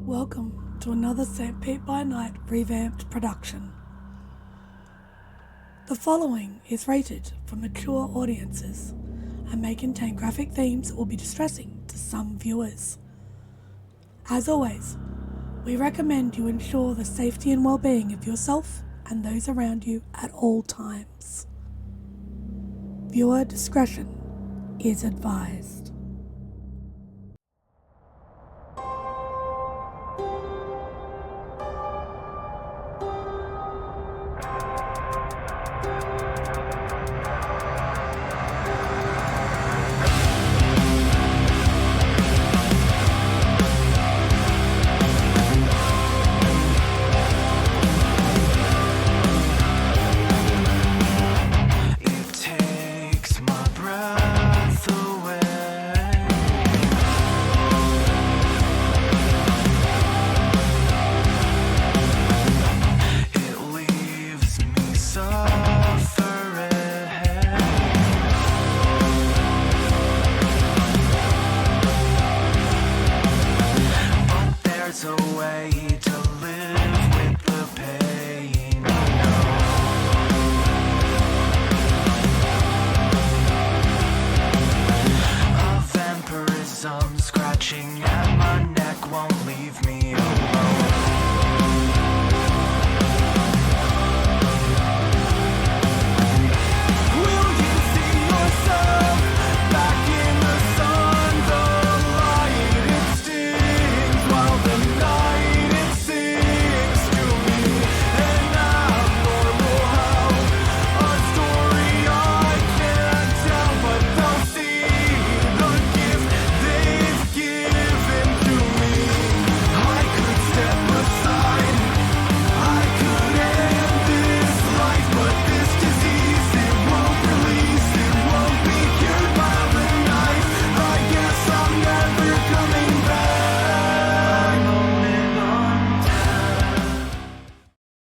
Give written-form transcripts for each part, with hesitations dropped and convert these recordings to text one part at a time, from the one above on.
Welcome to another St. By Night revamped production. The following is rated for mature audiences and may contain graphic themes that will be distressing to some viewers. As always, we recommend you ensure the safety and well-being of yourself and those around you at all times. Viewer discretion is advised.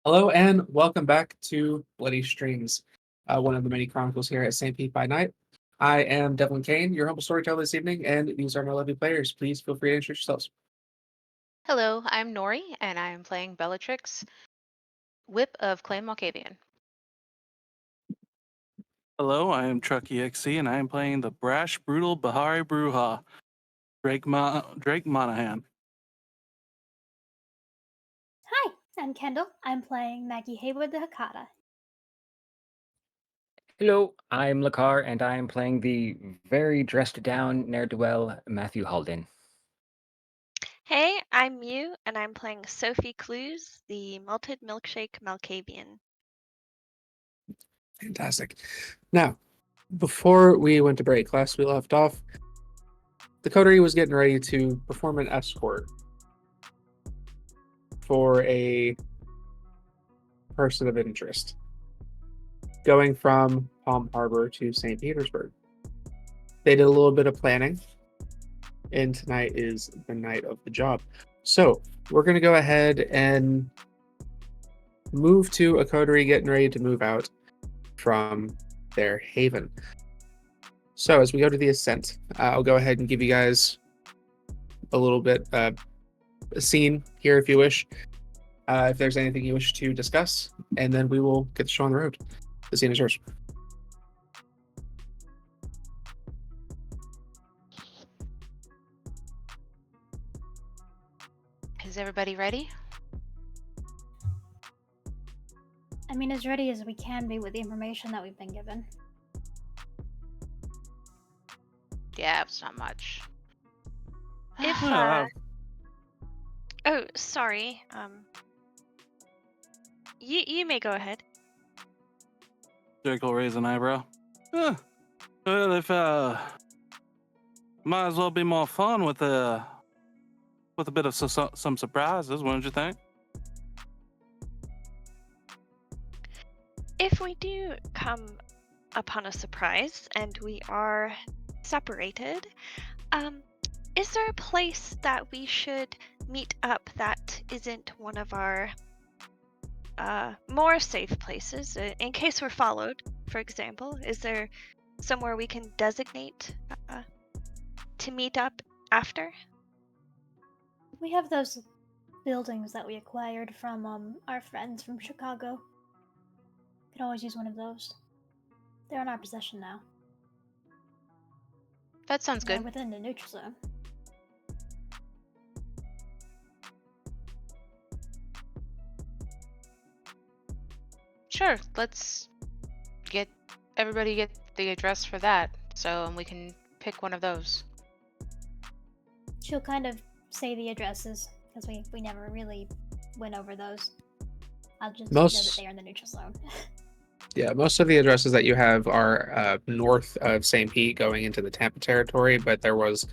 Hello and welcome back to Bloody Streams, one of the many chronicles here at St. By Night. I am Devlin Kane, your humble storyteller this evening, and these are my lovely players. Please feel free to introduce yourselves. Hello, I'm Nori, and I am playing Bellatrix, Whip of Clan Malkavian. Hello, I am Truck EXC, and I am playing the brash, brutal Bahari Bruja, Drake Monahan. Hi, I'm Kendall. I'm playing Maggie Haywood the Hakata. Hello, I'm Lakar, and I am playing the very dressed down ne'er-do-well Matthew Halden. Hey, I'm Mew, and I'm playing Sophie Clues, the Malted Milkshake Malkavian. Fantastic. Now, before we went to break, last we left off, the Coterie was getting ready to perform an escort for a person of interest, going from Palm Harbor to St. Petersburg. They did a little bit of planning, and tonight is the night of the job. So we're going to go ahead and move to a coterie getting ready to move out from their haven. So as we go to the ascent, I'll go ahead and give you guys a little bit a scene here if you wish, if there's anything you wish to discuss, and then we will get the show on the road. The scene is yours. Is everybody ready? I mean, as ready as we can be with the information that we've been given. Yeah, it's not much. If, Well, oh, sorry. You may go ahead. Jake will raise an eyebrow. Well, if might as well be more fun with a bit of some surprises, wouldn't you think? If we do come upon a surprise and we are separated, is there a place that we should meet up that isn't one of our more safe places, in case we're followed, for example? Is there somewhere we can designate to meet up after? We have those buildings that we acquired from our friends from Chicago. Could always use one of those. They're in our possession now. That sounds They're good. within the neutral zone. Sure, let's everybody get the address for that, so we can pick one of those. She'll kind of say the addresses, because we never really went over those. I'll just know that they are in the neutral zone. Yeah, most of the addresses that you have are north of St. Pete going into the Tampa territory, but there was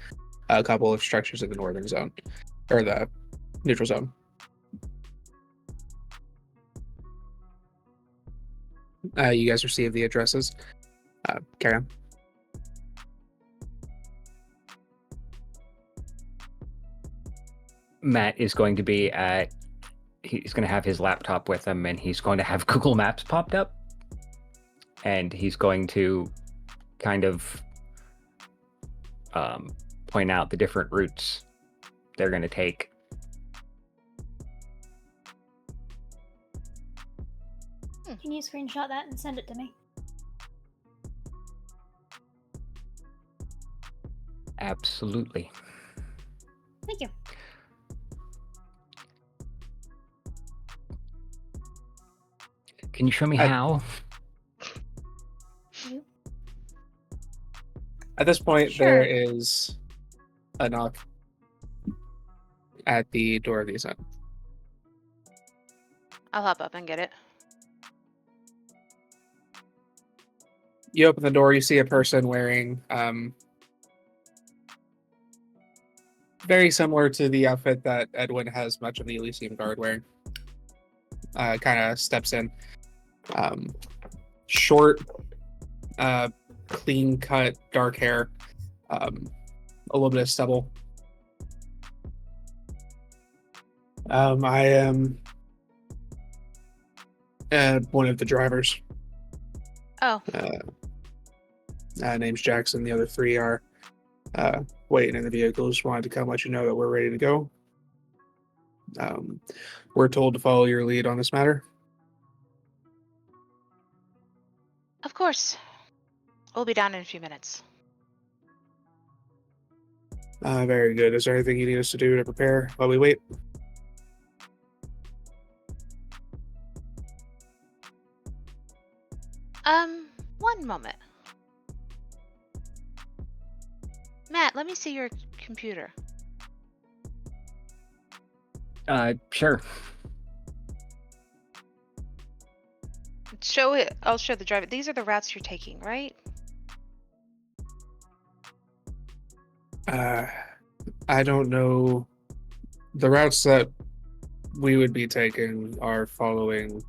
a couple of structures in the northern zone, or the neutral zone. You guys received the addresses. Carry on. Matt is going to be he's going to have his laptop with him, and he's going to have Google Maps popped up, and he's going to kind of point out the different routes they're going to take. Can you screenshot that and send it to me? Absolutely. Thank you. Can you show me how? At this point, Sure. there is a knock at the door of the ascent. I'll hop up and get it. You open the door, you see a person wearing very similar to the outfit that Edwin has much of the Elysium Guard wearing. Kind of steps in. Short, clean cut, dark hair, a little bit of stubble. I am one of the drivers. Oh, Name's Jackson. The other three are waiting in the vehicle. Just wanted to come let you know that we're ready to go. We're told to follow your lead on this matter. of course. We'll be down in a few minutes. Very good. Is there anything you need us to do to prepare while we wait? One moment. Matt, let me see your computer. Sure. Show it. I'll show the driver. These are the routes you're taking, right? I don't know. The routes that we would be taking are following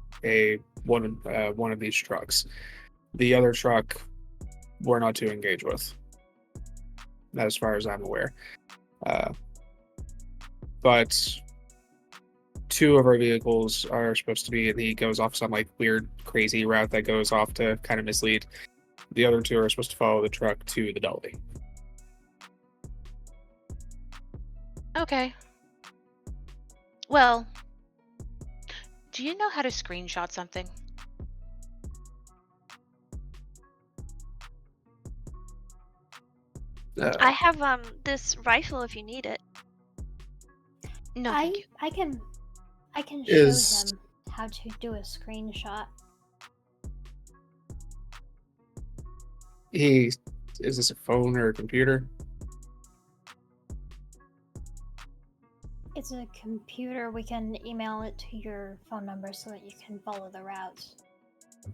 one of these trucks. The other truck we're not to engage with, as far as I'm aware. But two of our vehicles are supposed to be, and he goes off some like weird, crazy route that goes off to kind of mislead. The other two are supposed to follow the truck to the deli. Okay. Well, do you know how to screenshot something? I have this rifle if you need it. No, thank you. I can show Is- him how to do a screenshot. Is this a phone or a computer? It's a computer. We can email it to your phone number so that you can follow the routes.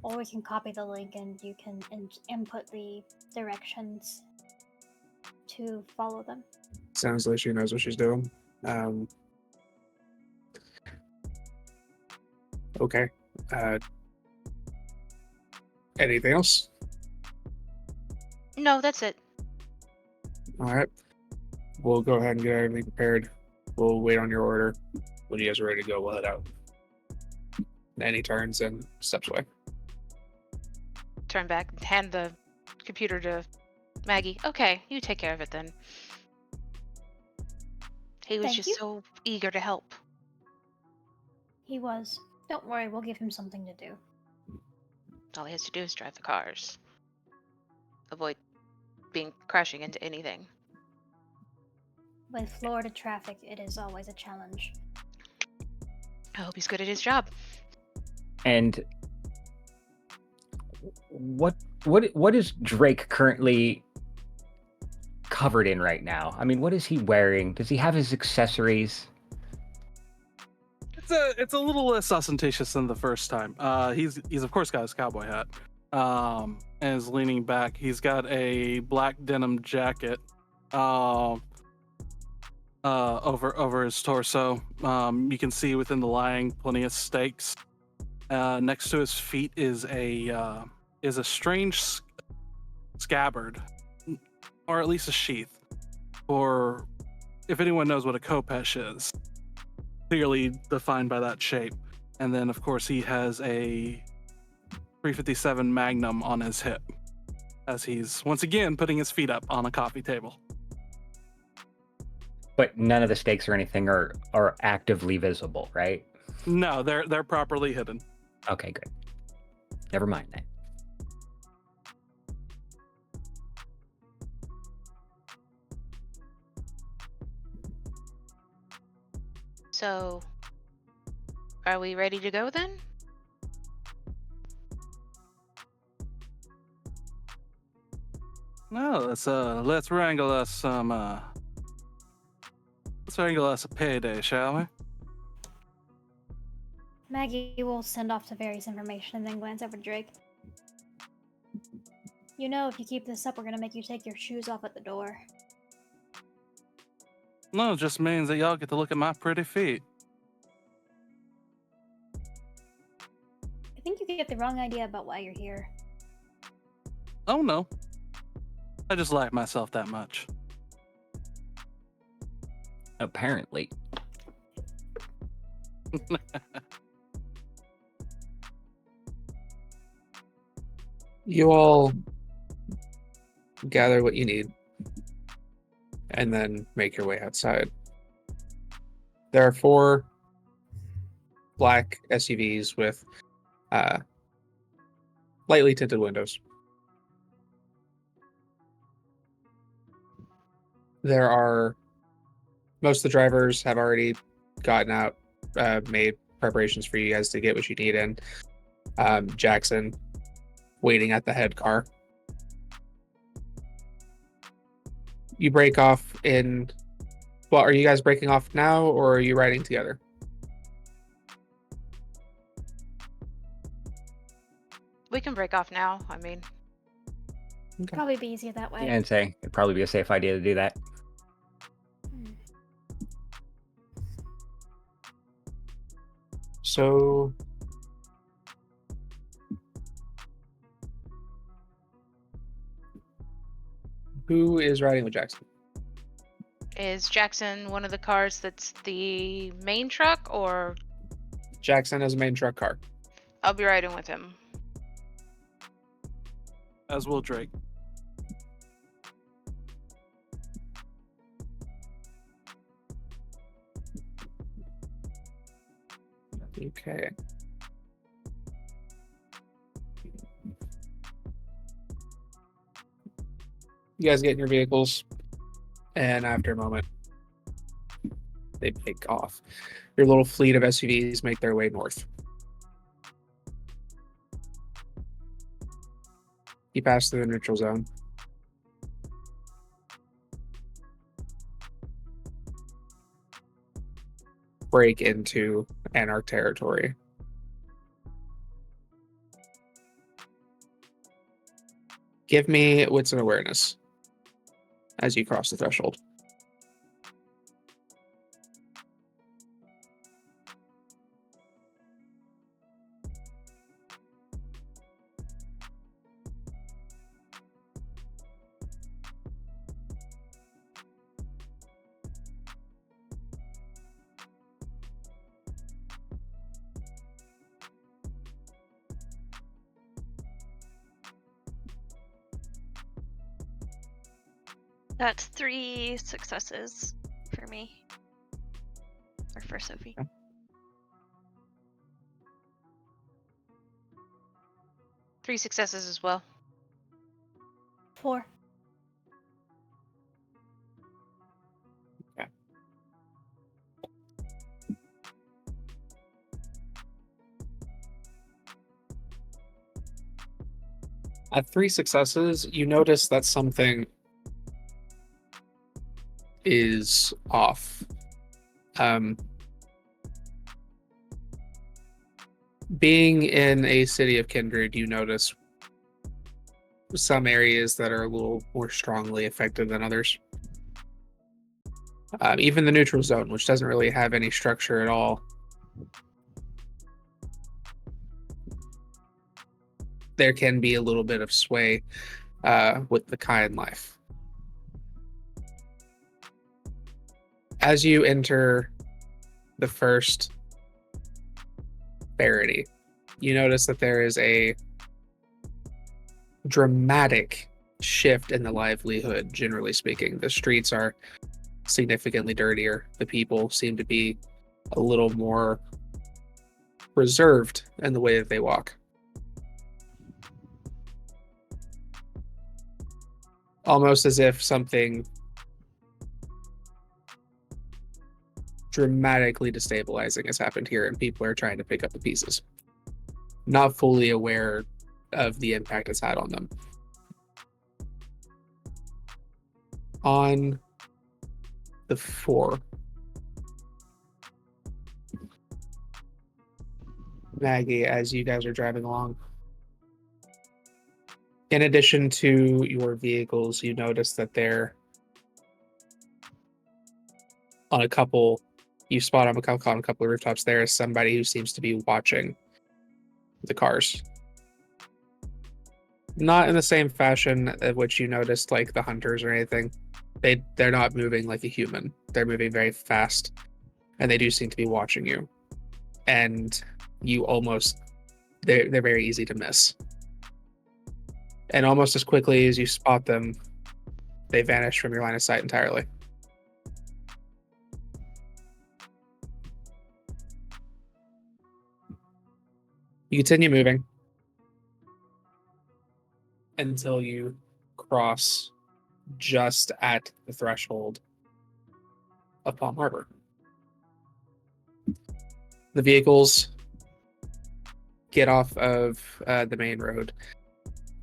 Or we can copy the link and you can input the directions to follow them. Sounds like she knows what she's doing. Okay. Anything else? No, that's it. All right. We'll go ahead and get everything prepared. We'll wait on your order. When you guys are ready to go, we'll head out. And he turns and steps away. Turn back, hand the computer to Maggie. Okay, you take care of it then. He was Thank just you. so eager to help. He was. Don't worry, we'll give him something to do. All he has to do is drive the cars. Avoid being crashing into anything. With Florida traffic, it is always a challenge. I hope he's good at his job. And what is Drake currently covered in right now? I mean, what is he wearing? Does he have his accessories? It's a little less ostentatious than the first time. He's of course got his cowboy hat, and is leaning back. He's got a black denim jacket, over his torso. You can see within the lining plenty of stakes. Next to his feet is a strange scabbard, or at least a sheath, or if anyone knows what a khopesh is, clearly defined by that shape. And then, of course, he has a 357 Magnum on his hip, as he's once again putting his feet up on a coffee table. But none of the stakes or anything are actively visible, right? No, they're properly hidden. Okay, good. Never mind that. So, are we ready to go then? No, let's wrangle us a payday, shall we? Maggie will send off to Varys information and then glance over to Drake. You know, if you keep this up, we're gonna make you take your shoes off at the door. No, it just means that y'all get to look at my pretty feet. I think you get the wrong idea about why you're here. Oh no, I just like myself that much. Apparently. You all gather what you need and then make your way outside. There are 4 black SUVs with lightly tinted windows. Most of the drivers have already gotten out, made preparations for you guys to get what you need in. Jackson waiting at the head car. You break off in... Well, are you guys breaking off now, or are you riding together? We can break off now. I mean, Okay. Probably be easier that way. Yeah, I'd say it'd probably be a safe idea to do that. So... Who is riding with Jackson? is Jackson one of the cars that's the main truck, or Jackson has a main truck car. I'll be riding with him? As will Drake. Okay. You guys get in your vehicles, and after a moment, they take off. Your little fleet of SUVs make their way north. You pass through the neutral zone. Break into Anarch territory. Give me wits and awareness as you cross the threshold. That's 3 successes for me. Or for Sophie. 3 successes as well. 4. At 3 successes, you notice that something is off. Being in a city of kindred, you notice some areas that are a little more strongly affected than others. Even the neutral zone, which doesn't really have any structure at all, there can be a little bit of sway with the kind life. As you enter the first Barity, you notice that there is a dramatic shift in the livelihood, generally speaking. The streets are significantly dirtier. The people seem to be a little more reserved in the way that they walk. Almost as if something dramatically destabilizing has happened here and people are trying to pick up the pieces, not fully aware of the impact it's had on them. On the 4, Maggie, as you guys are driving along, in addition to your vehicles, you notice that they're on a couple, you spot on a couple of rooftops, there is somebody who seems to be watching the cars. Not in the same fashion of which you noticed like the hunters or anything. They're not moving like a human. They're moving very fast, and they do seem to be watching you. And you they're very easy to miss. And almost as quickly as you spot them, they vanish from your line of sight entirely. You continue moving until you cross just at the threshold of Palm Harbor. The vehicles get off of the main road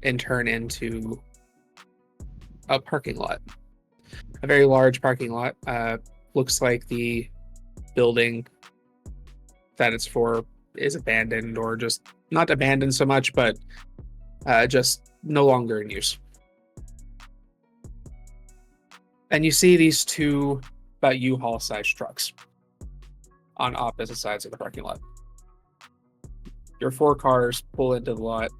and turn into a parking lot. A very large parking lot. Looks like the building that it's for is abandoned, or just not abandoned so much, but just no longer in use. And you see these 2 about U-Haul sized trucks on opposite sides of the parking lot. Your 4 cars pull into the lot,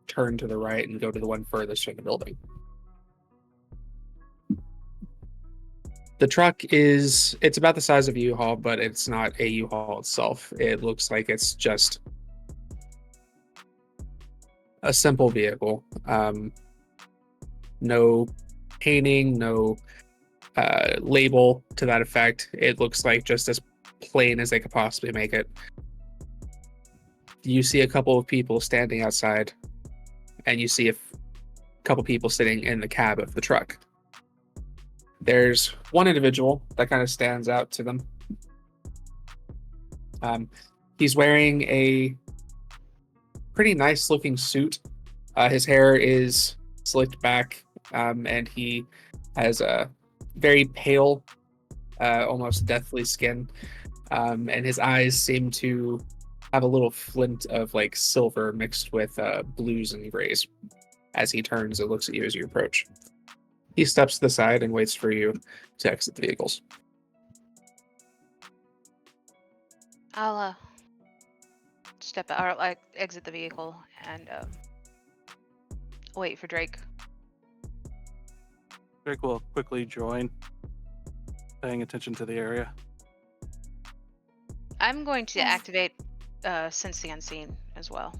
turn to the right, and go to the one furthest from the building. The truck it's about the size of a U-Haul, but it's not a U-Haul itself. It looks like it's just a simple vehicle. No painting, no label to that effect. It looks like just as plain as they could possibly make it. You see a couple of people standing outside, and you see a couple people sitting in the cab of the truck. There's one individual that kind of stands out to them. He's wearing a pretty nice looking suit. His hair is slicked back, and he has a very pale, almost deathly skin. And his eyes seem to have a little flint of like silver mixed with blues and grays. As he turns and looks at you as you approach, he steps to the side and waits for you to exit the vehicles. I'll step out, or like exit the vehicle and wait for Drake. Drake will quickly join, paying attention to the area. I'm going to activate Sense the Unseen as well.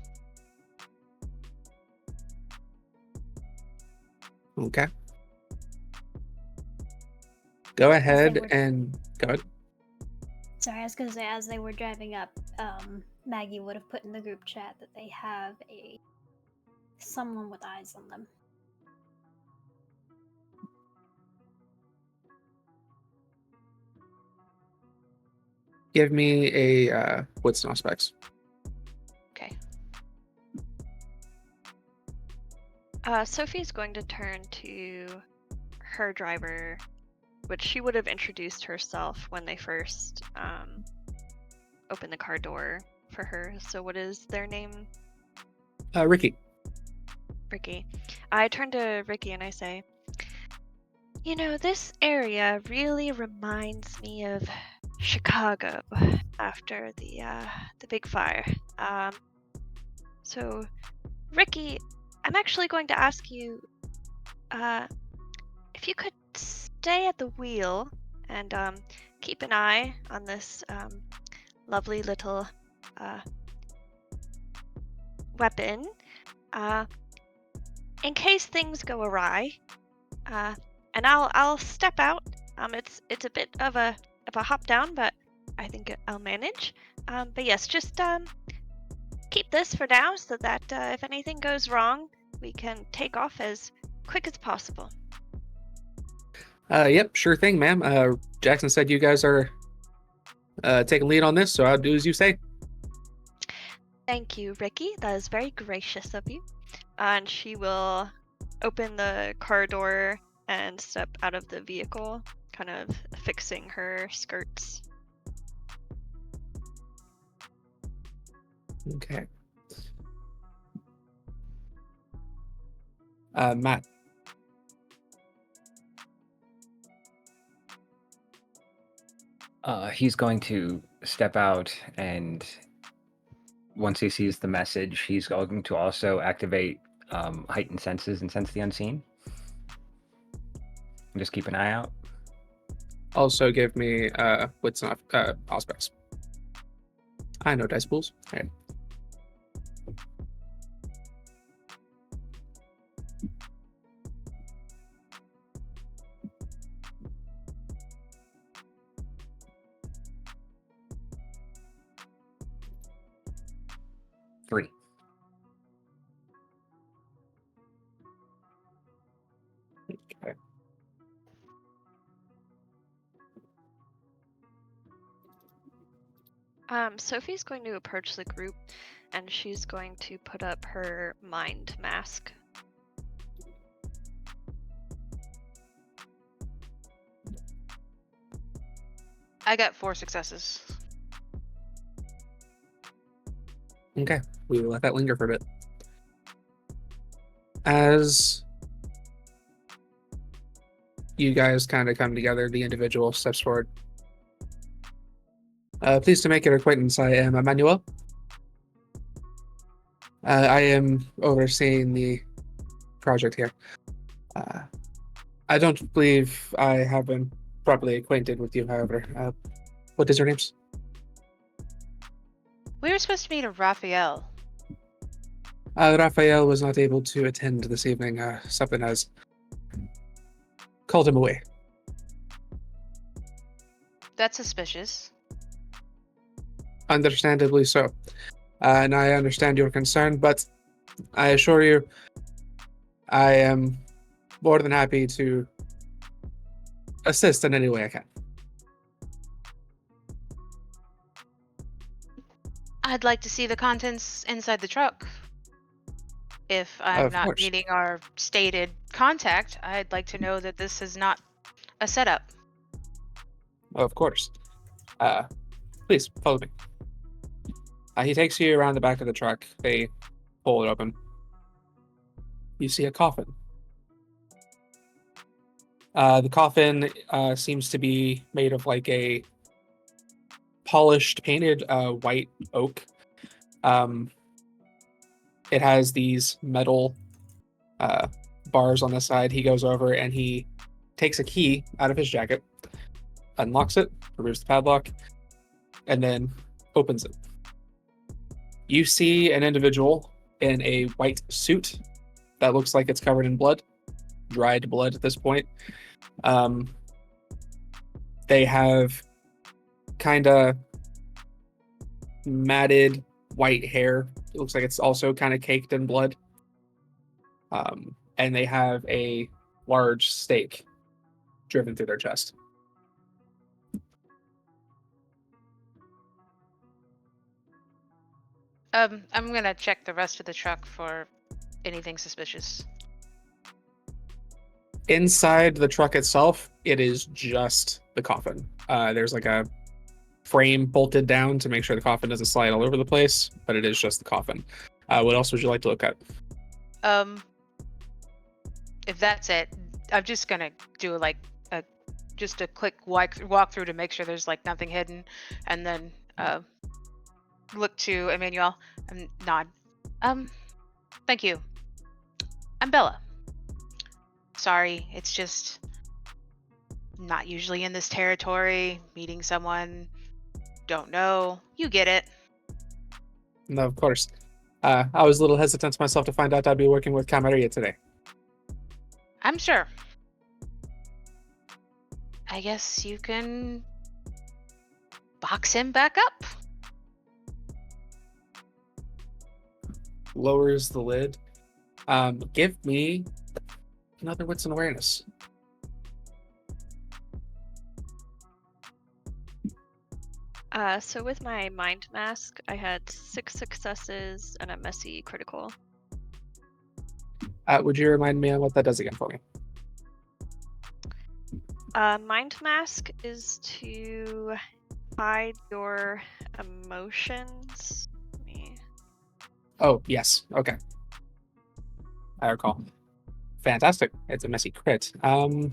Okay. Go ahead were- and go ahead. Sorry, I was going to say, as they were driving up, Maggie would have put in the group chat that they have a someone with eyes on them. Give me a wits and aspects. Okay. Sophie's going to turn to her driver, which she would have introduced herself when they first opened the car door for her. So what is their name? Ricky. Ricky. I turn to Ricky and I say, you know, this area really reminds me of Chicago after the big fire. So, Ricky, I'm actually going to ask you if you could stay at the wheel and keep an eye on this lovely little weapon in case things go awry. And I'll step out. It's a bit of a hop down, but I think I'll manage. But yes, just keep this for now so that if anything goes wrong, we can take off as quick as possible. Yep, sure thing, ma'am. Jackson said you guys are taking lead on this, so I'll do as you say. Thank you, Ricky. That is very gracious of you. And she will open the car door and step out of the vehicle, kind of fixing her skirts. Okay. Matt. He's going to step out, and once he sees the message, he's going to also activate heightened senses and sense the unseen. And just keep an eye out. Also give me wits and aspects. I know dice pools. All right. Three. Okay. Sophie's going to approach the group, and she's going to put up her mind mask. I got 4 successes. Okay, we will let that linger for a bit. As you guys kind of come together, the individual steps forward. Pleased to make your acquaintance. I am Emmanuel. I am overseeing the project here. I don't believe I have been properly acquainted with you, however. What is your names? We were supposed to meet a Raphael. Raphael was not able to attend this evening. Something has called him away. That's suspicious. Understandably so. And I understand your concern, but I assure you, I am more than happy to assist in any way I can. I'd like to see the contents inside the truck. If I'm Of not course. meeting our stated contact, I'd like to know that this is not a setup. Of course. Please, follow me. He takes you around the back of the truck. They pull it open. You see a coffin. The coffin seems to be made of like a polished, painted white oak. It has these metal bars on the side. He goes over and he takes a key out of his jacket, unlocks it, removes the padlock, and then opens it. You see an individual in a white suit that looks like it's covered in blood, dried blood at this point. They have kind of matted white hair. It looks like it's also kind of caked in blood. and they have a large stake driven through their chest. I'm gonna check the rest of the truck for anything suspicious. Inside the truck itself, it is just the coffin. There's like a frame bolted down to make sure the coffin doesn't slide all over the place, but it is just the coffin. What else would you like to look at? If that's it, I'm just gonna do like just a quick walk through to make sure there's like nothing hidden, and then look to Emmanuel and nod. Thank you. I'm Bella. Sorry, it's just not usually in this territory. Meeting someone, don't know. You get it. No, of course. I was a little hesitant myself to find out I'd be working with Coterie today. I'm sure. I guess you can box him back up. Lowers the lid. Give me another wits and awareness. So with my mind mask, I had 6 successes and a messy critical. Would you remind me on what that does again for me? Mind mask is to hide your emotions. Oh, yes. Okay. I recall. Fantastic. It's a messy crit. Cool.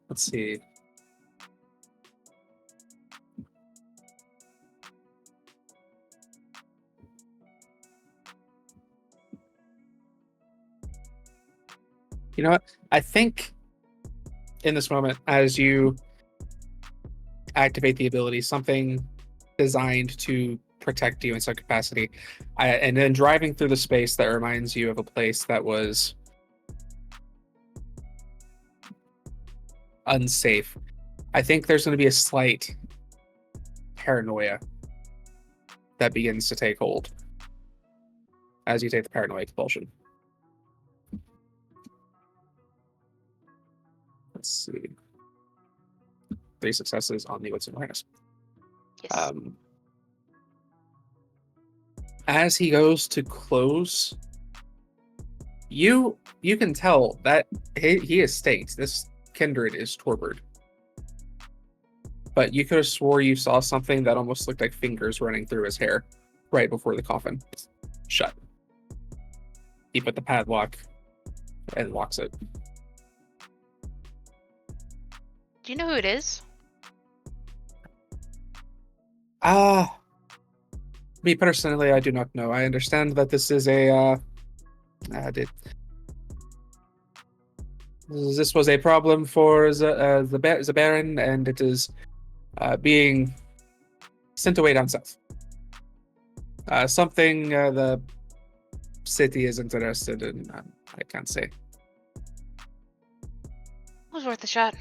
Let's see. You know what? I think in this moment, as you activate the ability, something designed to protect you in some capacity, and then driving through the space that reminds you of a place that was unsafe. I think there's going to be a slight paranoia that begins to take hold as you take the paranoia compulsion. Let's see. 3 successes on the wits and awareness. Yes. As he goes to close, you can tell that he is staked. This kindred is torpid. But you could have swore you saw something that almost looked like fingers running through his hair right before the coffin shut. He put the padlock and locks it. Do you know who it is? Me personally, I do not know. I understand that this is a this was a problem for the Baron, and it is being sent away down south. Something the city is interested in. I can't say. It was worth a shot.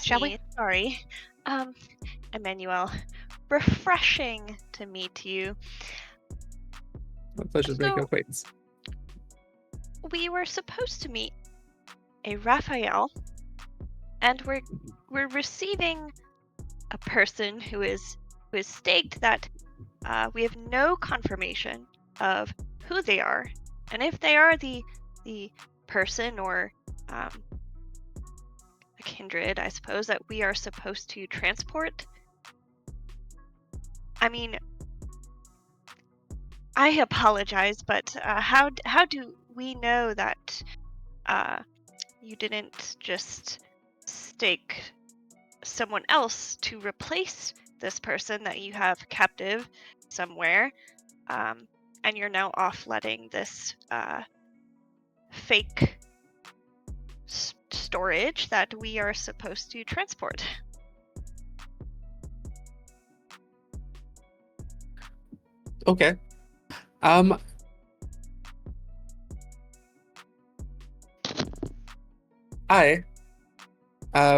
Shall we? Sorry. Emmanuel, refreshing to meet you. My pleasure to make your acquaintance. We were supposed to meet a Raphael, and we're receiving a person who is staked that we have no confirmation of who they are, and if they are the person or a kindred, I suppose, that we are supposed to transport. I mean, I apologize, but how do we know that you didn't just stake someone else to replace this person that you have captive somewhere, and you're now off letting this fake storage that we are supposed to transport? Okay. I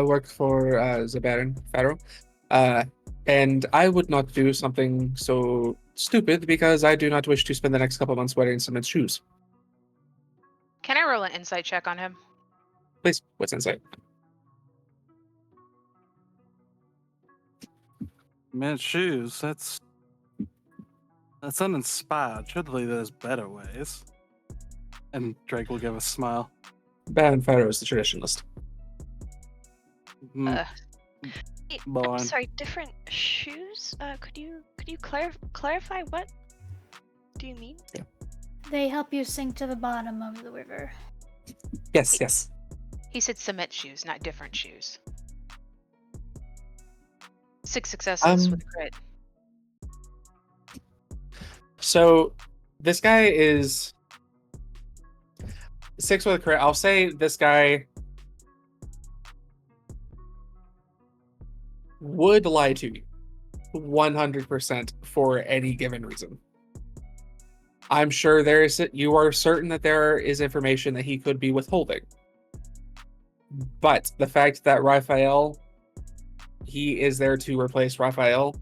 work for the Baron Pharaoh, and I would not do something so stupid because I do not wish to spend the next couple months wearing cement shoes. Can I roll an insight check on him? Please, what's insight? Man, shoes. That's uninspired. Surely there's better ways. And Drake will give a smile. Baron Pharaoh is the traditionalist. Mm, I'm boring. sorry, different shoes? Could you clarify what do you mean? They help you sink to the bottom of the river. Yes, yes. He said cement shoes, not different shoes. 6 successes with crit. So this guy is 6 with a crit. I'll say this guy would lie to you 100% for any given reason. I'm sure you are certain that there is information that he could be withholding. But the fact that Raphael, he is there to replace Raphael,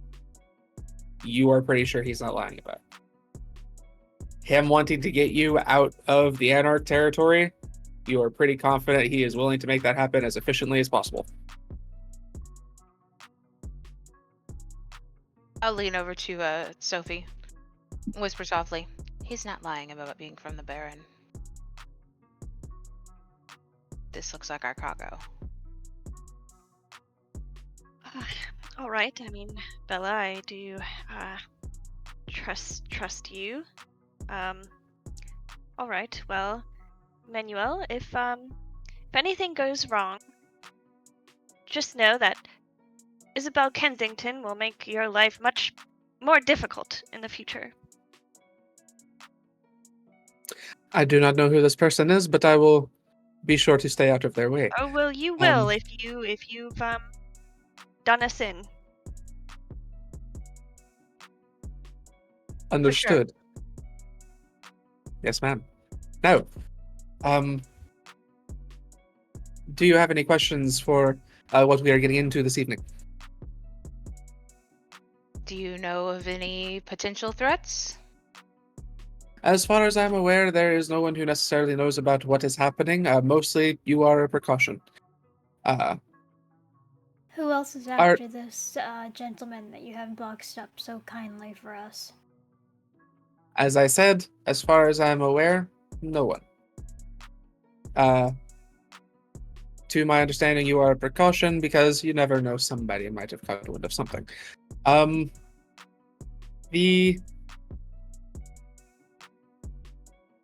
you are pretty sure he's not lying about. Him wanting to get you out of the Anarch territory, you are pretty confident he is willing to make that happen as efficiently as possible. I'll lean over to Sophie. Whisper softly. He's not lying about being from the Baron. This looks like our cargo. All right. I mean, Bella, I do trust you. All right. Well, Manuel, if anything goes wrong, just know that Isabel Kensington will make your life much more difficult in the future. I do not know who this person is, but I will be sure to stay out of their way. Oh well, you will if you've done us in. Understood. Yes, ma'am. Now, do you have any questions for what we are getting into this evening? Do you know of any potential threats? As far as I'm aware, there is no one who necessarily knows about what is happening. Mostly, you are a precaution. Who else is after this gentleman that you have boxed up so kindly for us? As I said, as far as I'm aware, no one. To my understanding, you are a precaution because you never know, somebody might have caught wind of something. The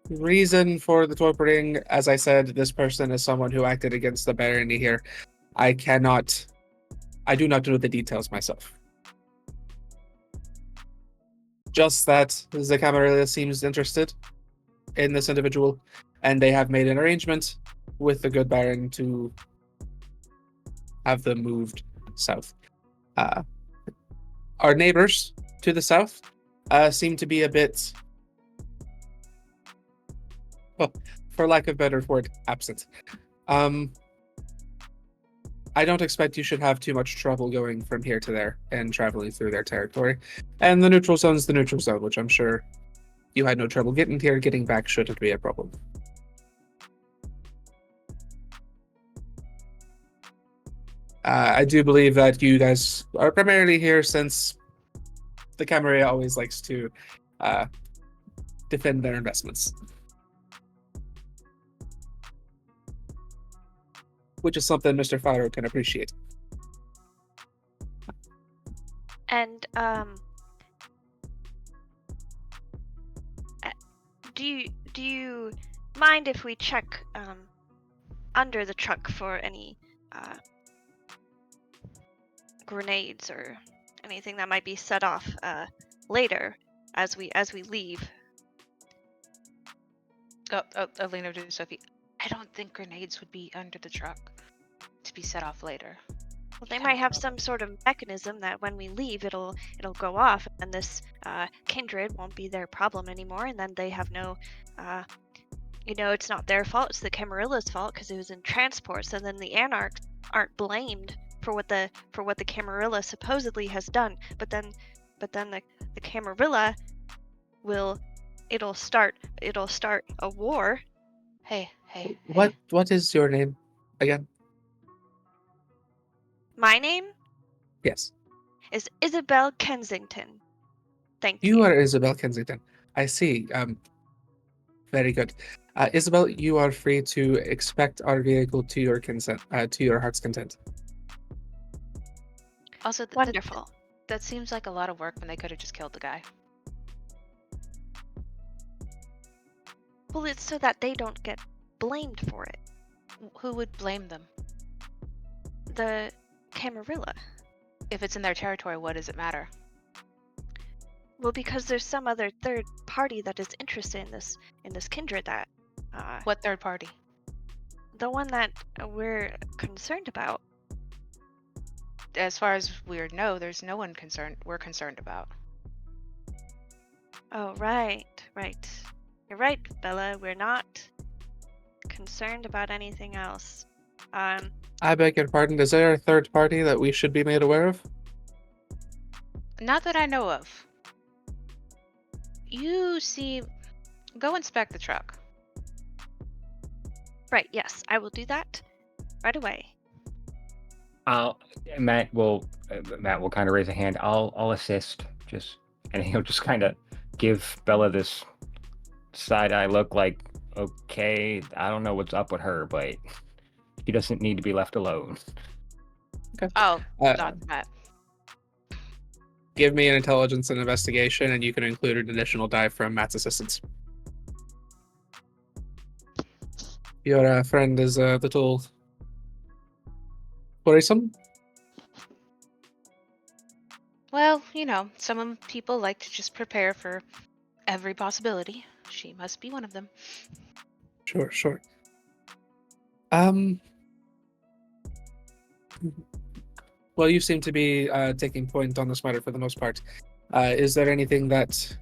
reason for the torturing, as I said, this person is someone who acted against the barony here. I do not know the details myself. Just that the Camarilla seems interested in this individual, and they have made an arrangement with the good Baron to have them moved south. Our neighbors to the south seem to be a bit, well, for lack of a better word, absent. I don't expect you should have too much trouble going from here to there and traveling through their territory. And the neutral zone's the neutral zone, which I'm sure you had no trouble getting here. Getting back shouldn't be a problem. I do believe that you guys are primarily here since the Camarilla always likes to defend their investments. Which is something Mr. Faro can appreciate. And do you mind if we check under the truck for any grenades or anything that might be set off later as we leave? I'll lean over to Sophie. I don't think grenades would be under the truck to be set off later. Well, they might have some sort of mechanism that when we leave, it'll go off, and this kindred won't be their problem anymore. And then they have no, it's not their fault; it's the Camarilla's fault because it was in transport. So then the Anarchs aren't blamed for what the Camarilla supposedly has done. But then but then the Camarilla it'll start a war. Hey. What is your name again? My name Yes. is Isabel Kensington. Thank You you. are Isabel Kensington. I see. Very good. Isabel, you are free to expect our vehicle to your consent, to your heart's content. Also, Wonderful. that seems like a lot of work when they could have just killed the guy. Well, it's so that they don't get blamed for it. Who would blame them? The Camarilla. If it's in their territory, what does it matter? Well, because there's some other third party that is interested in this kindred that What third party? the one that we're concerned about. As far as we know, there's no one we're concerned about. Oh, right. You're right, Bella. We're not concerned about anything else. I beg your pardon. Is there a third party that we should be made aware of? Not that I know of. Go inspect the truck. Right, yes, I will do that right away. Matt will kind of raise a hand. I'll assist. And he'll just kind of give Bella this side eye look, like, okay, I don't know what's up with her, but she doesn't need to be left alone. Okay. Oh, not that. Give me an intelligence and investigation, and you can include an additional die from Matt's assistance. Your friend is a little worrisome. Well, some people like to just prepare for every possibility. She must be one of them. Sure. Well, you seem to be taking point on this matter for the most part. Is there anything that,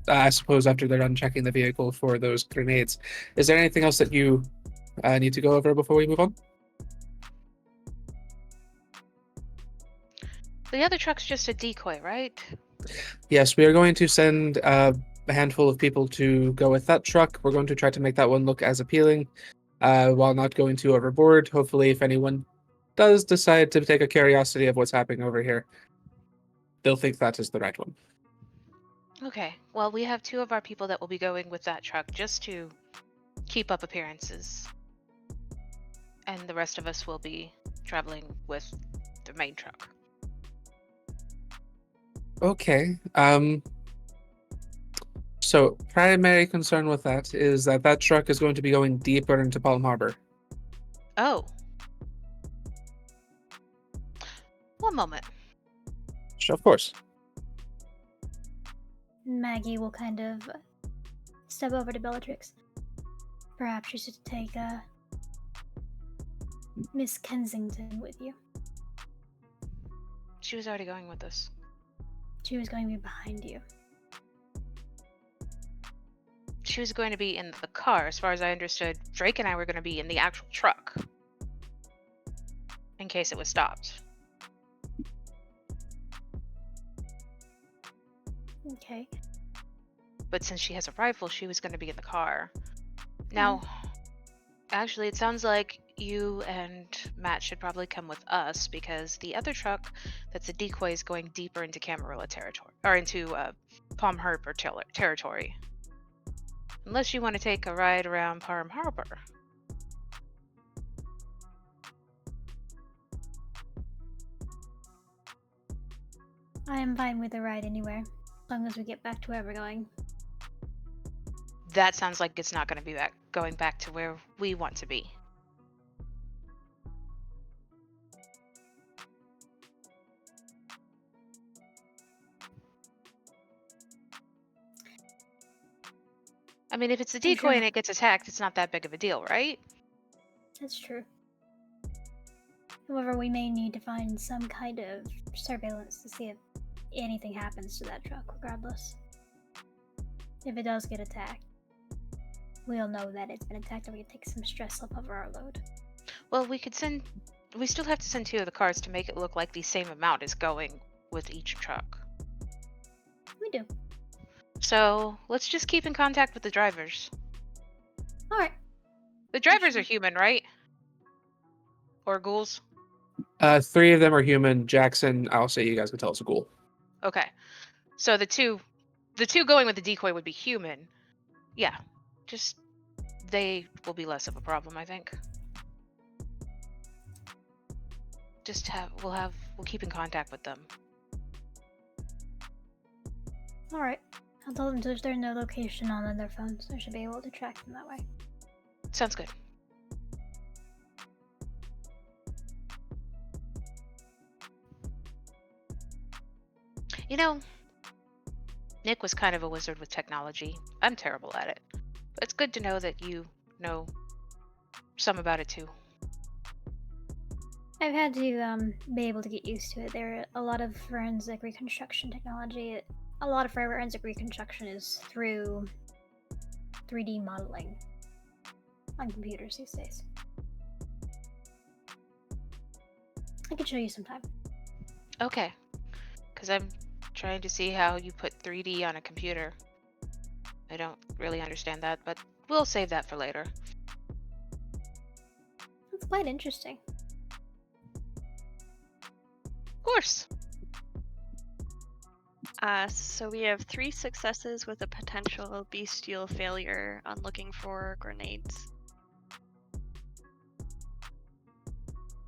I suppose after they're done checking the vehicle for those grenades, is there anything else that you need to go over before we move on? The other truck's just a decoy, right? Yes, we are going to send a handful of people to go with that truck. We're going to try to make that one look as appealing while not going too overboard. Hopefully, if anyone does decide to take a curiosity of what's happening over here, they'll think that is the right one. Okay, well, we have 2 of our people that will be going with that truck just to keep up appearances. And the rest of us will be traveling with the main truck. Okay. So primary concern with that is that truck is going to be going deeper into Palm Harbor. Oh. One moment. Sure, of course. Maggie will kind of step over to Bellatrix. Perhaps you should take Miss Kensington with you. She was already going with us. She was going to be behind you. She was going to be in the car. As far as I understood, Drake and I were going to be in the actual truck. In case it was stopped. Okay. But since she has a rifle, she was going to be in the car. Now, actually, it sounds like you and Matt should probably come with us because the other truck that's a decoy is going deeper into Camarilla territory, or into Palm Harbor territory. Unless you want to take a ride around Palm Harbor. I am fine with a ride anywhere, as long as we get back to where we're going. That sounds like it's not going to be going back to where we want to be. I mean, if it's a decoy and it gets attacked, it's not that big of a deal, right? That's true. However, we may need to find some kind of surveillance to see if anything happens to that truck, regardless. If it does get attacked, we'll know that it's been attacked and we can take some stress off of our load. Well, we still have to send 2 of the cars to make it look like the same amount is going with each truck. We do. So let's just keep in contact with the drivers. All right. The drivers are human, right? Or ghouls? 3 of them are human. Jackson, I'll say you guys can tell it's a ghoul. Okay. So the two going with the decoy would be human. Yeah. Just they will be less of a problem, I think. We'll keep in contact with them. All right. I'll tell them there's no location on their phones. I should be able to track them that way. Sounds good. You know, Nick was kind of a wizard with technology. I'm terrible at it. But it's good to know that you know some about it too. I've had to be able to get used to it. There are a lot of forensic reconstruction technology. A lot of forensic reconstruction is through 3D modeling on computers these days. I could show you sometime. Okay. Because I'm trying to see how you put 3D on a computer. I don't really understand that, but we'll save that for later. That's quite interesting. Of course. So we have 3 successes with a potential bestial failure on looking for grenades.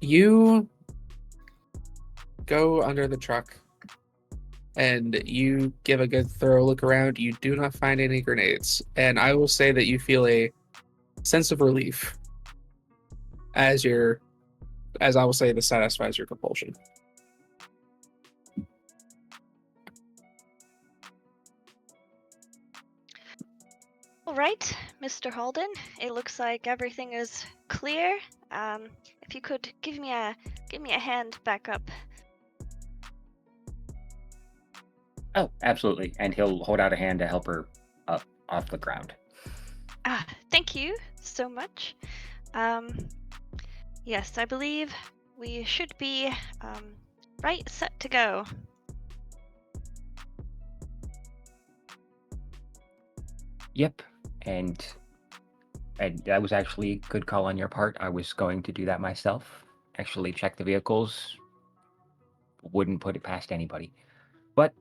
You go under the truck and you give a good thorough look around. You do not find any grenades. And I will say that you feel a sense of relief as I will say, this satisfies your compulsion. All right, Mr. Holden. It looks like everything is clear. If you could give me a hand back up. Oh, absolutely. And he'll hold out a hand to help her up off the ground. Thank you so much. Yes, I believe we should be right set to go. Yep. And that was actually a good call on your part. I was going to do that myself. Actually check the vehicles. Wouldn't put it past anybody. But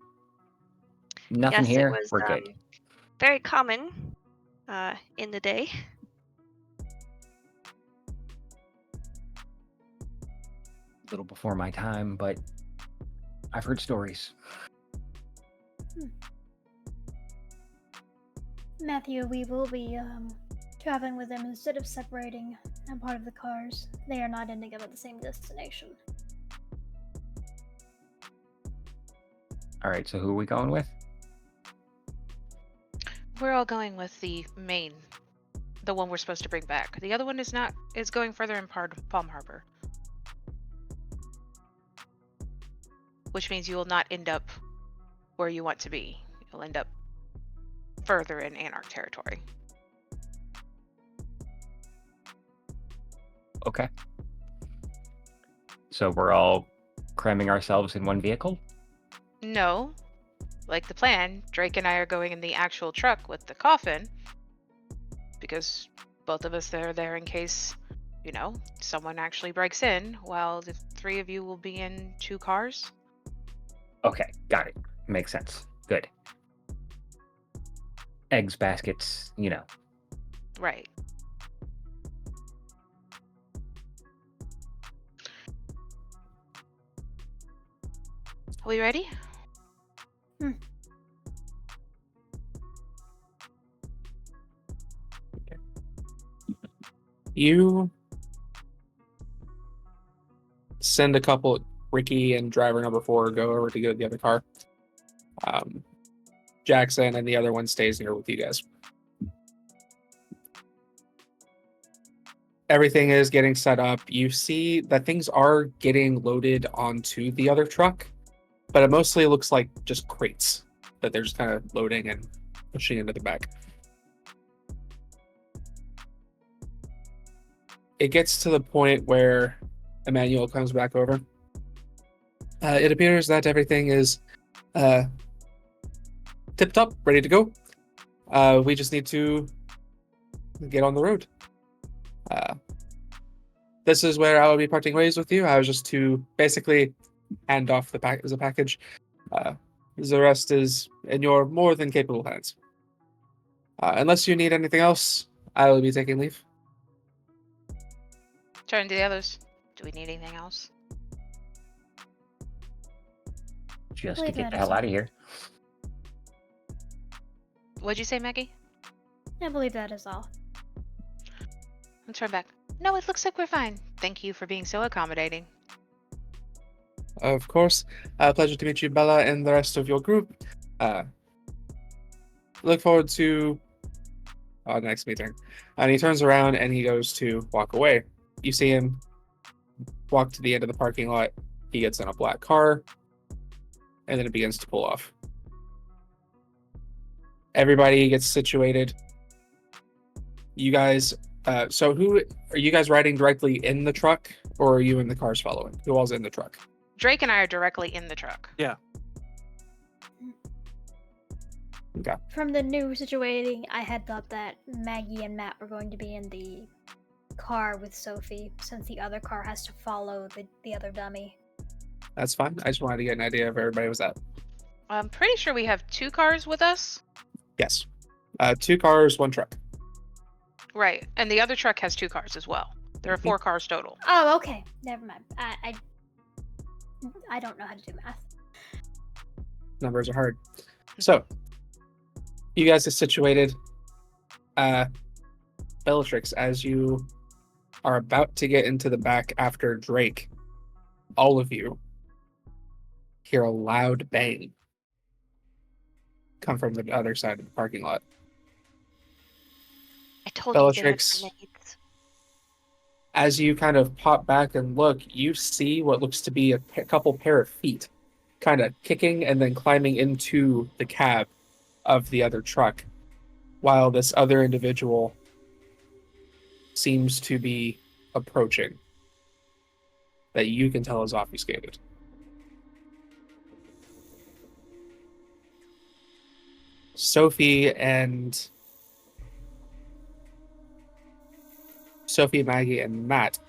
nothing Yes, here. it was We're good. very common in the day. A little before my time, but I've heard stories. Matthew, we will be traveling with them instead of separating a part of the cars. They are not ending up at the same destination. All right, so who are we going with? We're all going with the main, the one we're supposed to bring back. The other one is going further in Palm Harbor. Which means you will not end up where you want to be. You'll end up further in Anarch territory. Okay. So we're all cramming ourselves in one vehicle? No. Like the plan, Drake and I are going in the actual truck with the coffin. Because both of us are there in case, someone actually breaks in, while the 3 of you will be in 2 cars. Okay, got it. Makes sense. Good. Eggs, baskets, Right. Are we ready? You send a couple, Ricky and driver number 4 go over to get the other car. Jackson and the other one stays here with you guys. Everything is getting set up. You see that things are getting loaded onto the other truck, but it mostly looks like just crates that they're just kind of loading and pushing into the back. It gets to the point where Emmanuel comes back over. It appears that everything is tip-top, ready to go. We just need to get on the road. This is where I will be parting ways with you. I was just to basically hand off the package. The rest is in your more than capable hands. Unless you need anything else, I will be taking leave. Turn to the others. Do we need anything else? Just to Believe get that the is hell all. out of here. What'd you say, Maggie? I believe that is all. I'll turn back. No, it looks like we're fine. Thank you for being so accommodating. Of course. Pleasure to meet you, Bella, and the rest of your group. Look forward to our next meeting. And he turns around and he goes to walk away. You see him walk to the end of the parking lot. He gets in a black car, and then it begins to pull off. Everybody gets situated. You guys, so who are you guys riding directly in the truck, or are you in the cars following? Who all's in the truck? Drake and I are directly in the truck. Okay. From the new situating, I had thought that Maggie and Matt were going to be in the car with Sophie, since the other car has to follow the other dummy. That's fine. I just wanted to get an idea of where everybody was at. I'm pretty sure we have 2 cars with us. Yes. 2 cars, 1 truck. Right. And the other truck has 2 cars as well. There are 4 cars total. Oh, okay. Never mind. I don't know how to do math. Numbers are hard. So, you guys are situated. Bellatrix, as you are about to get into the back after Drake, all of you hear a loud bang come from the other side of the parking lot. I told Bellatrix. you they had grenades. As you kind of pop back and look, you see what looks to be a couple pair of feet kind of kicking and then climbing into the cab of the other truck, while this other individual seems to be approaching, that you can tell is obfuscated. Sophie, Maggie, and Matt,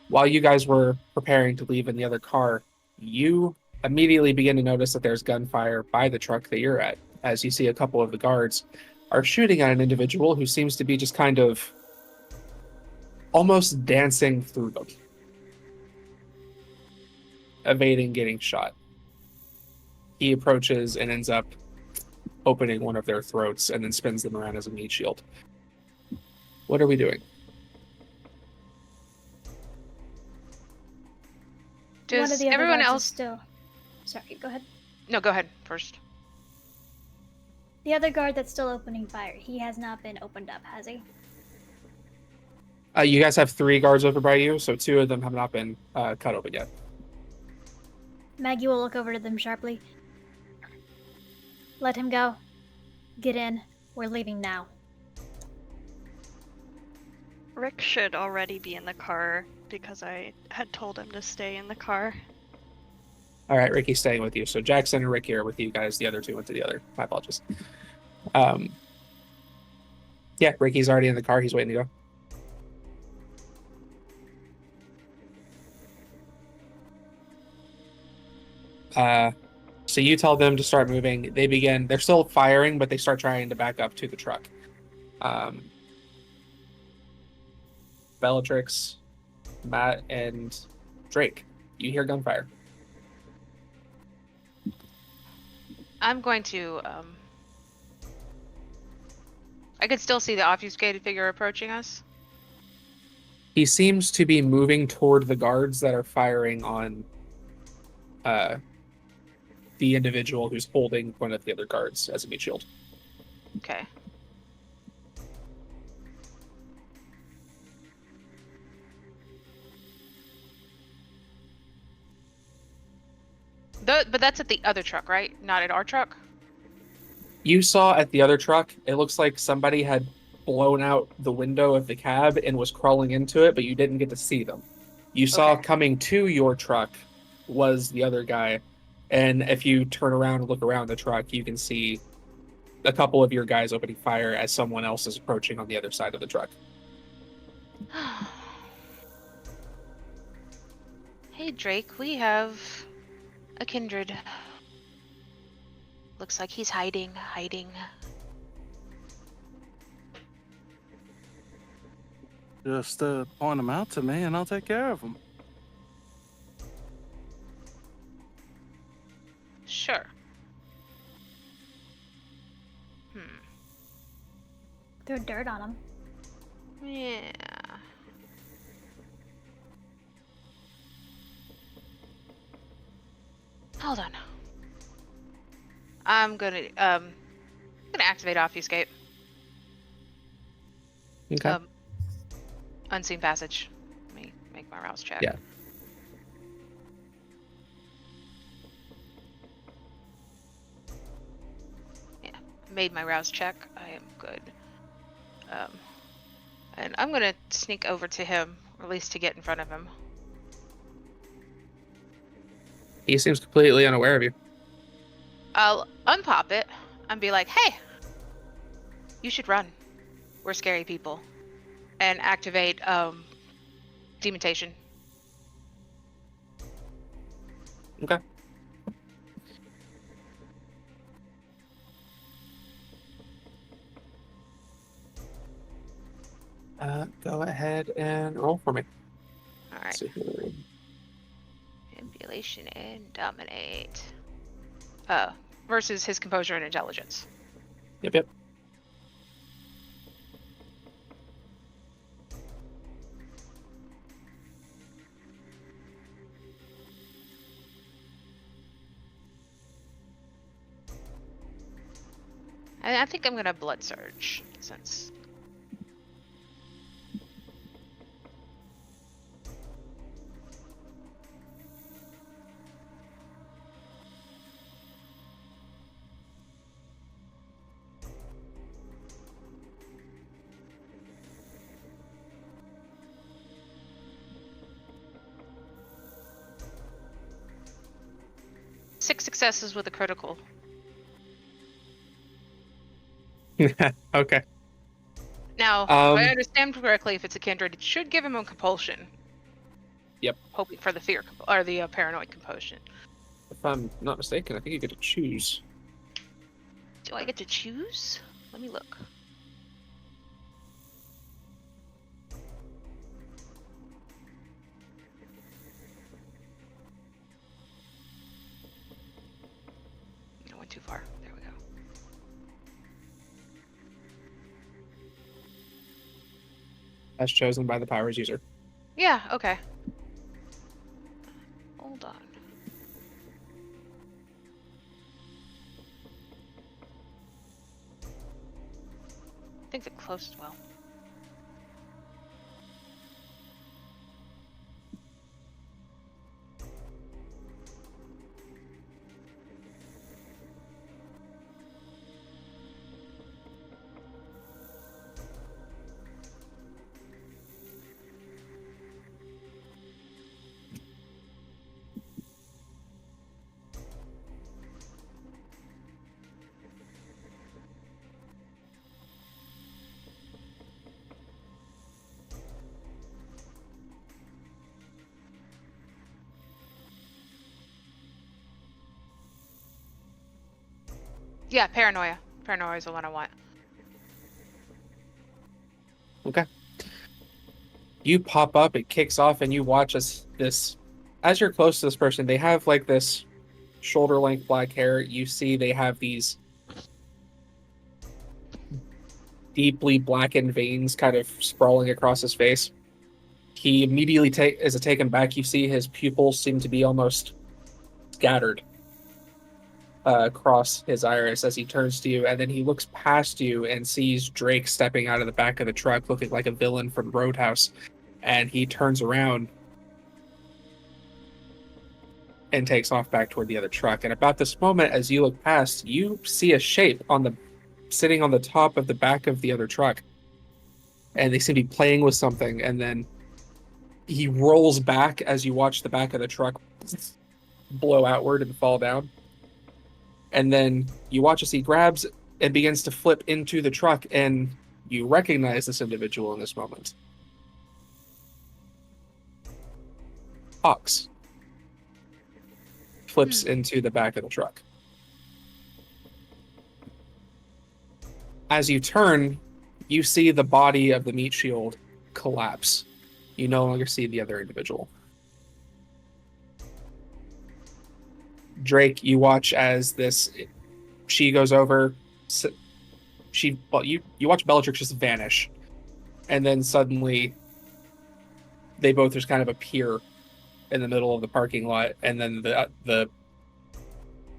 while you guys were preparing to leave in the other car, you immediately begin to notice that there's gunfire by the truck that you're at, as you see a couple of the guards are shooting at an individual who seems to be just kind of almost dancing through them, evading getting shot. He approaches and ends up opening one of their throats and then spins them around as a meat shield. What are we doing? Does One of the other everyone guards is else... still. Sorry, go ahead. No, go ahead first. The other guard that's still opening fire, he has not been opened up, has he? You guys have 3 guards over by you, so 2 of them have not been cut open yet. Maggie will look over to them sharply. Let him go. Get in. We're leaving now. Rick should already be in the car because I had told him to stay in the car. All right, Ricky's staying with you. So Jackson and Ricky are with you guys. The other 2 went to the other. My apologies. Yeah, Ricky's already in the car. He's waiting to go. So you tell them to start moving. They begin. They're still firing, but they start trying to back up to the truck. Bellatrix, Matt, and Drake, you hear gunfire. I'm going to... I could still see the obfuscated figure approaching us. He seems to be moving toward the guards that are firing on the individual who's holding one of the other guards as a meat shield. Okay. But that's at the other truck, right? Not at our truck? You saw at the other truck, it looks like somebody had blown out the window of the cab and was crawling into it, but you didn't get to see them. You saw Okay. coming to your truck was the other guy. And if you turn around and look around the truck, you can see a couple of your guys opening fire as someone else is approaching on the other side of the truck. Hey, Drake, we have a kindred. Looks like he's hiding. Just point them out to me and I'll take care of them. Sure. Throw dirt on him. Yeah. Hold on. I'm gonna activate obfuscate. Okay. Unseen passage. Let me make my rouse check. Yeah. Yeah. Made my rouse check. I am good. And I'm gonna sneak over to him, or at least to get in front of him. He seems completely unaware of you. I'll unpop it and be like, hey, you should run. We're scary people. And activate demontation. Okay. Go ahead and roll for me. All right. So here- Manipulation and dominate. Versus his composure and intelligence. Yep. And I think I'm gonna blood surge since. Six successes with a critical. Okay. Now, if I understand correctly, if it's a kindred, it should give him a compulsion. Yep. Hoping for the fear or the paranoid compulsion. If I'm not mistaken, I think you get to choose. Do I get to choose? Let me look. I went too far. There we go. As chosen by the powers user. Yeah, okay. Hold on. I think the closest well. Yeah, paranoia. Paranoia is the one I want. Okay. You pop up, it kicks off, and you watch as you're close to this person, they have like this shoulder-length black hair. You see they have these deeply blackened veins kind of sprawling across his face. He immediately is taken back. You see his pupils seem to be almost scattered across his iris as he turns to you, and then he looks past you and sees Drake stepping out of the back of the truck looking like a villain from Roadhouse, and he turns around and takes off back toward the other truck. And about this moment, as you look past, you see a shape sitting on the top of the back of the other truck, and they seem to be playing with something, and then he rolls back as you watch the back of the truck blow outward and fall down. And then you watch as he grabs and begins to flip into the truck, and you recognize this individual in this moment. Hawks flips into the back of the truck. As you turn, you see the body of the meat shield collapse. You no longer see the other individual. Drake, you watch as she goes over. You watch Bellatrix just vanish, and then suddenly they both just kind of appear in the middle of the parking lot, and then the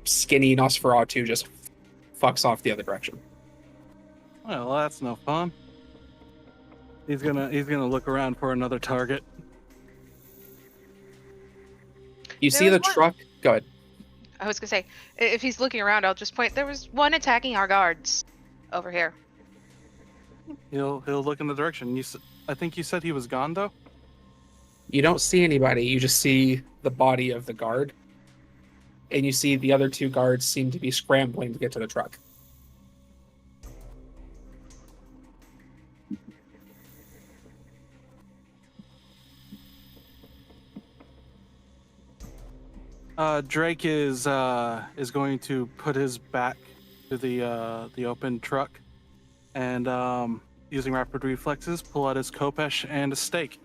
skinny Nosferatu just fucks off the other direction. Well, that's no fun. He's gonna look around for another target. You see the truck. Go ahead. I was gonna say, if he's looking around, I'll just point. There was one attacking our guards over here. He'll look in the direction. I think you said he was gone though. You don't see anybody. You just see the body of the guard, and you see the other two guards seem to be scrambling to get to the truck. Drake is going to put his back to the open truck, and using rapid reflexes, pull out his Kopesh and a stake.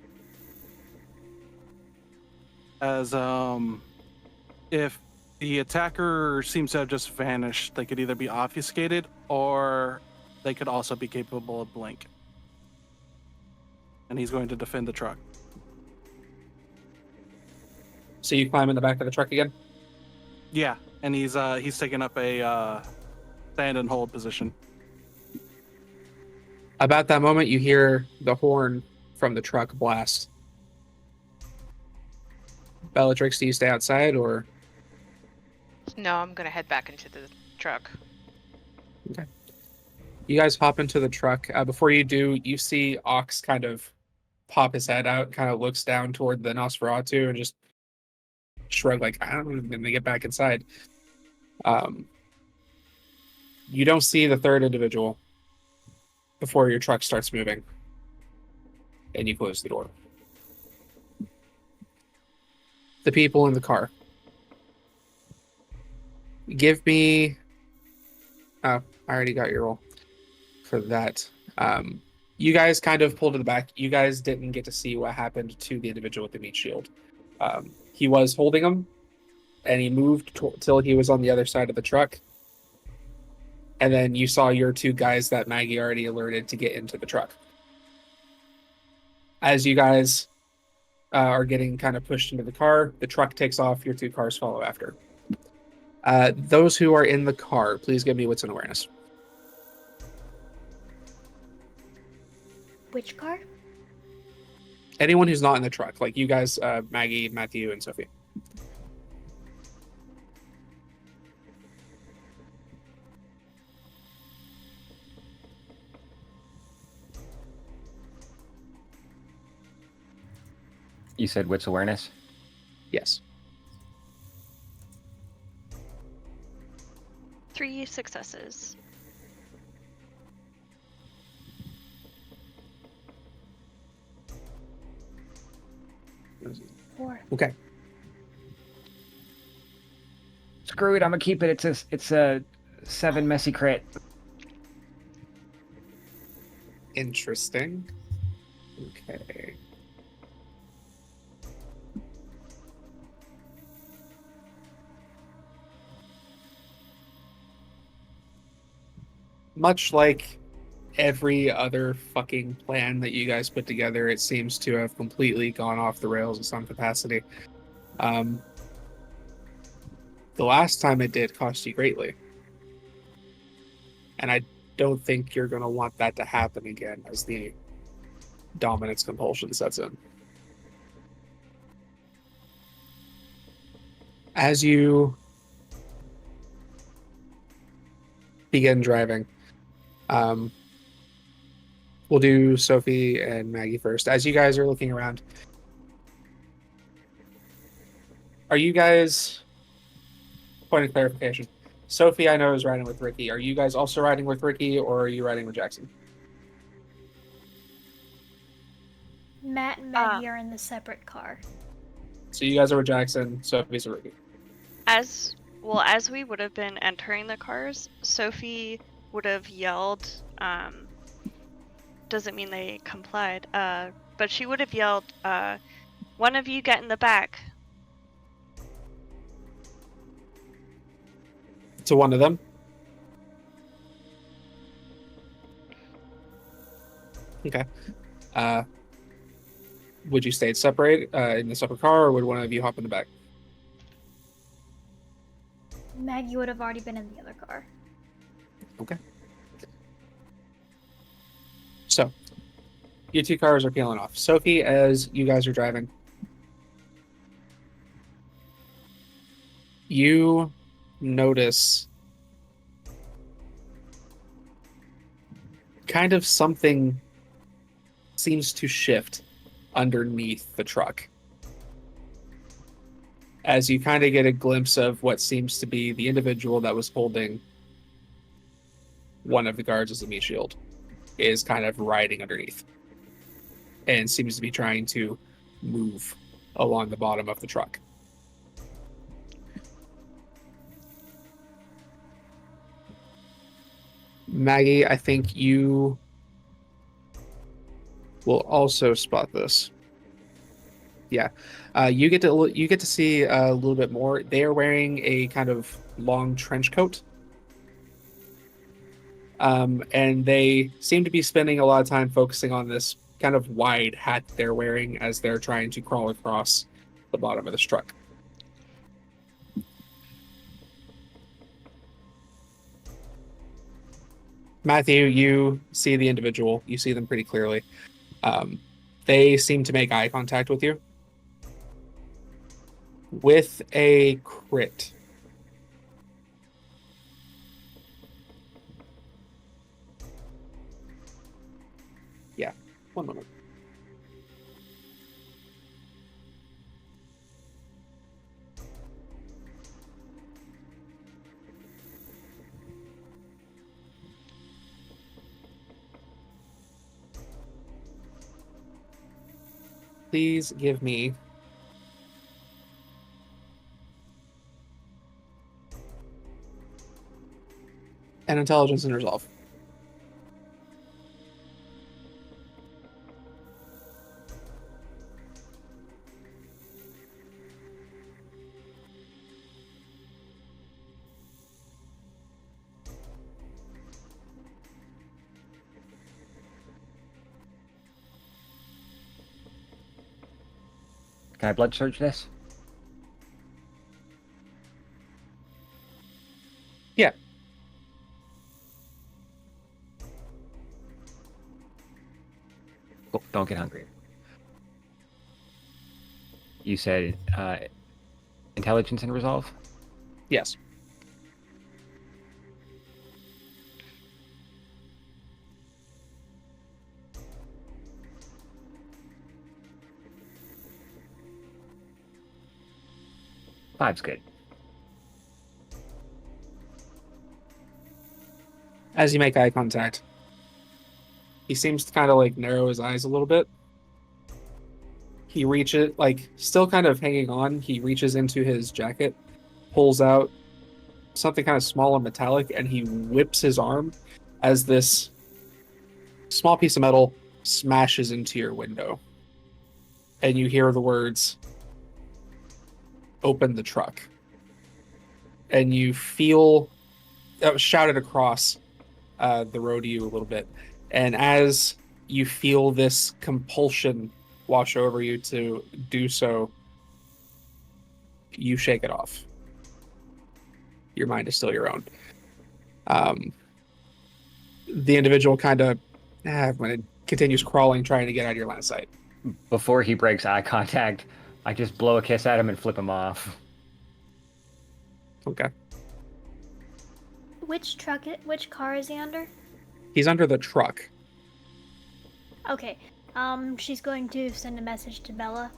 As if the attacker seems to have just vanished, they could either be obfuscated or they could also be capable of blink. And he's going to defend the truck. So you climb in the back of the truck again? Yeah, and he's taking up a stand and hold position. About that moment, you hear the horn from the truck blast. Bellatrix, do you stay outside, or? No, I'm gonna head back into the truck. Okay. You guys hop into the truck. Before you do, you see Ox kind of pop his head out, kind of looks down toward the Nosferatu, and just shrug like, I don't know, and they get back inside. You don't see the third individual before your truck starts moving, and you close the door. The people in the car. Give me... Oh, I already got your roll for that. You guys kind of pulled to the back. You guys didn't get to see what happened to the individual with the meat shield. He was holding him, and he moved till he was on the other side of the truck. And then you saw your two guys that Maggie already alerted to get into the truck. As you guys are getting kind of pushed into the car, the truck takes off, your two cars follow after. Those who are in the car, please give me wits and awareness. Which car? Anyone who's not in the truck, like you guys, Maggie, Matthew, and Sophie. You said wits awareness? Yes. 3 successes. Four. Okay. Screw it, I'm gonna keep it. It's a 7 messy crit. Interesting. Okay. Much like every other fucking plan that you guys put together, it seems to have completely gone off the rails in some capacity. The last time it did cost you greatly. And I don't think you're going to want that to happen again as the dominance compulsion sets in. As you begin driving, we'll do Sophie and Maggie first. As you guys are looking around, are you guys point of clarification. Sophie, I know, is riding with Ricky. Are you guys also riding with Ricky, or are you riding with Jackson? Matt and Maggie are in the separate car. So you guys are with Jackson, Sophie's with Ricky. As we would have been entering the cars, Sophie would have yelled, doesn't mean they complied, but she would have yelled, one of you get in the back. To one of them? Okay. Would you stay separate in the separate car, or would one of you hop in the back? Maggie would have already been in the other car. Okay. So, your two cars are peeling off. Sophie, as you guys are driving, you notice kind of something seems to shift underneath the truck. As you kind of get a glimpse of what seems to be the individual that was holding one of the guards as a meat shield is kind of riding underneath and seems to be trying to move along the bottom of the truck. Maggie, I think you will also spot this. Yeah, you get to see a little bit more. They are wearing a kind of long trench coat, and they seem to be spending a lot of time focusing on this kind of wide hat they're wearing as they're trying to crawl across the bottom of this truck. Matthew, you see the individual. You see them pretty clearly. They seem to make eye contact with you. With a crit. Yeah, one moment. Please give me an intelligence and resolve. Can I blood search this? Yeah. Cool. Don't get hungry. You said intelligence and resolve? Yes. Five's good. As you make eye contact, he seems to kind of like narrow his eyes a little bit. He reaches, like, still kind of hanging on. He reaches into his jacket, pulls out something kind of small and metallic, and he whips his arm as this small piece of metal smashes into your window. And you hear the words, "Open the truck." And you feel that was shouted across the road to you a little bit. And as you feel this compulsion wash over you to do so, you shake it off. Your mind is still your own. The individual kind of when it continues crawling, trying to get out of your line of sight. Before he breaks eye contact, I just blow a kiss at him and flip him off. Okay. Which car is he under? He's under the truck. Okay. She's going to send a message to Bella.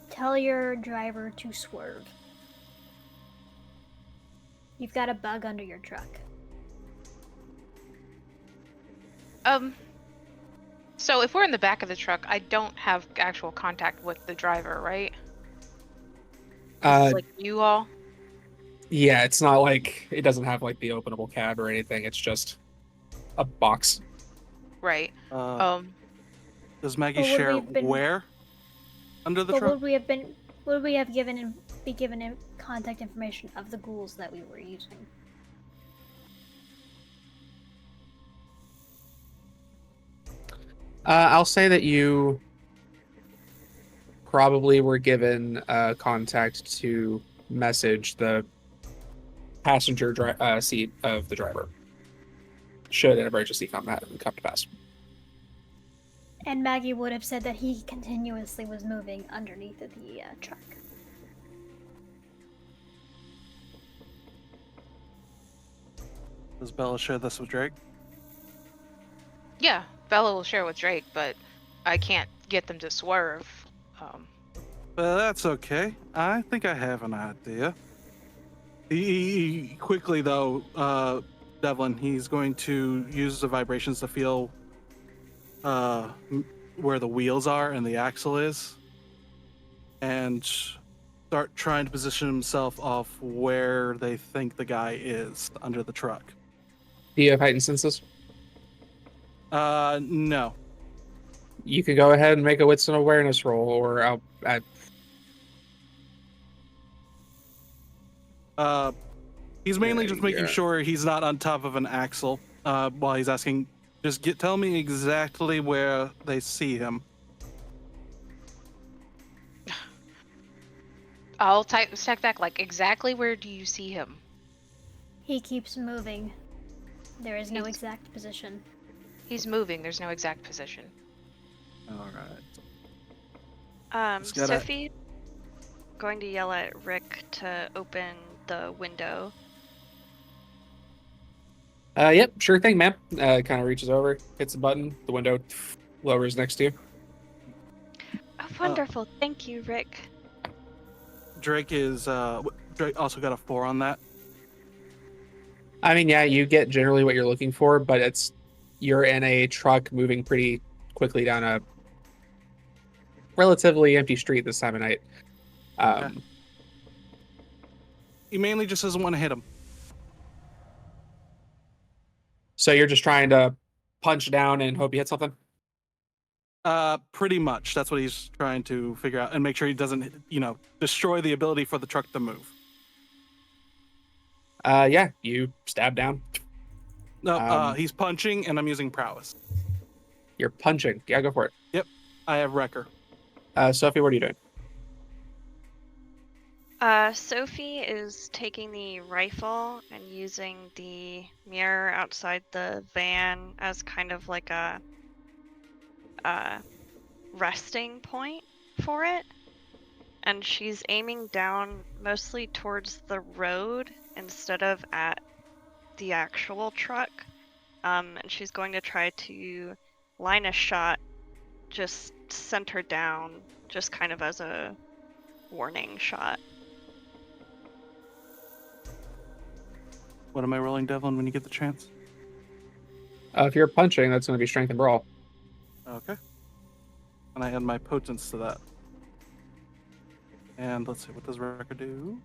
Tell your driver to swerve. You've got a bug under your truck. So if we're in the back of the truck, I don't have actual contact with the driver, right? It's like you all. Yeah, it's not like it doesn't have like the openable cab or anything. It's just a box. Right. Does Maggie But would share we have been- where under the But truck? would we have be given contact information of the ghouls that we were using? I'll say that you probably were given contact to message the passenger seat of the driver, should an emergency come to pass. And Maggie would have said that he continuously was moving underneath of the truck. Does Bella share this with Drake? Yeah, Bella will share with Drake, but I can't get them to swerve. Well, that's okay. I think I have an idea. He quickly, though, Devlin, he's going to use the vibrations to feel where the wheels are and the axle is, and start trying to position himself off where they think the guy is under the truck. Do you have heightened senses? No. You could go ahead and make a wits and awareness roll, or He's mainly just making Yeah. sure he's not on top of an axle. While he's asking, tell me exactly where they see him. I'll type back, like, exactly where do you see him? He keeps moving. There is no He's- exact position. He's moving. There's no exact position. All right. Just gotta- Sophie going to yell at Rick to open the window. Yep, sure thing, ma'am. Kind of reaches over, hits a button, the window lowers next to you. Oh, wonderful. Thank you, Rick. Drake also got a 4 on that. I mean, yeah, you get generally what you're looking for, but you're in a truck moving pretty quickly down a relatively empty street this time of night. He mainly just doesn't want to hit him. So you're just trying to punch down and hope you hit something? Pretty much. That's what he's trying to figure out and make sure he doesn't, destroy the ability for the truck to move. Yeah, you stab down. No, he's punching and I'm using prowess. You're punching. Yeah, go for it. Yep, I have Wrecker. Sophie, what are you doing? Sophie is taking the rifle and using the mirror outside the van as kind of like a resting point for it. And she's aiming down mostly towards the road instead of at the actual truck. And she's going to try to line a shot just center down, just kind of as a warning shot. What am I rolling, Devlin, when you get the chance? If you're punching, that's going to be strength and brawl. Okay. And I add my potence to that. And let's see, what does Wrecker do?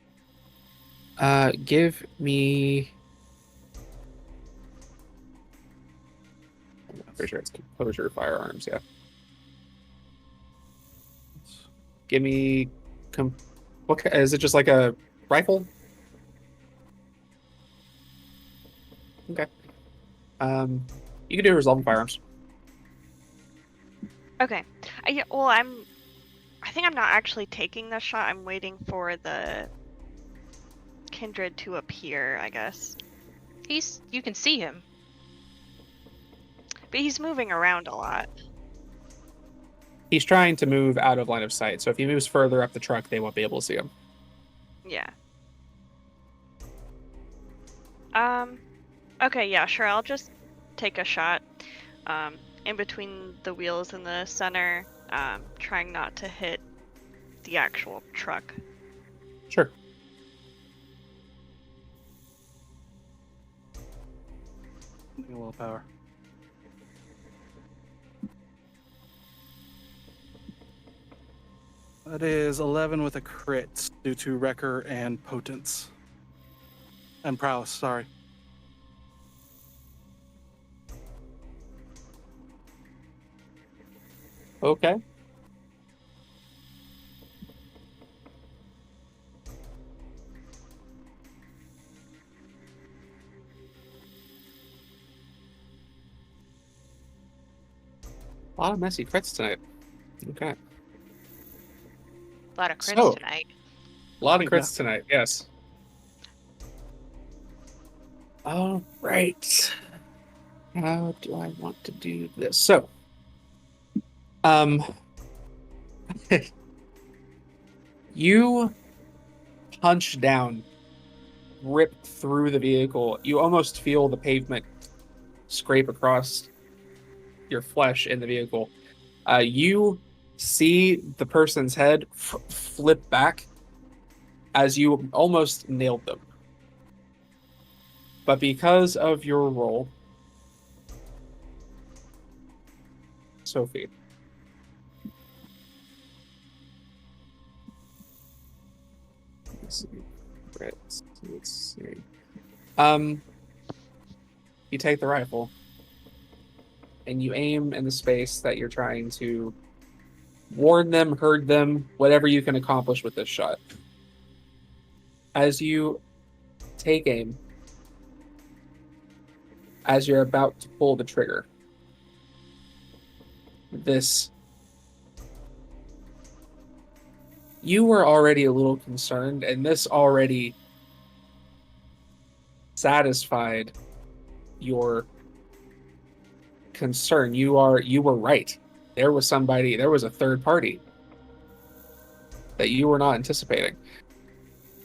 Give me... I'm pretty sure it's composure firearms, yeah. Give me... is it just like a rifle? Okay. You can do resolving firearms. Okay. I think I'm not actually taking the shot. I'm waiting for the kindred to appear, I guess. You can see him. But he's moving around a lot. He's trying to move out of line of sight, so if he moves further up the truck, they won't be able to see him. Yeah. Okay, yeah, sure. I'll just take a shot in between the wheels in the center, trying not to hit the actual truck. Sure. Willpower. That is 11 with a crit due to Wrecker and Potence. And Prowess, sorry. Okay. A lot of messy crits tonight. Okay. A lot of crits So- tonight. A lot of Yeah. crits tonight, yes. All right. How do I want to do this? So, you punch down, rip through the vehicle. You almost feel the pavement scrape across your flesh in the vehicle. You see the person's head flip back as you almost nailed them. But because of your roll, Sophie, let's see. You take the rifle and you aim in the space that you're trying to warn them, herd them, whatever you can accomplish with this shot. As you take aim, as you're about to pull the trigger, you were already a little concerned, and this already satisfied your concern. You were right. There was a third party that you were not anticipating.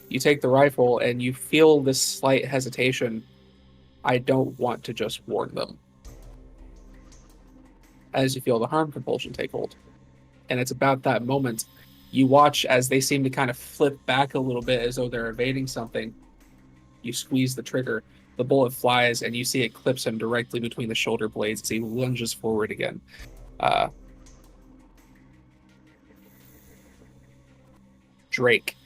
You take the rifle and you feel this slight hesitation. I don't want to just warn them. As you feel the harm compulsion take hold. And it's about that moment you watch as they seem to kind of flip back a little bit as though they're evading something. You squeeze the trigger, the bullet flies, and you see it clips him directly between the shoulder blades as he lunges forward again. Drake,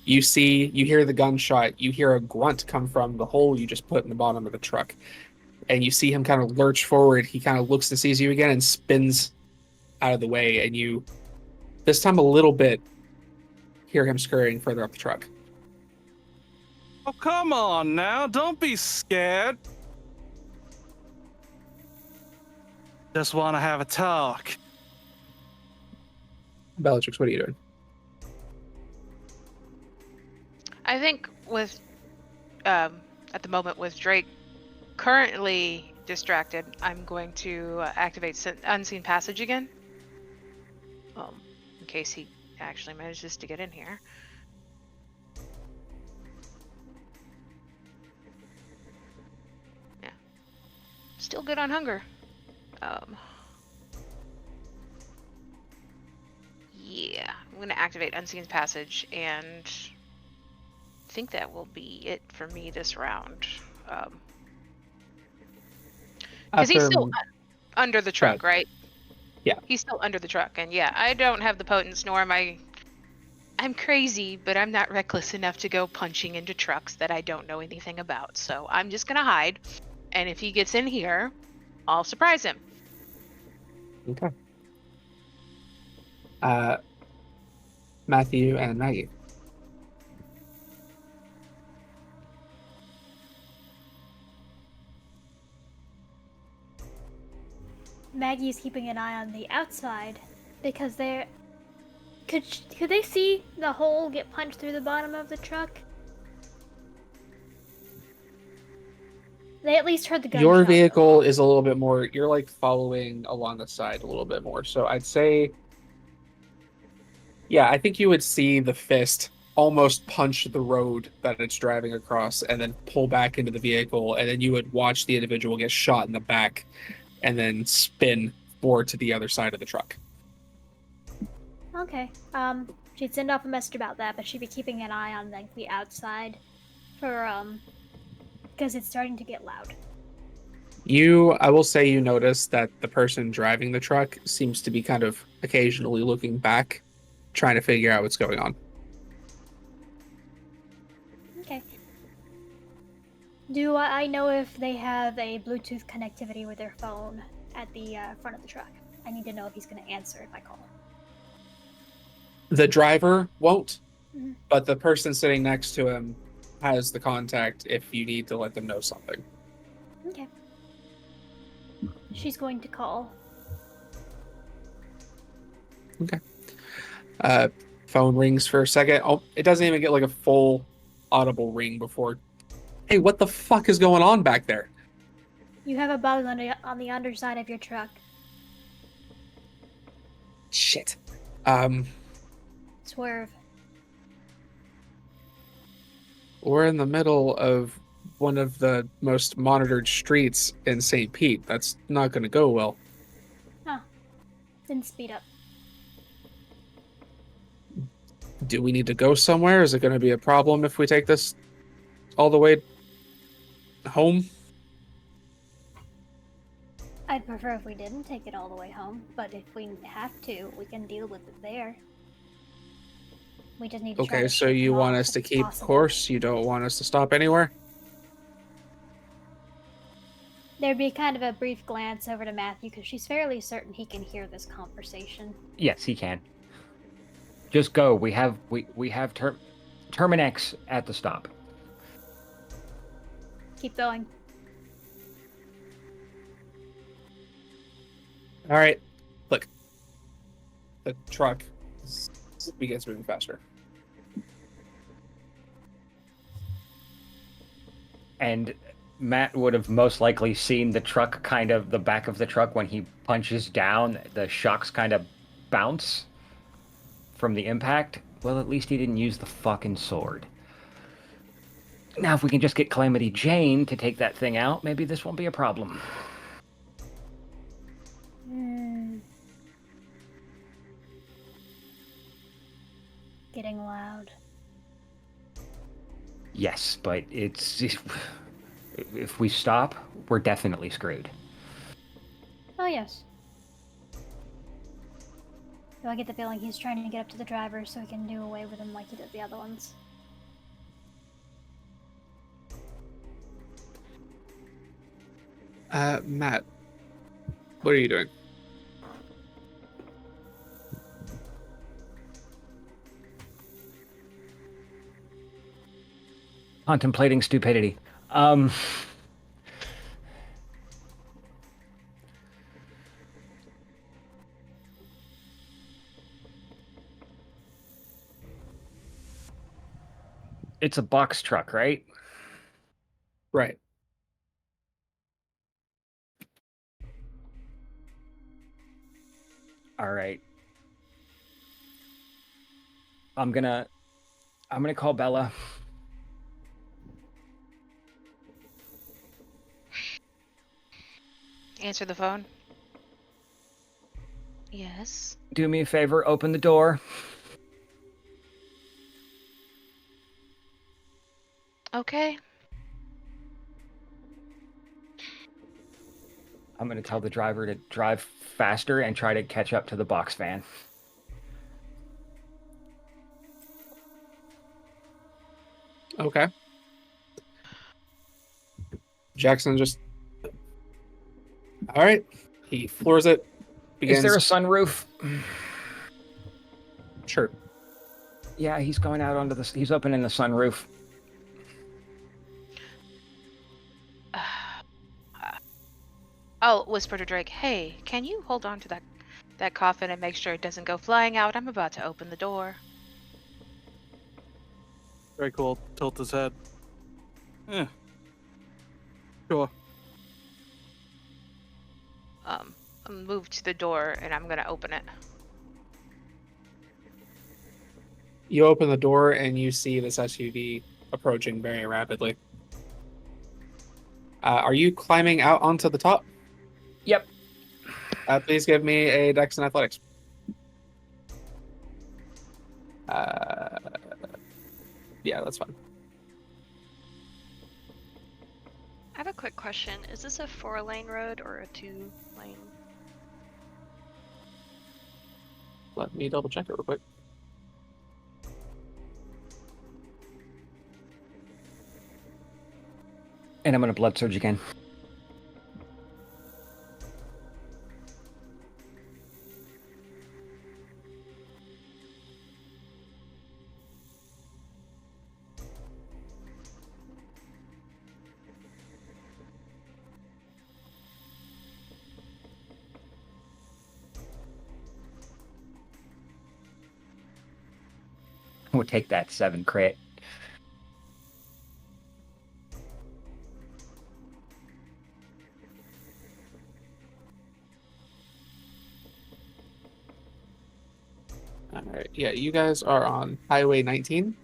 you hear the gunshot, you hear a grunt come from the hole you just put in the bottom of the truck, and you see him kind of lurch forward. He kind of looks and sees you again and spins out of the way, and you, this time a little bit, hear him scurrying further up the truck. Oh, come on now. Don't be scared. Just want to have a talk. Bellatrix, what are you doing? I think with, at the moment with Drake currently distracted, I'm going to activate Unseen Passage again. In case he actually manages to get in here. Yeah. Still good on hunger. Yeah, I'm going to activate Unseen Passage, and I think that will be it for me this round. Because he's still under the truck, right? Yeah. He's still under the truck, and yeah, I don't have the potence, nor am I'm crazy, but I'm not reckless enough to go punching into trucks that I don't know anything about. So I'm just going to hide, and if he gets in here, I'll surprise him. Okay. Matthew and Maggie. Maggie's keeping an eye on the outside because they're. Could they see the hole get punched through the bottom of the truck? They at least heard the gunshot. Your vehicle is a little bit more, you're like following along the side a little bit more. So I'd say, yeah, I think you would see the fist almost punch the road that it's driving across and then pull back into the vehicle. And then you would watch the individual get shot in the back and then spin forward to the other side of the truck. Okay. She'd send off a message about that, but she'd be keeping an eye on like the outside for because it's starting to get loud. I will say you notice that the person driving the truck seems to be kind of occasionally looking back, trying to figure out what's going on. Okay. Do I know if they have a Bluetooth connectivity with their phone at the front of the truck? I need to know if he's going to answer if I call. The driver won't, Mhm. but the person sitting next to him has the contact if you need to let them know something. Okay. She's going to call. Phone rings for a second. Oh, it doesn't even get like a full audible ring before. Hey, what the fuck is going on back there? You have a bug on the underside of your truck. Shit. Swerve. We're in the middle of one of the most monitored streets in St. Pete. That's not going to go well. Huh. Then speed up. Do we need to go somewhere? Is it going to be a problem if we take this all the way home? I'd prefer if we didn't take it all the way home, but if we have to, we can deal with it there. We just need to try Okay, to so shake you them want off us if to it's keep possible. course? You don't want us to stop anywhere? There'd be kind of a brief glance over to Matthew because she's fairly certain he can hear this conversation. Yes, he can. Just go. We have Terminex at the stop. Keep going. All right. Look. The truck begins moving faster. And Matt would have most likely seen the truck the back of the truck when he punches down, the shocks kind of bounce from the impact. Well, at least he didn't use the fucking sword. Now, if we can just get Calamity Jane to take that thing out, maybe this won't be a problem. Getting loud. Yes, but if we stop, we're definitely screwed. Oh, yes. Do I get the feeling he's trying to get up to the driver so he can do away with him like he did the other ones? Matt, what are you doing? Contemplating stupidity. It's a box truck, right? Right. All right. I'm gonna call Bella. Answer the phone. Yes. Do me a favor, open the door. Okay. I'm gonna tell the driver to drive faster and try to catch up to the box van. Okay. Jackson just. All right. He floors it. Begins. Is there a sunroof? Sure. Yeah, he's going out onto the. He's opening the sunroof. I'll whisper to Drake, hey, can you hold on to that coffin and make sure it doesn't go flying out? I'm about to open the door. Very cool. Tilt his head. Yeah. Sure. I'll move to the door and I'm gonna open it. You open the door and you see this SUV approaching very rapidly. Are you climbing out onto the top? Yep. Please give me a Dex and Athletics. Yeah, that's fine. I have a quick question. Is this a 4-lane road or a 2-lane? Let me double check it real quick. And I'm gonna blood surge again. We'll take that 7 crit. All right. Yeah, you guys are on Highway 19.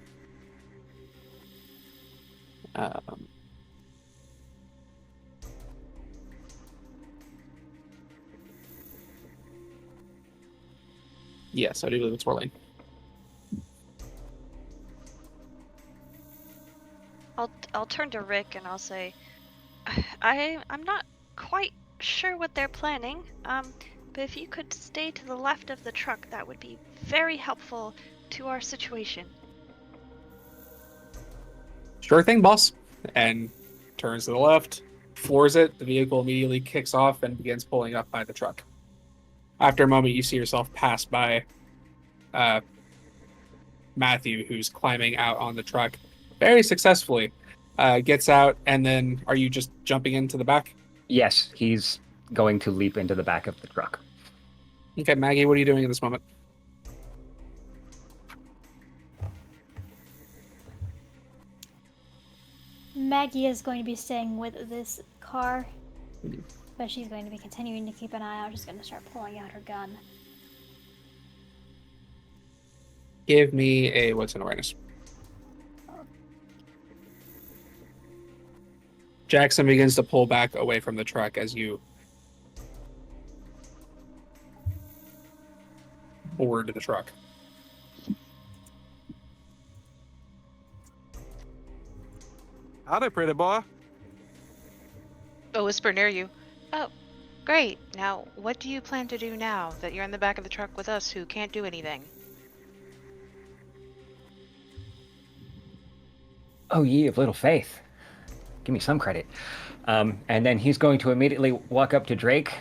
Yes, I do believe it's 4-lane. I'll turn to Rick and I'll say, I'm not quite sure what they're planning. But if you could stay to the left of the truck, that would be very helpful to our situation. Sure thing, boss. And turns to the left, floors it. The vehicle immediately kicks off and begins pulling up by the truck. After a moment, you see yourself passed by Matthew, who's climbing out on the truck very successfully. Gets out, and then are you just jumping into the back? Yes, he's going to leap into the back of the truck. Okay, Maggie, what are you doing in this moment? Maggie is going to be staying with this car, but she's going to be continuing to keep an eye out. She's going to start pulling out her gun. Give me a what's an awareness. Jackson begins to pull back away from the truck as you board the truck. Howdy, pretty boy. A whisper near you. Oh, great. Now, what do you plan to do now that you're in the back of the truck with us who can't do anything? Oh, ye of little faith. Give me some credit. And then he's going to immediately walk up to Drake.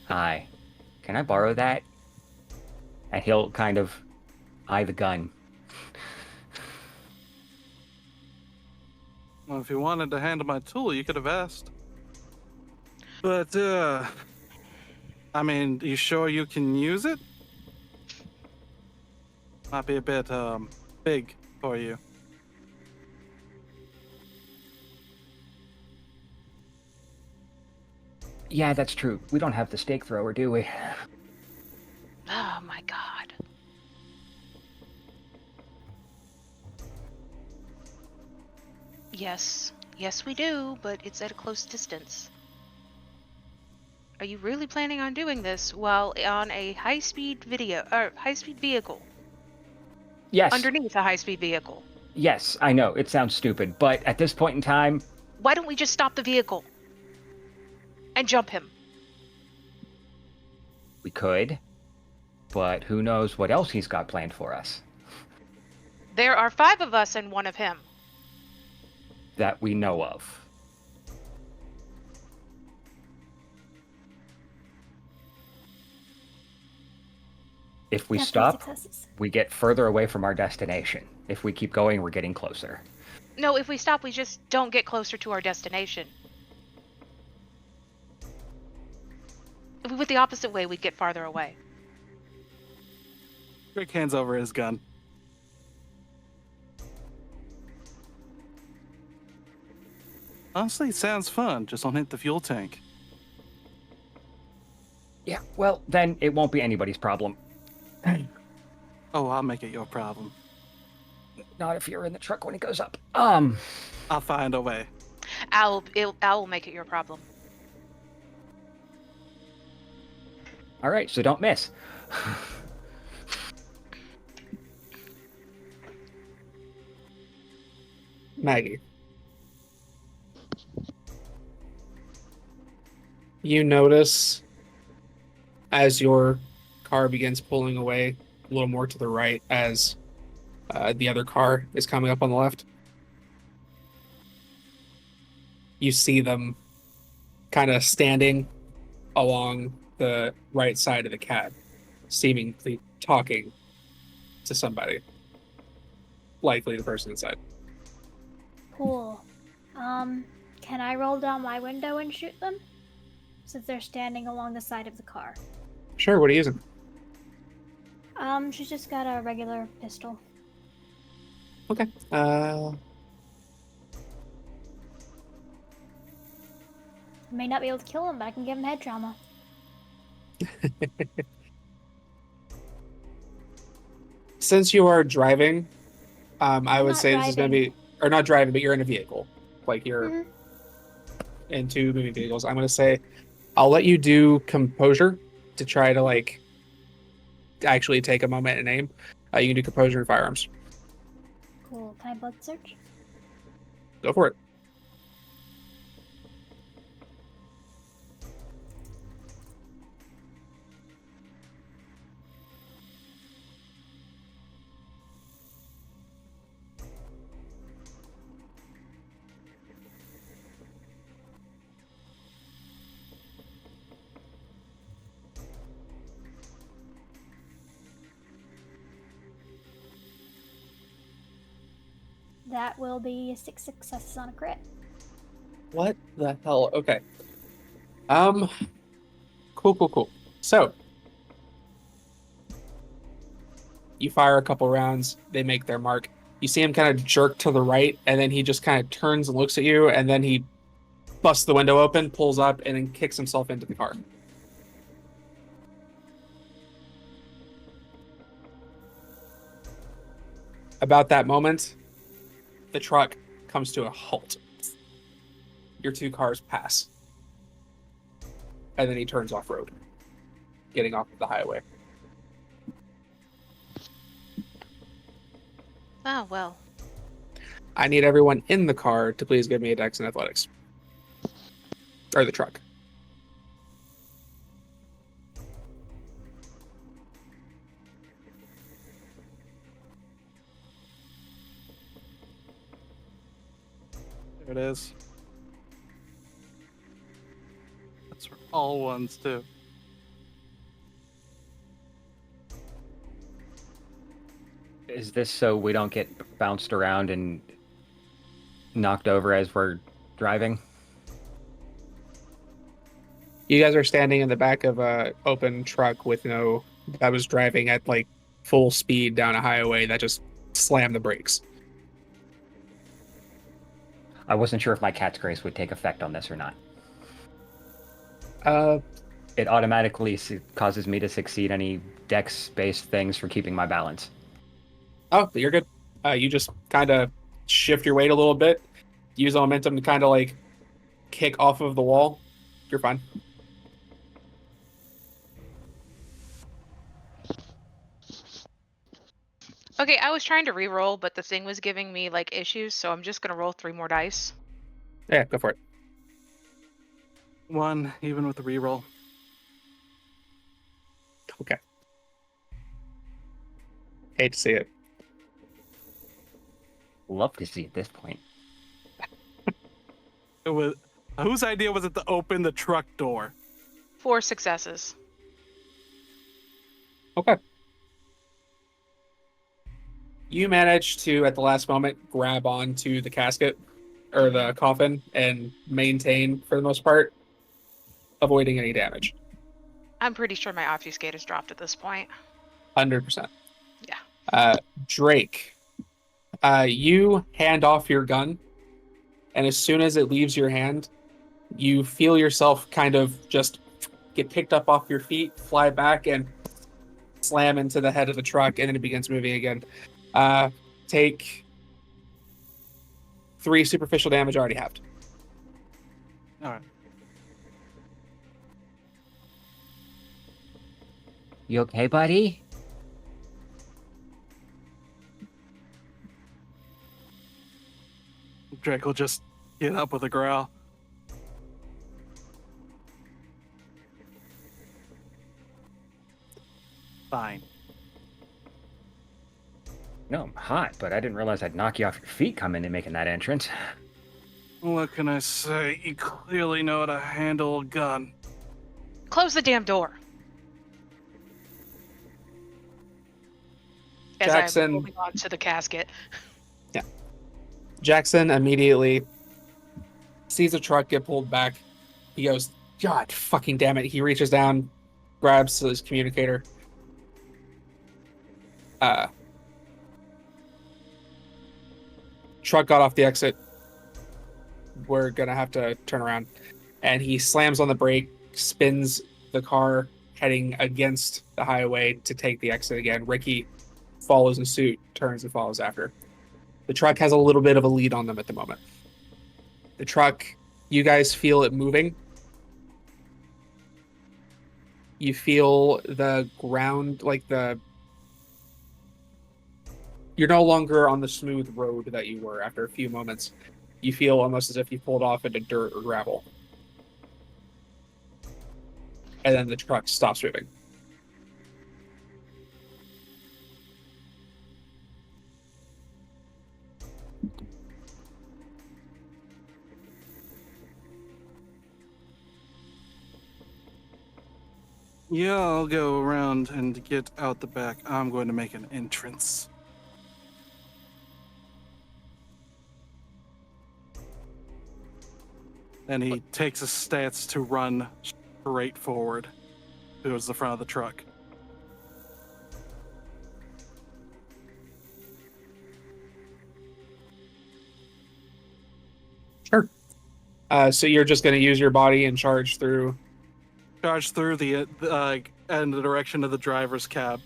Hi, can I borrow that? And he'll kind of eye the gun. Well, if you wanted to handle my tool, you could have asked. But, I mean, you sure you can use it? Might be a bit, big for you. Yeah, that's true. We don't have the stake thrower, do we? Oh my god. Yes. Yes, we do, but it's at a close distance. Are you really planning on doing this while on a high-speed vehicle? Yes. Underneath a high-speed vehicle? Yes, I know. It sounds stupid, but at this point in time... Why don't we just stop the vehicle? And jump him? We could, but who knows what else he's got planned for us. There are 5 of us and 1 of him. That we know of. If we That's stop, successes. we get further away from our destination. If we keep going, we're getting closer. No, if we stop, we just don't get closer to our destination. If we went the opposite way, we'd get farther away. Rick hands over his gun. Honestly, it sounds fun. Just don't hit the fuel tank. Yeah, well, then it won't be anybody's problem. Oh, I'll make it your problem. Not if you're in the truck when it goes up. I'll find a way. Al will make it your problem. All right, so don't miss. Maggie. You notice as your car begins pulling away a little more to the right as the other car is coming up on the left. You see them kind of standing along the right side of the cab, seemingly talking to somebody, likely the person inside. Cool. Can I roll down my window and shoot them? Since they're standing along the side of the car. Sure, what are you using? She's just got a regular pistol. Okay. I may not be able to kill him, but I can give him head trauma. Since you are driving, I I'm would not say this is going to driving. be, or not driving, but you're in a vehicle. Like you're Mhm. in two moving vehicles. I'm going to say I'll let you do composure to try to like actually take a moment and aim. You can do composure and firearms. Cool. Can I blood search? Go for it. That will be 6 successes on a crit. What the hell? Okay. Cool. So you fire a couple rounds, they make their mark. You see him kind of jerk to the right, and then he just kind of turns and looks at you, and then he busts the window open, pulls up, and then kicks himself into the car. About that moment, the truck comes to a halt. Your two cars pass. And then he turns off road, getting off of the highway. Oh, well. I need everyone in the car to please give me a dex in athletics. Or the truck. There it is. That's for all ones, too. Is this so we don't get bounced around and knocked over as we're driving? You guys are standing in the back of a open truck with no... that was driving at like full speed down a highway that just slammed the brakes. I wasn't sure if my cat's grace would take effect on this or not. It automatically causes me to succeed any dex-based things for keeping my balance. Oh, you're good. You just kind of shift your weight a little bit, use the momentum to kind of like kick off of the wall. You're fine. Okay, I was trying to re-roll, but the thing was giving me like issues, so I'm just gonna roll 3 more dice. Yeah, go for it. 1, even with the reroll. Okay. Hate to see it. Love to see at this point. It was whose idea was it to open the truck door? 4 successes. Okay. You manage to, at the last moment, grab onto the casket or the coffin and maintain, for the most part, avoiding any damage. I'm pretty sure my obfuscate has dropped at this point. 100%. Yeah. Drake, you hand off your gun, and as soon as it leaves your hand, you feel yourself kind of just get picked up off your feet, fly back, and slam into the head of the truck, and then it begins moving again. Take 3 superficial damage already halved. All right. You okay, buddy? Drake will just get up with a growl. Fine. No, I'm hot, but I didn't realize I'd knock you off your feet coming and making that entrance. What can I say? You clearly know how to handle a gun. Close the damn door. As Jackson. I'm holding on to the casket. Jackson immediately sees a truck get pulled back. He goes, God fucking damn it. He reaches down, grabs his communicator. Truck got off the exit. We're gonna have to turn around. And he slams on the brake, spins the car heading against the highway to take the exit again. Ricky follows in suit, turns and follows after. The truck has a little bit of a lead on them at the moment. The truck, you guys feel it moving. You feel the ground, like you're no longer on the smooth road that you were after a few moments. You feel almost as if you pulled off into dirt or gravel. And then the truck stops moving. Yeah, I'll go around and get out the back. I'm going to make an entrance. And he takes a stance to run straight forward towards the front of the truck. Sure. So you're just going to use your body and charge through. Charge through in the direction of the driver's cab.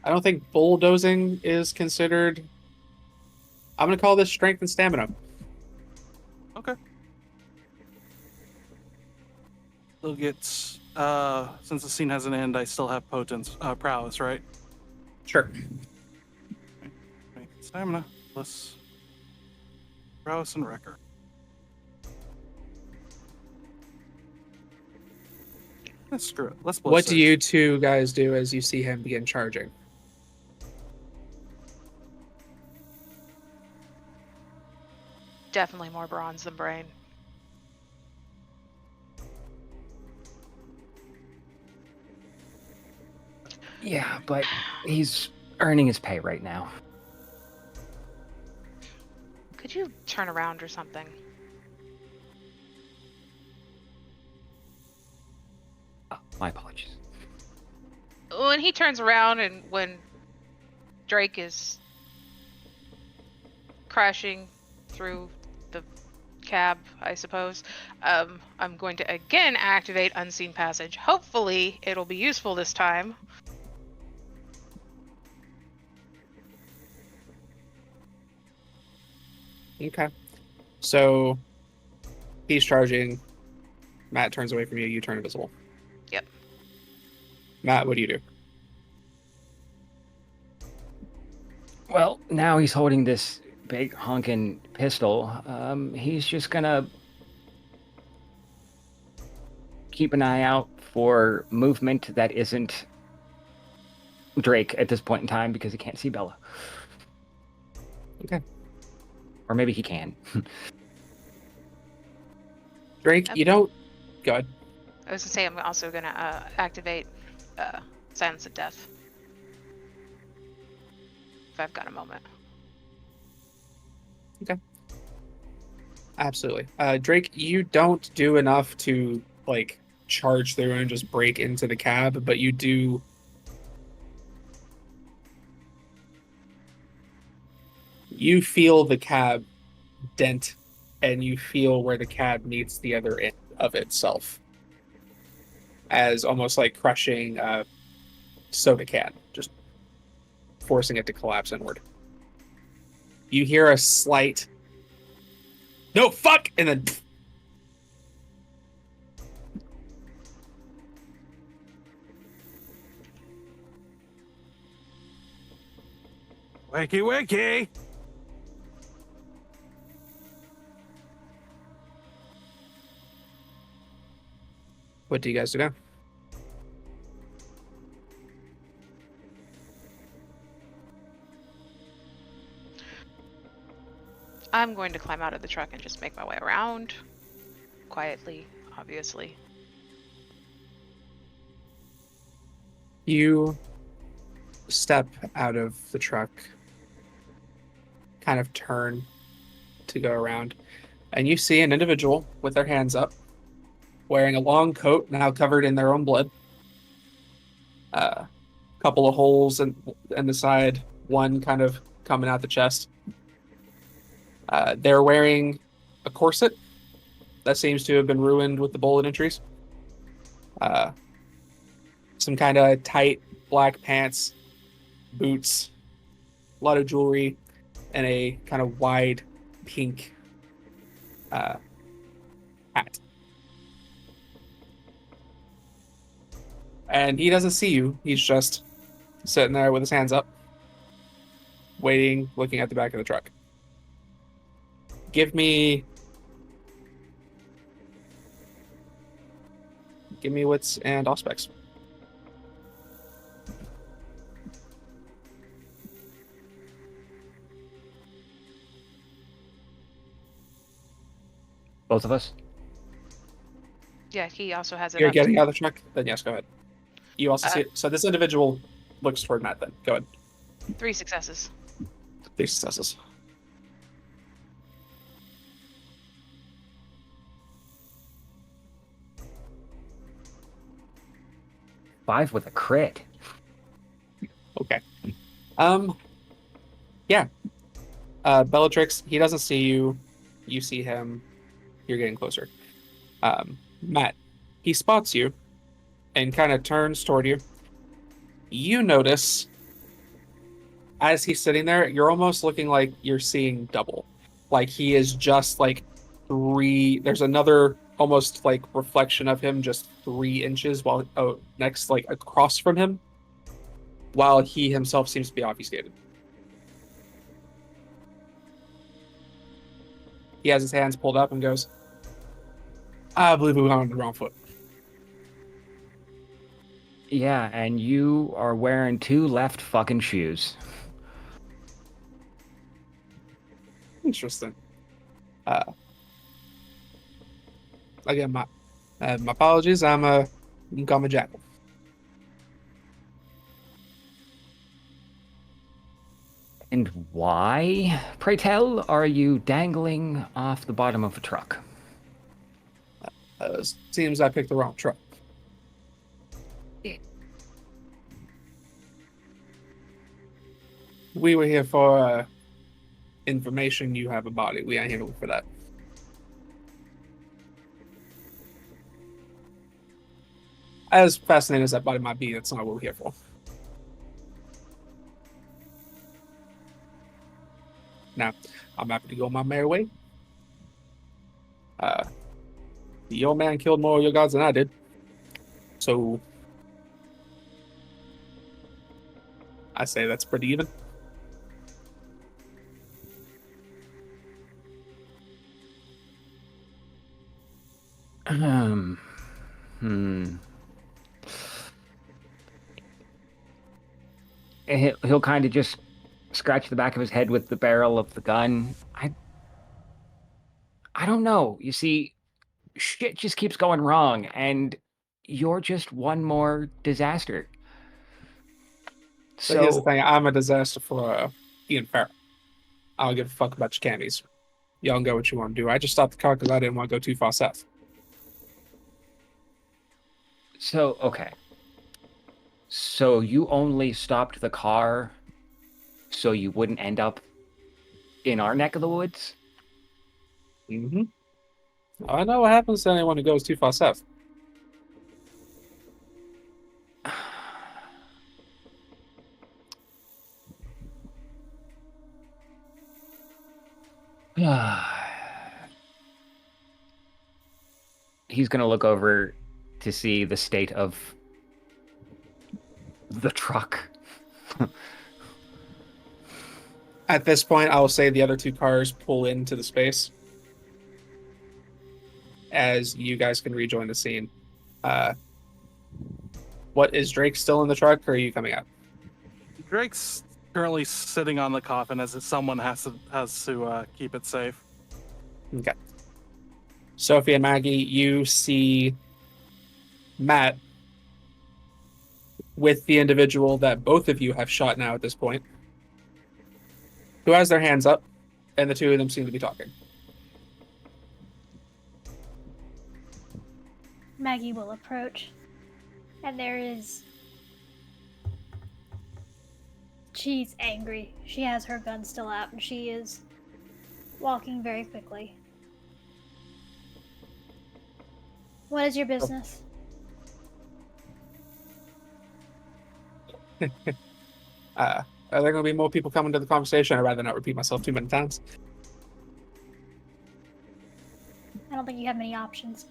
I don't think bulldozing is considered. I'm going to call this strength and stamina. Okay. Still gets, since the scene has an end, I still have prowess, right? Sure. Stamina plus prowess and wrecker. Let's screw it. Let's blow What do six. you two guys do as you see him begin charging? Definitely more bronze than brain. Yeah, but he's earning his pay right now. Could you turn around or something? Oh, my apologies. When he turns around and when Drake is crashing through the cab, I suppose, I'm going to again activate Unseen Passage. Hopefully it'll be useful this time. Okay. So he's charging. Matt turns away from you. You turn invisible. Yep. Matt, what do you do? Well, now he's holding this big honking pistol. He's just gonna keep an eye out for movement that isn't Drake at this point in time because he can't see Bella. Okay. Or maybe he can. Drake, you don't. Go ahead. I was gonna say I'm also gonna activate Silence of Death. If I've got a moment. Absolutely. Drake, you don't do enough to like charge through and just break into the cab, but you do. You feel the cab dent, and you feel where the cab meets the other end of itself, as almost like crushing a soda can, just forcing it to collapse inward. You hear a slight "No fuck," and then Wakey, wakey! What do you guys do now? I'm going to climb out of the truck and just make my way around. Quietly, obviously. You step out of the truck, kind of turn to go around, and you see an individual with their hands up, wearing a long coat, now covered in their own blood. Couple of holes in the side, one kind of coming out the chest. They're wearing a corset that seems to have been ruined with the bullet entries. Some kind of tight black pants, boots, a lot of jewelry, and a kind of wide pink hat. And he doesn't see you. He's just sitting there with his hands up, waiting, looking at the back of the truck. Give me wits and aspects. Both of us? Yeah, he also has it You're up. getting out of the truck? Then yes, go ahead. You also see it. So this individual looks toward Matt then. Go ahead. 3 successes. 3 successes. Five with a crit. Okay. Yeah. Bellatrix, he doesn't see you. You see him. You're getting closer. Matt, he spots you and kind of turns toward you. You notice, as he's sitting there, you're almost looking like you're seeing double. Like he is just like 3. There's another almost like reflection of him just 3 inches while next, like across from him, while he himself seems to be obfuscated. He has his hands pulled up and goes, I believe we went on the wrong foot. Yeah, and you are wearing 2 left fucking shoes. Interesting. Again, my apologies. You can call me Jackal. And why, pray tell, are you dangling off the bottom of a truck? Seems I picked the wrong truck. We were here for information. You have a body. We ain't here for that. As fascinating as that body might be, that's not what we're here for. Now, I'm happy to go my merry way. The old man killed more of your gods than I did. So, I say that's pretty even. He'll kind of just scratch the back of his head with the barrel of the gun. I don't know. You see, shit just keeps going wrong, and you're just one more disaster. So here's the thing. I'm a disaster for Ian Farrell. I don't give a fuck about your candies. Y'all can go what you want to do. I just stopped the car because I didn't want to go too far south. So, okay. So you only stopped the car so you wouldn't end up in our neck of the woods? Mm-hmm. I know what happens to anyone who goes too far south. He's going to look over to see the state of the truck. At this point, I will say the other 2 cars pull into the space as you guys can rejoin the scene. What is Drake still in the truck, or are you coming out? Drake's currently sitting on the coffin as if someone has to keep it safe. Okay. Sophie and Maggie, you see Matt with the individual that both of you have shot now at this point, who has their hands up, and the two of them seem to be talking. Maggie will approach, and she's angry. She has her gun still out, and she is walking very quickly. What is your business? Are there going to be more people coming to the conversation? I'd rather not repeat myself too many times. I don't think you have many options.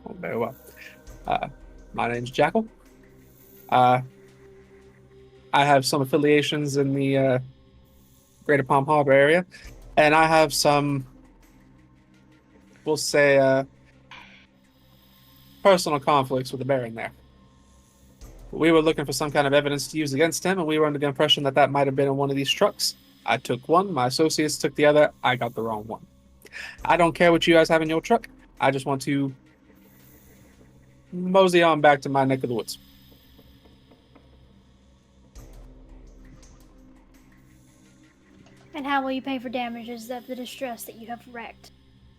Oh, very well. My name's Jackal. I have some affiliations in the Greater Palm Harbor area, and I have some, we'll say, personal conflicts with the Baron there. We were looking for some kind of evidence to use against him, and we were under the impression that might have been in one of these trucks. I took one, my associates took the other, I got the wrong one. I don't care what you guys have in your truck, I just want to mosey on back to my neck of the woods. And how will you pay for damages of the distress that you have wrecked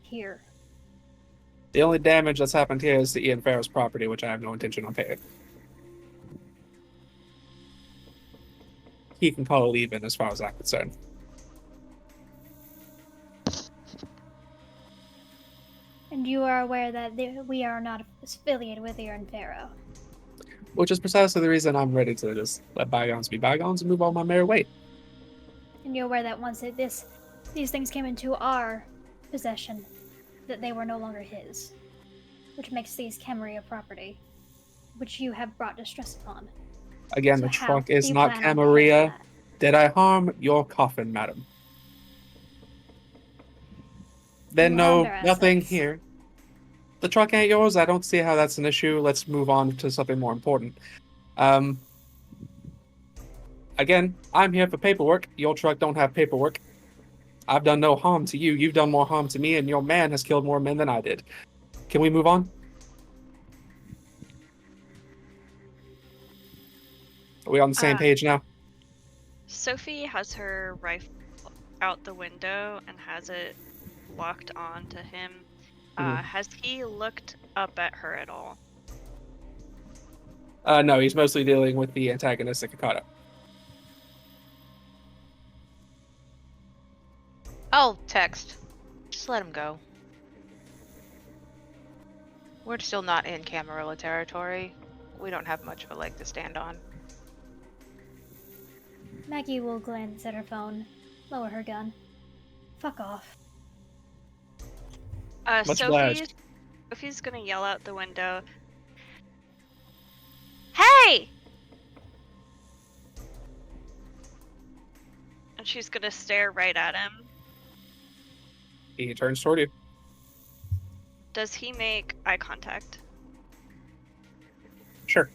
here? The only damage that's happened here is to Ian Farrow's property, which I have no intention on paying. He can call it even as far as I'm concerned. And you are aware that we are not affiliated with Ian Farrow. Which is precisely the reason I'm ready to just let bygones be bygones and move on my merry way. And you're aware that once these things came into our possession, that they were no longer his, which makes these Camarilla property, which you have brought distress upon. Again, So the how truck do is you not plan on paying Camarilla. that? Did I harm your coffin, madam? Then You no, harmed our nothing assets. here. The truck ain't yours. I don't see how that's an issue. Let's move on to something more important. Again, I'm here for paperwork. Your truck don't have paperwork. I've done no harm to you. You've done more harm to me, and your man has killed more men than I did. Can we move on? Are we on the same page now? Sophie has her rifle out the window and has it locked on to him. Has he looked up at her at all? No, he's mostly dealing with the antagonistic Akata. I'll text. Just let him go. We're still not in Camarilla territory. We don't have much of a leg to stand on. Maggie will glance at her phone, lower her gun. Fuck off. Much obliged. Sophie's gonna yell out the window, "Hey!" And she's gonna stare right at him. He turns toward you. Does he make eye contact? Sure.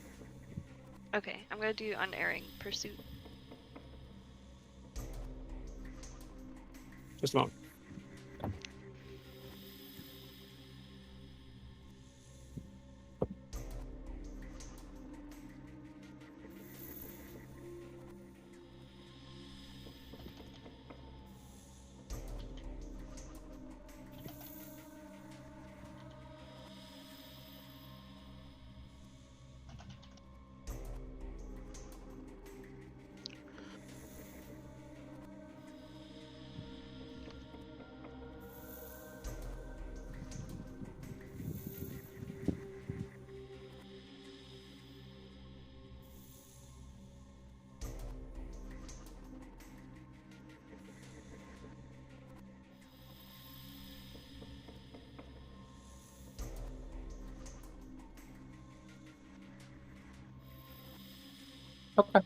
Okay, I'm gonna do unerring pursuit. Just a moment. Okay.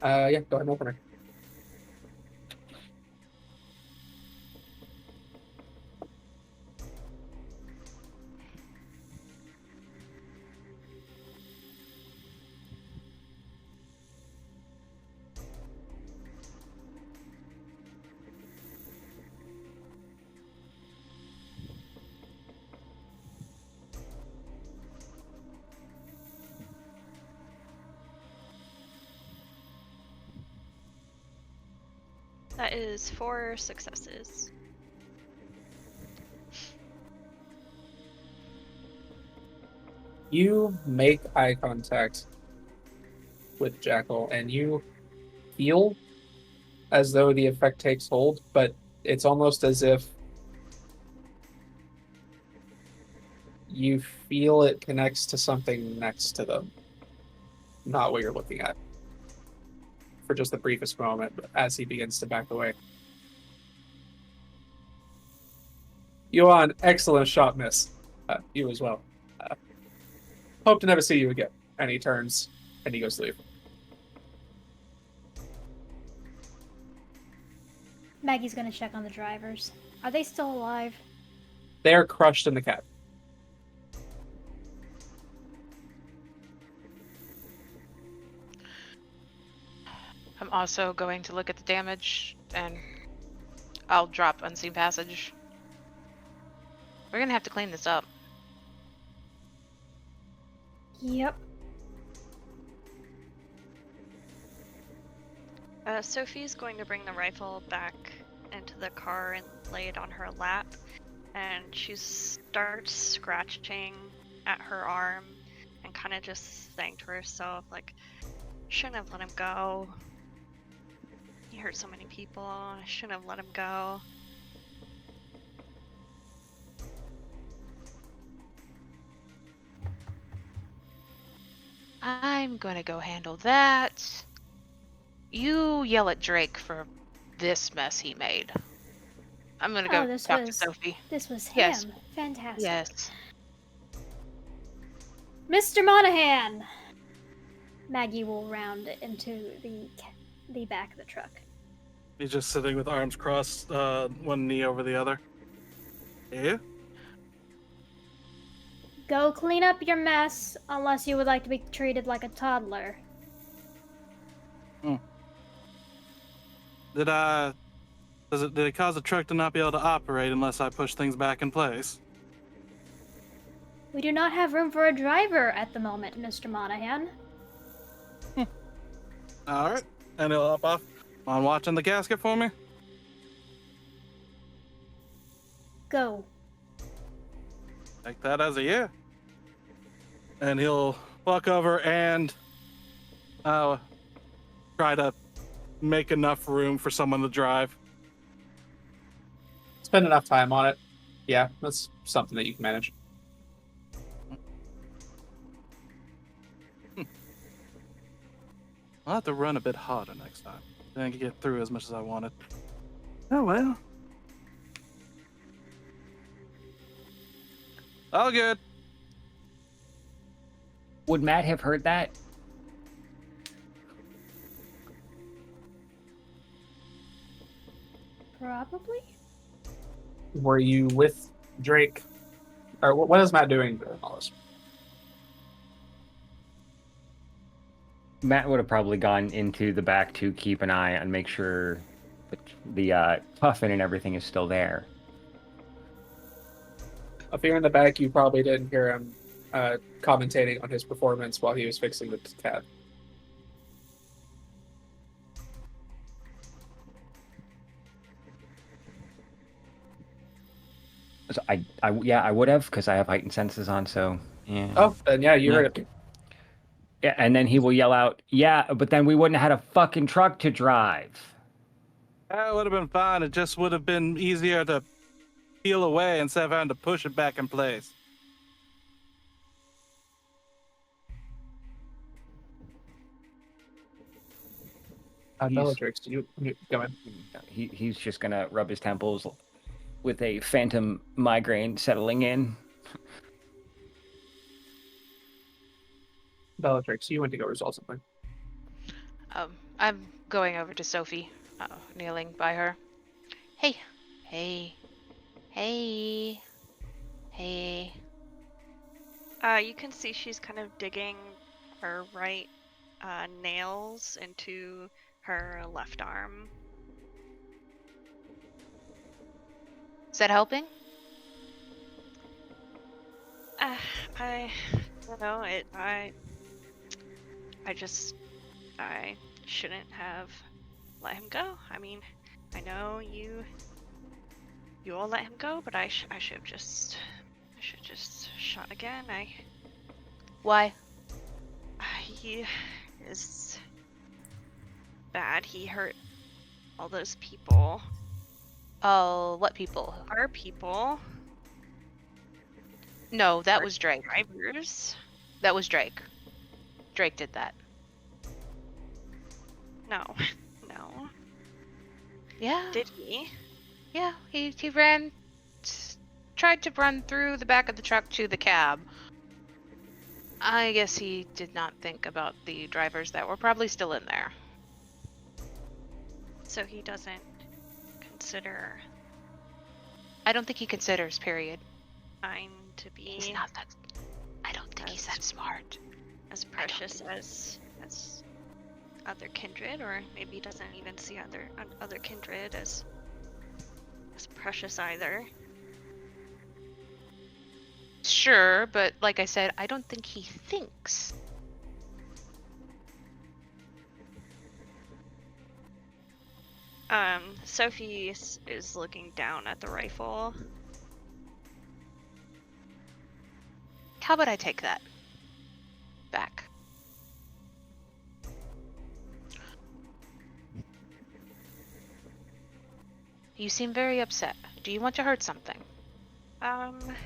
Yeah, go ahead and open her. That is 4 successes. You make eye contact with Jackal, and you feel as though the effect takes hold, but it's almost as if you feel it connects to something next to them, not what you're looking at, for just the briefest moment as he begins to back away. Yuan, excellent shot, miss. You as well. Hope to never see you again. And he turns and he goes to leave. Maggie's gonna check on the drivers. Are they still alive? They are crushed in the cab. I'm also going to look at the damage, and I'll drop Unseen Passage. We're gonna have to clean this up. Yep. Sophie's going to bring the rifle back into the car and lay it on her lap, and she starts scratching at her arm and kind of just saying to herself, like, shouldn't have let him go. He hurt so many people. I shouldn't have let him go. I'm gonna go handle that. You yell at Drake for this mess he made. I'm gonna go talk to Sophie. This was him. Yes. Fantastic. Yes. Mr. Monahan! Maggie will round into the back of the truck. He's just sitting with arms crossed, one knee over the other. Yeah? Go clean up your mess, unless you would like to be treated like a toddler. Did it cause the truck to not be able to operate unless I push things back in place? We do not have room for a driver at the moment, Mr. Monahan. Alright. And he'll hop off on watching the casket for me? Go. Take that as a yeah. And he'll walk over and try to make enough room for someone to drive. Spend enough time on it. Yeah, that's something that you can manage. I'll have to run a bit harder next time. Didn't get through as much as I wanted. Oh well. All good. Would Matt have heard that? Probably. Were you with Drake? Or what is Matt doing during all this? Matt would have probably gone into the back to keep an eye and make sure that the puffin and everything is still there. If you're in the back, you probably didn't hear him commentating on his performance while he was fixing the cab. So I would have, because I have heightened senses on, so yeah. Oh, then yeah, you heard it. Yeah, and then he will yell out, yeah, but then we wouldn't have had a fucking truck to drive. That would have been fine. It just would have been easier to peel away instead of having to push it back in place. Bellatrix, you go ahead. He's just gonna rub his temples with a phantom migraine settling in. Bellatrix, you went to go resolve something. I'm going over to Sophie, kneeling by her. Hey. You can see she's kind of digging her right nails into her left arm. Is that helping? I don't know. I shouldn't have let him go. I mean, I know you all let him go, but I should have just shot again. Why? He is bad. He hurt all those people. Oh, what people? Our people. No, that Our was Drake. drivers. That was Drake. Drake did that. No. Yeah. Did he? Yeah, he tried to run through the back of the truck to the cab. I guess he did not think about the drivers that were probably still in there. So he doesn't consider I don't think he considers, period. mine to be He's not that. I don't think he's that smart. as precious as other kindred, or maybe he doesn't even see other kindred as precious either. Sure, but like I said, I don't think he thinks. Sophie is looking down at the rifle. How about I take that back? You seem very upset. Do you want to hurt something? It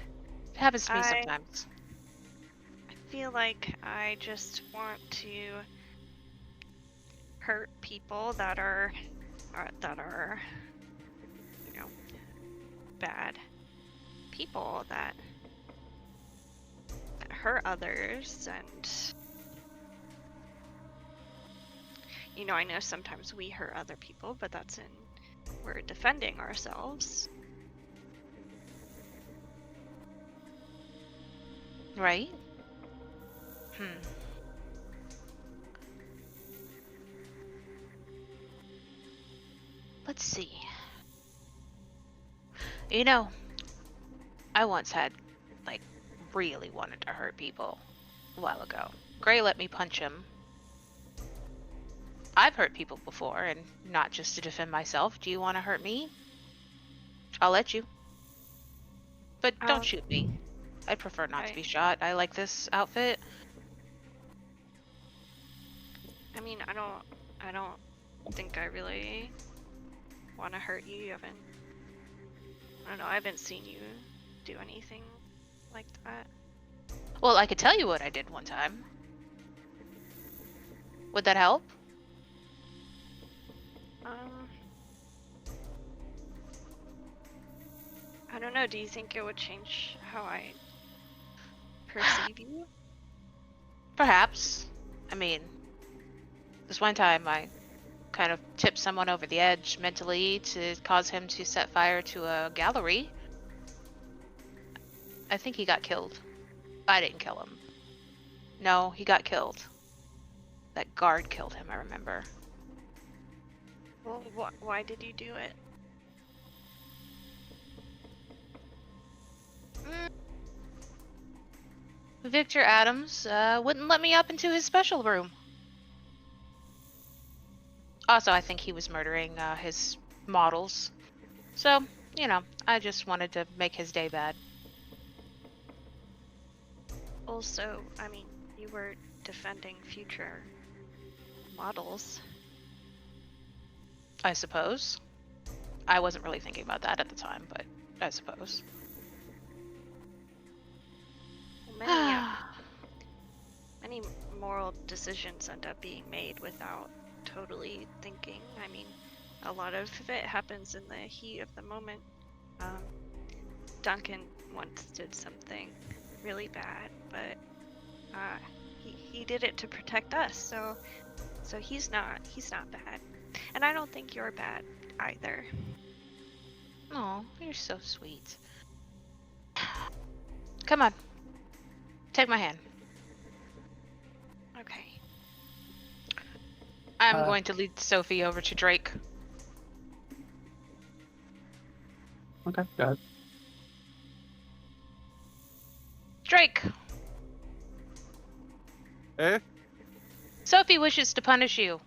happens to me sometimes. I feel like I just want to hurt people that are you know, bad people that hurt others, and I know sometimes we hurt other people, but we're defending ourselves. Right? Let's see. I once had, really wanted to hurt people a while ago. Gray let me punch him. I've hurt people before, and not just to defend myself. Do you want to hurt me? I'll let you. But don't shoot me. I'd prefer not to be shot. I like this outfit. I mean, I don't think I really want to hurt you. I haven't seen you do anything like that. Well, I could tell you what I did one time. Would that help? I don't know. Do you think it would change how I perceive you? Perhaps. I mean, this one time I kind of tipped someone over the edge mentally to cause him to set fire to a gallery. I think he got killed. I didn't kill him. No, he got killed. That guard killed him, I remember. Well, why did you do it? Victor Adams wouldn't let me up into his special room. Also, I think he was murdering his models. So, I just wanted to make his day bad. Also, I mean, you were defending future models. I suppose. I wasn't really thinking about that at the time, but I suppose. Many moral decisions end up being made without totally thinking. I mean, a lot of it happens in the heat of the moment. Duncan once did something really bad, but he did it to protect us. So he's not bad, and I don't think you're bad either. Oh, you're so sweet. Come on. Take my hand. Okay. I'm going to lead Sophie over to Drake. Okay, go ahead. Drake! Eh? Sophie wishes to punish you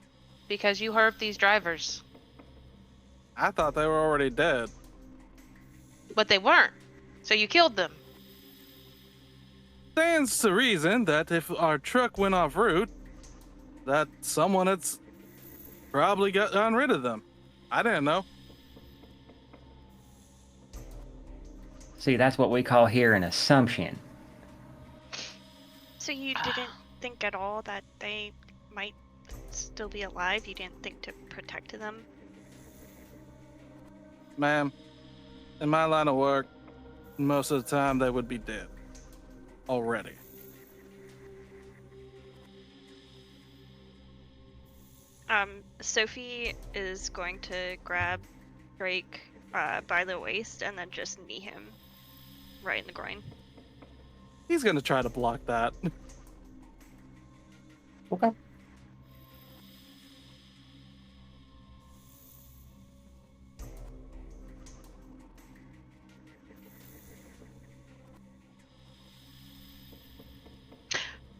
because you hurt these drivers. I thought they were already dead. But they weren't. So you killed them. Stands to reason that if our truck went off route, that someone had probably gotten rid of them. I didn't know. See, that's what we call here an assumption. So you didn't think at all that they might still be alive? You didn't think to protect them? Ma'am, in my line of work, most of the time they would be dead already. Sophie is going to grab Drake by the waist and then just knee him right in the groin. He's gonna try to block that. Okay.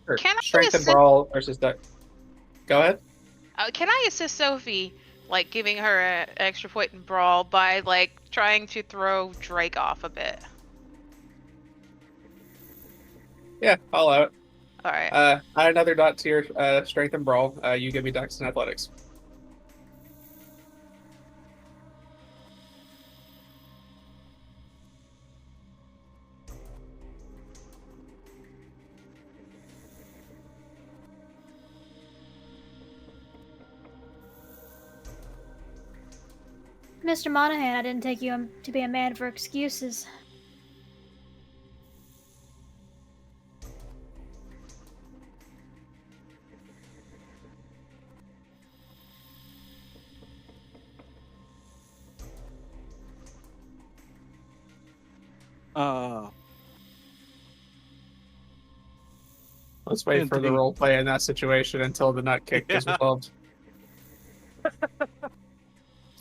Sure. Can I Strength and assist- brawl versus deck. Go ahead. Can I assist Sophie, like giving her an extra point in brawl by like trying to throw Drake off a bit? Yeah, I'll allow it. All right. Add another dot to your strength and brawl. You give me dex and athletics. Mr. Monahan, I didn't take you to be a man for excuses. Let's wait for the Indeed. role play in that situation until the nut kick is Yeah. resolved.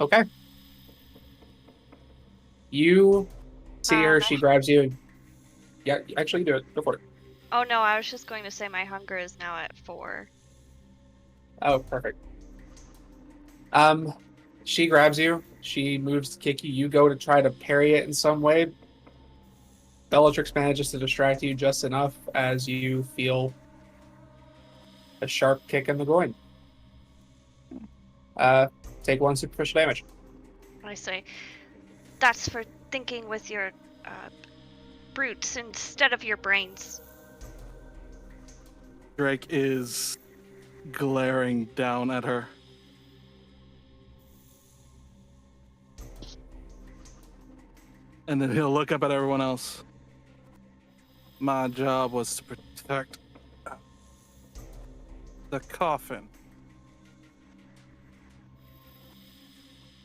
Okay. You see her, she grabs you. Yeah, actually do it. Go for it. Oh no, I was just going to say my hunger is now at 4. Oh, perfect. She grabs you. She moves to kick you. You go to try to parry it in some way. Bellatrix manages to distract you just enough as you feel a sharp kick in the groin. Take 1 superficial damage. I say, that's for thinking with your brutes instead of your brains. Drake is glaring down at her. And then he'll look up at everyone else. My job was to protect the coffin.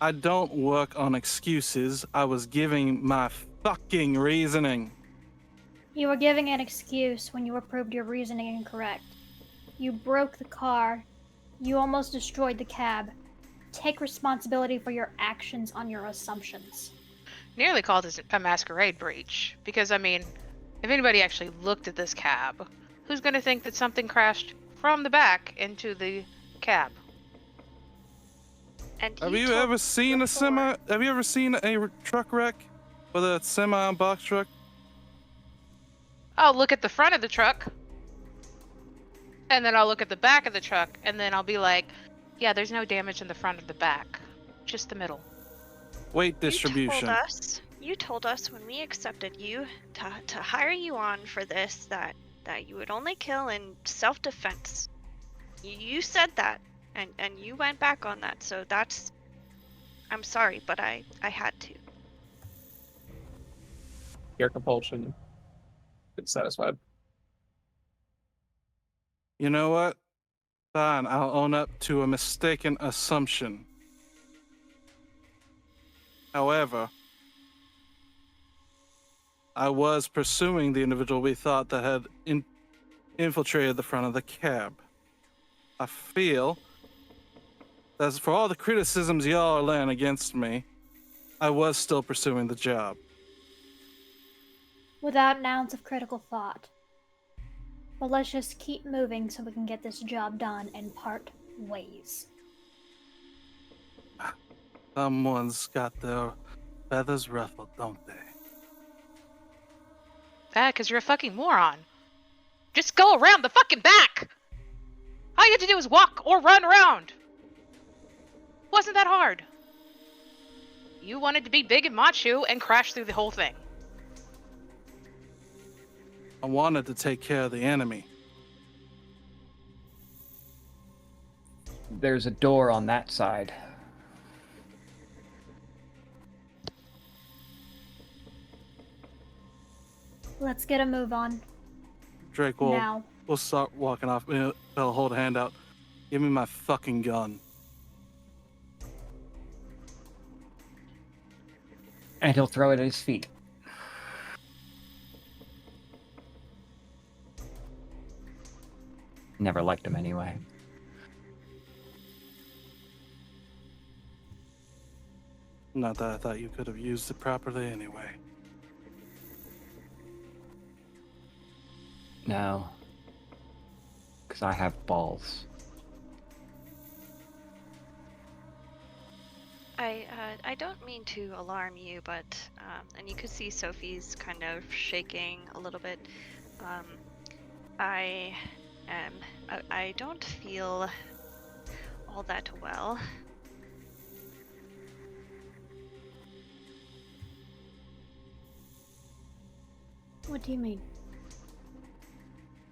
I don't work on excuses. I was giving my fucking reasoning. You were giving an excuse when you were proved your reasoning incorrect. You broke the car. You almost destroyed the cab. Take responsibility for your actions on your assumptions. Nearly called this a masquerade breach. Because, I mean, if anybody actually looked at this cab, who's going to think that something crashed from the back into the cab? And Have you ever seen a semi? Have you ever seen a truck wreck? Whether it's semi or box truck? I'll look at the front of the truck, and then I'll look at the back of the truck, and then I'll be like, yeah, there's no damage in the front or the back, just the middle. Weight distribution. You told us when we accepted you to hire you on for this that you would only kill in self-defense. You said that, and you went back on that, so that's... I'm sorry, but I had to. Your compulsion is satisfied. You know what? Fine, I'll own up to a mistaken assumption. However, I was pursuing the individual we thought that had infiltrated the front of the cab. I feel that for all the criticisms y'all are laying against me, I was still pursuing the job. Without an ounce of critical thought. But let's just keep moving so we can get this job done and part ways. Someone's got their feathers ruffled, don't they? Because you're a fucking moron. Just go around the fucking back! All you have to do is walk or run around. Wasn't that hard. You wanted to be big and macho and crash through the whole thing. I wanted to take care of the enemy. There's a door on that side. Let's get a move on Drake will now. we'll start walking off. He'll hold a hand out. Give me my fucking gun. And he'll throw it at his feet. Never liked him anyway. Not that I thought you could have used it properly anyway. No. Because I have balls. I don't mean to alarm you, but and you could see Sophie's kind of shaking a little bit. I don't feel all that well. What do you mean?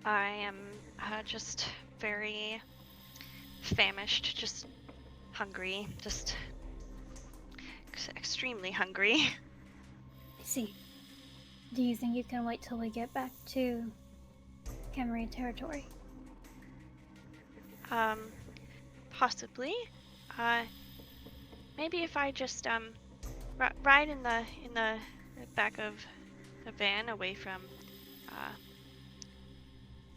I am just very famished, just hungry, just extremely hungry. I see. Do you think you can wait till we get back to Coterie territory? Possibly. Maybe if I just ride in the back of the van away from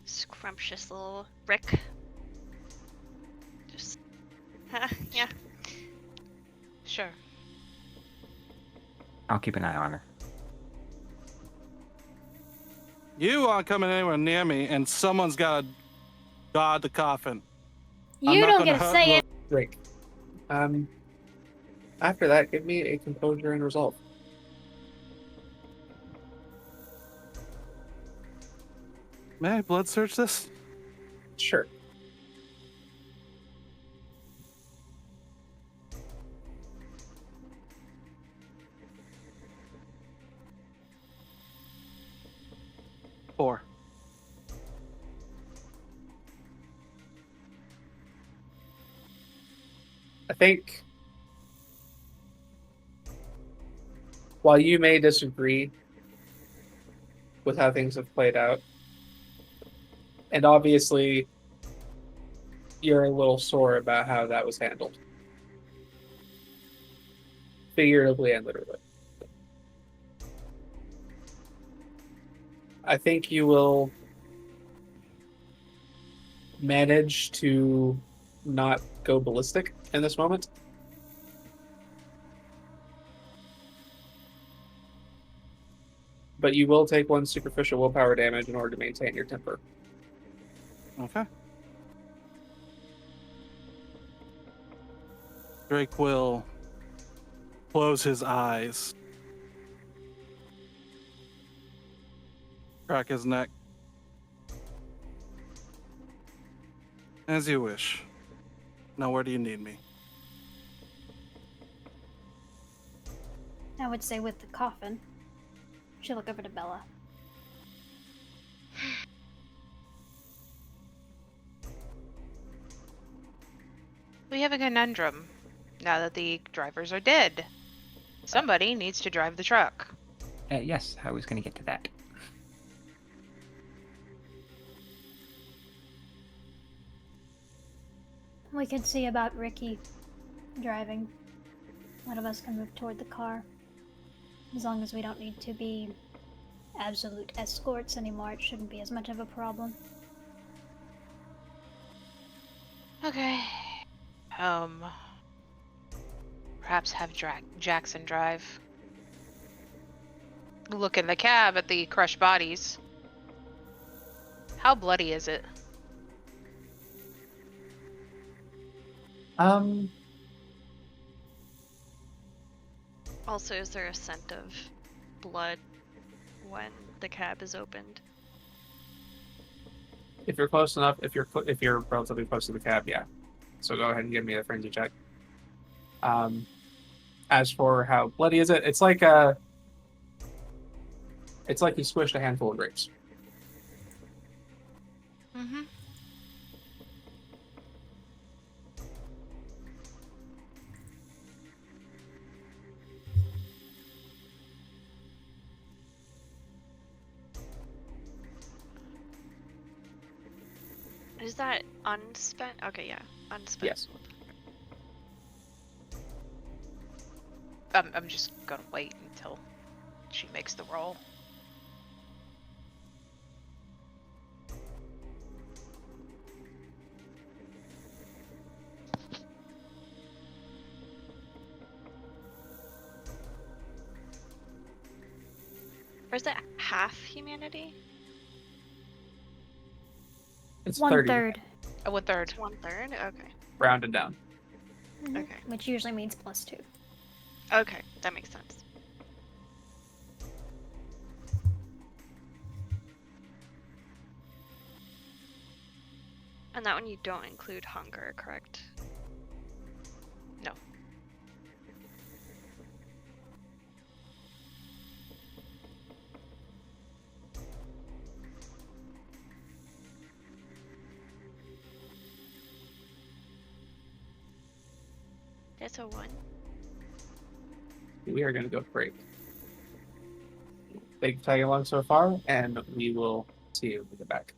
scrumptious little Rick. Just yeah. Sure. I'll keep an eye on her. You aren't coming anywhere near me, and someone's got to guard the coffin. I'm You not don't gonna get to hurt say it. Drake. After that, give me a composure and resolve. May I blood search this? Sure. Four. I think while you may disagree with how things have played out, and obviously you're a little sore about how that was handled, figuratively and literally, I think you will manage to not go ballistic in this moment. But you will take 1 superficial willpower damage in order to maintain your temper. Okay. Drake will close his eyes, crack his neck. As you wish. Now, where do you need me? I would say with the coffin. Should look over to Bella. We have a conundrum now that the drivers are dead. Somebody needs to drive the truck. Yes, I was going to get to that. We could see about Ricky driving. One of us can move toward the car. As long as we don't need to be absolute escorts anymore, it shouldn't be as much of a problem. Okay. Perhaps have Jackson drive. Look in the cab at the crushed bodies. How bloody is it? Also, is there a scent of blood when the cab is opened? If you're close enough, if you're relatively close to the cab, yeah. So go ahead and give me a frenzy check. As for how bloody is it, it's like you squished a handful of grapes. Mm-hmm. Is that unspent? Okay, yeah, unspent. Yes. I'm just gonna wait until she makes the roll. Or is it half humanity? It's 1/3. 30, Oh, 1/3. It's 1/3? Okay. rounded down. Mhm. Okay. Which usually means +2. Okay, that makes sense. And that one you don't include hunger, correct? No. That's a 1. We are going to go break. Thank you for tagging along so far, and we will see you when we get back.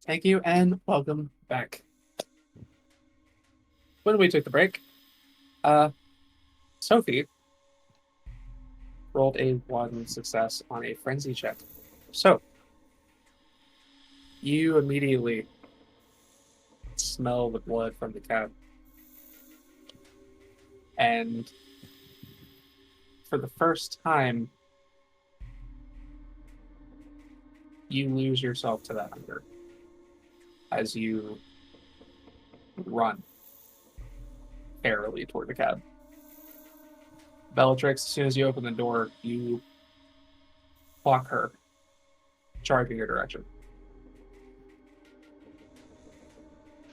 Thank you, and welcome back. When we took the break, Sophie rolled a 1 success on a frenzy check. So, you immediately smell the blood from the cab. And for the first time, you lose yourself to that hunger as you run airily toward the cab. Bellatrix, as soon as you open the door, you block her, charging your direction.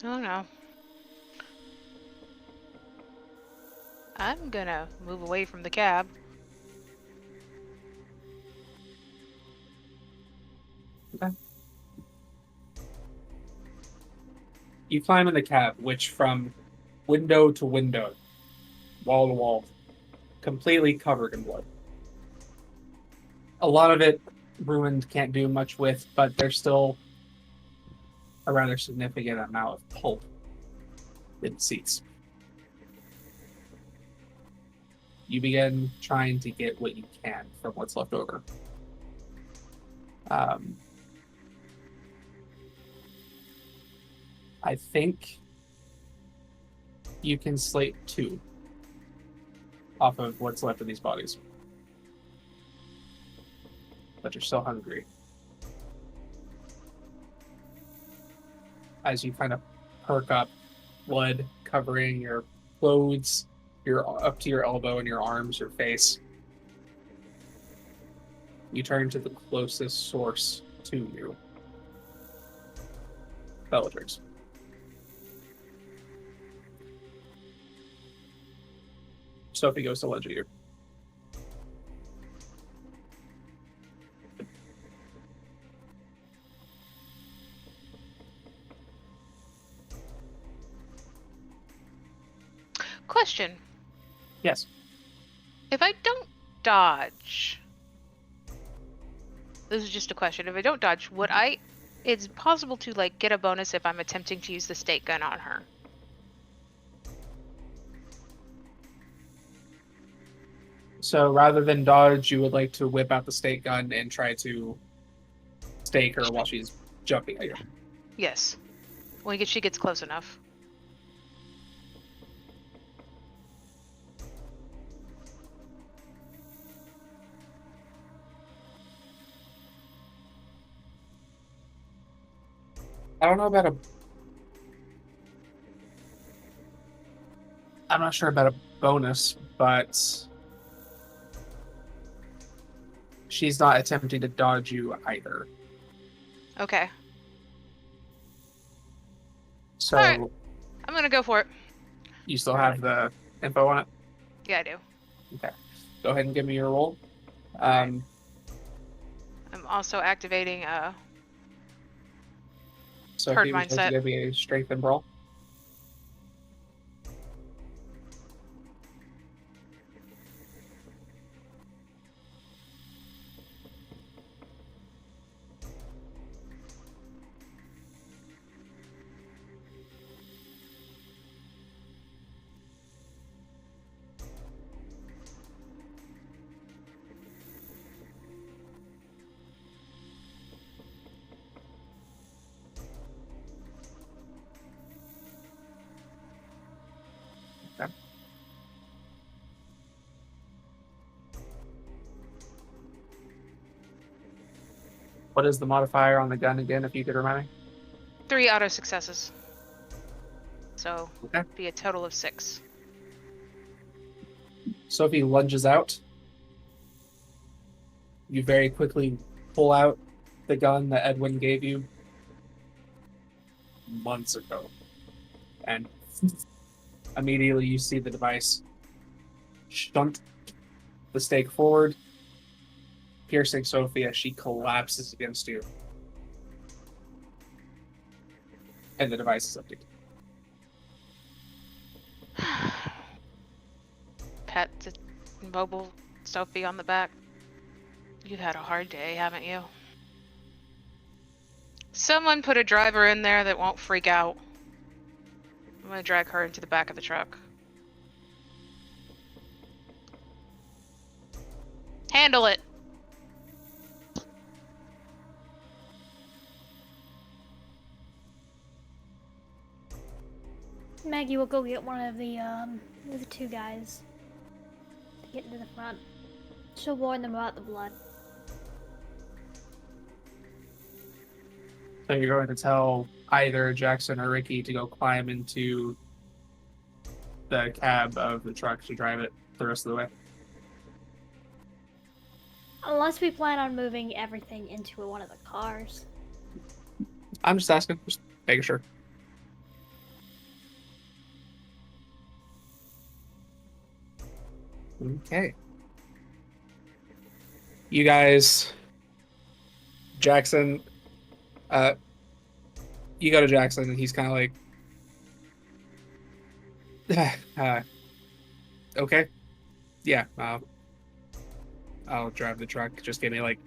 Oh no. I'm gonna move away from the cab. Okay. You climb in the cab, which from window to window, wall to wall, completely covered in blood. A lot of it ruined, can't do much with, but there's still a rather significant amount of pulp in the seats. You begin trying to get what you can from what's left over. I think you can slate 2 off of what's left of these bodies. But you're still hungry. As you kind of perk up, blood covering your clothes, you're up to your elbow in your arms, your face. You turn to the closest source to you. Bellatrix. Sophie goes to lunge at you. Question. Yes. If I don't dodge, this is just a question. If I don't dodge, would I? It's possible to like get a bonus if I'm attempting to use the stake gun on her. So rather than dodge, you would like to whip out the stake gun and try to stake her while she's jumping at you. Yes. When she gets close enough. I don't know about a... I'm not sure about a bonus, but she's not attempting to dodge you either. Okay. So Alright. I'm gonna go for it. you still have the info on it? Yeah, I do. Okay. Go ahead and give me your roll. I'm also activating So Herd if you would like mindset. to give me a strength and brawl. Okay. What is the modifier on the gun again, if you could remind me? 3 auto successes. So Okay. be a total of 6. Sophie lunges out. You very quickly pull out the gun that Edwin gave you months ago. And immediately you see the device shunt the stake forward, piercing Sophie as she collapses against you. And the device is empty. Pat the mobile Sophie on the back. You've had a hard day, haven't you? Someone put a driver in there that won't freak out. I'm gonna drag her into the back of the truck. Handle it. Maggie will go get one of the two guys to get into the front. She'll warn them about the blood. So you're going to tell either Jackson or Ricky to go climb into the cab of the truck to drive it the rest of the way. Unless we plan on moving everything into one of the cars. I'm just asking, just making sure. Okay. You guys, Jackson, you go to Jackson and he's kind of like, okay, yeah, I'll drive the truck. Just give me like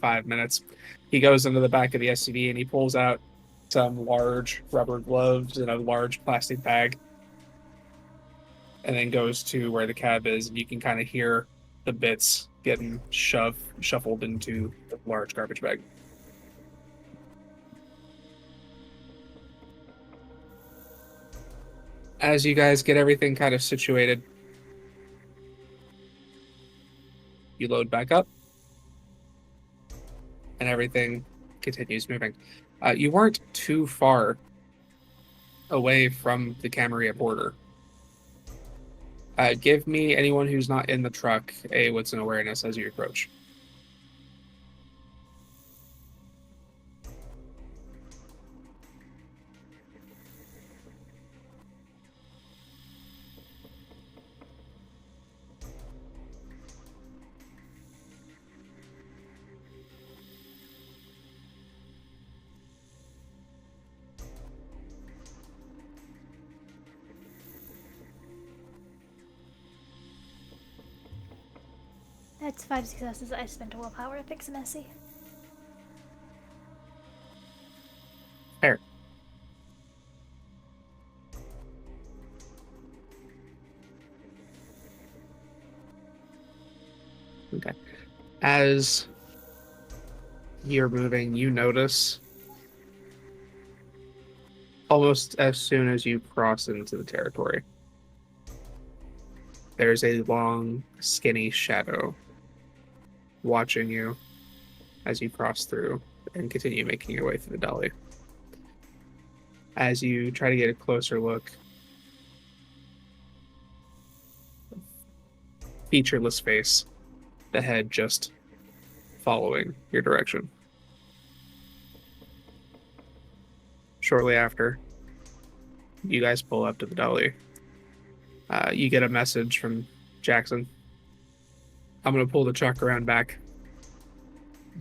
5 minutes. He goes into the back of the SUV and he pulls out some large rubber gloves and a large plastic bag, and then goes to where the cab is, and you can kind of hear the bits getting shuffled into the large garbage bag. As you guys get everything kind of situated, you load back up, and everything continues moving. You weren't too far away from the Camarilla border. Give me, anyone who's not in the truck, a wits and awareness as you approach. That's 5 successes. I spent a willpower to fix a messy. Fair. Okay. As you're moving, you notice almost as soon as you cross into the territory, there's a long, skinny shadow watching you as you cross through and continue making your way through the dolly. As you try to get a closer look, featureless face, the head just following your direction. Shortly after, you guys pull up to the dolly. You get a message from Jackson. I'm going to pull the truck around back.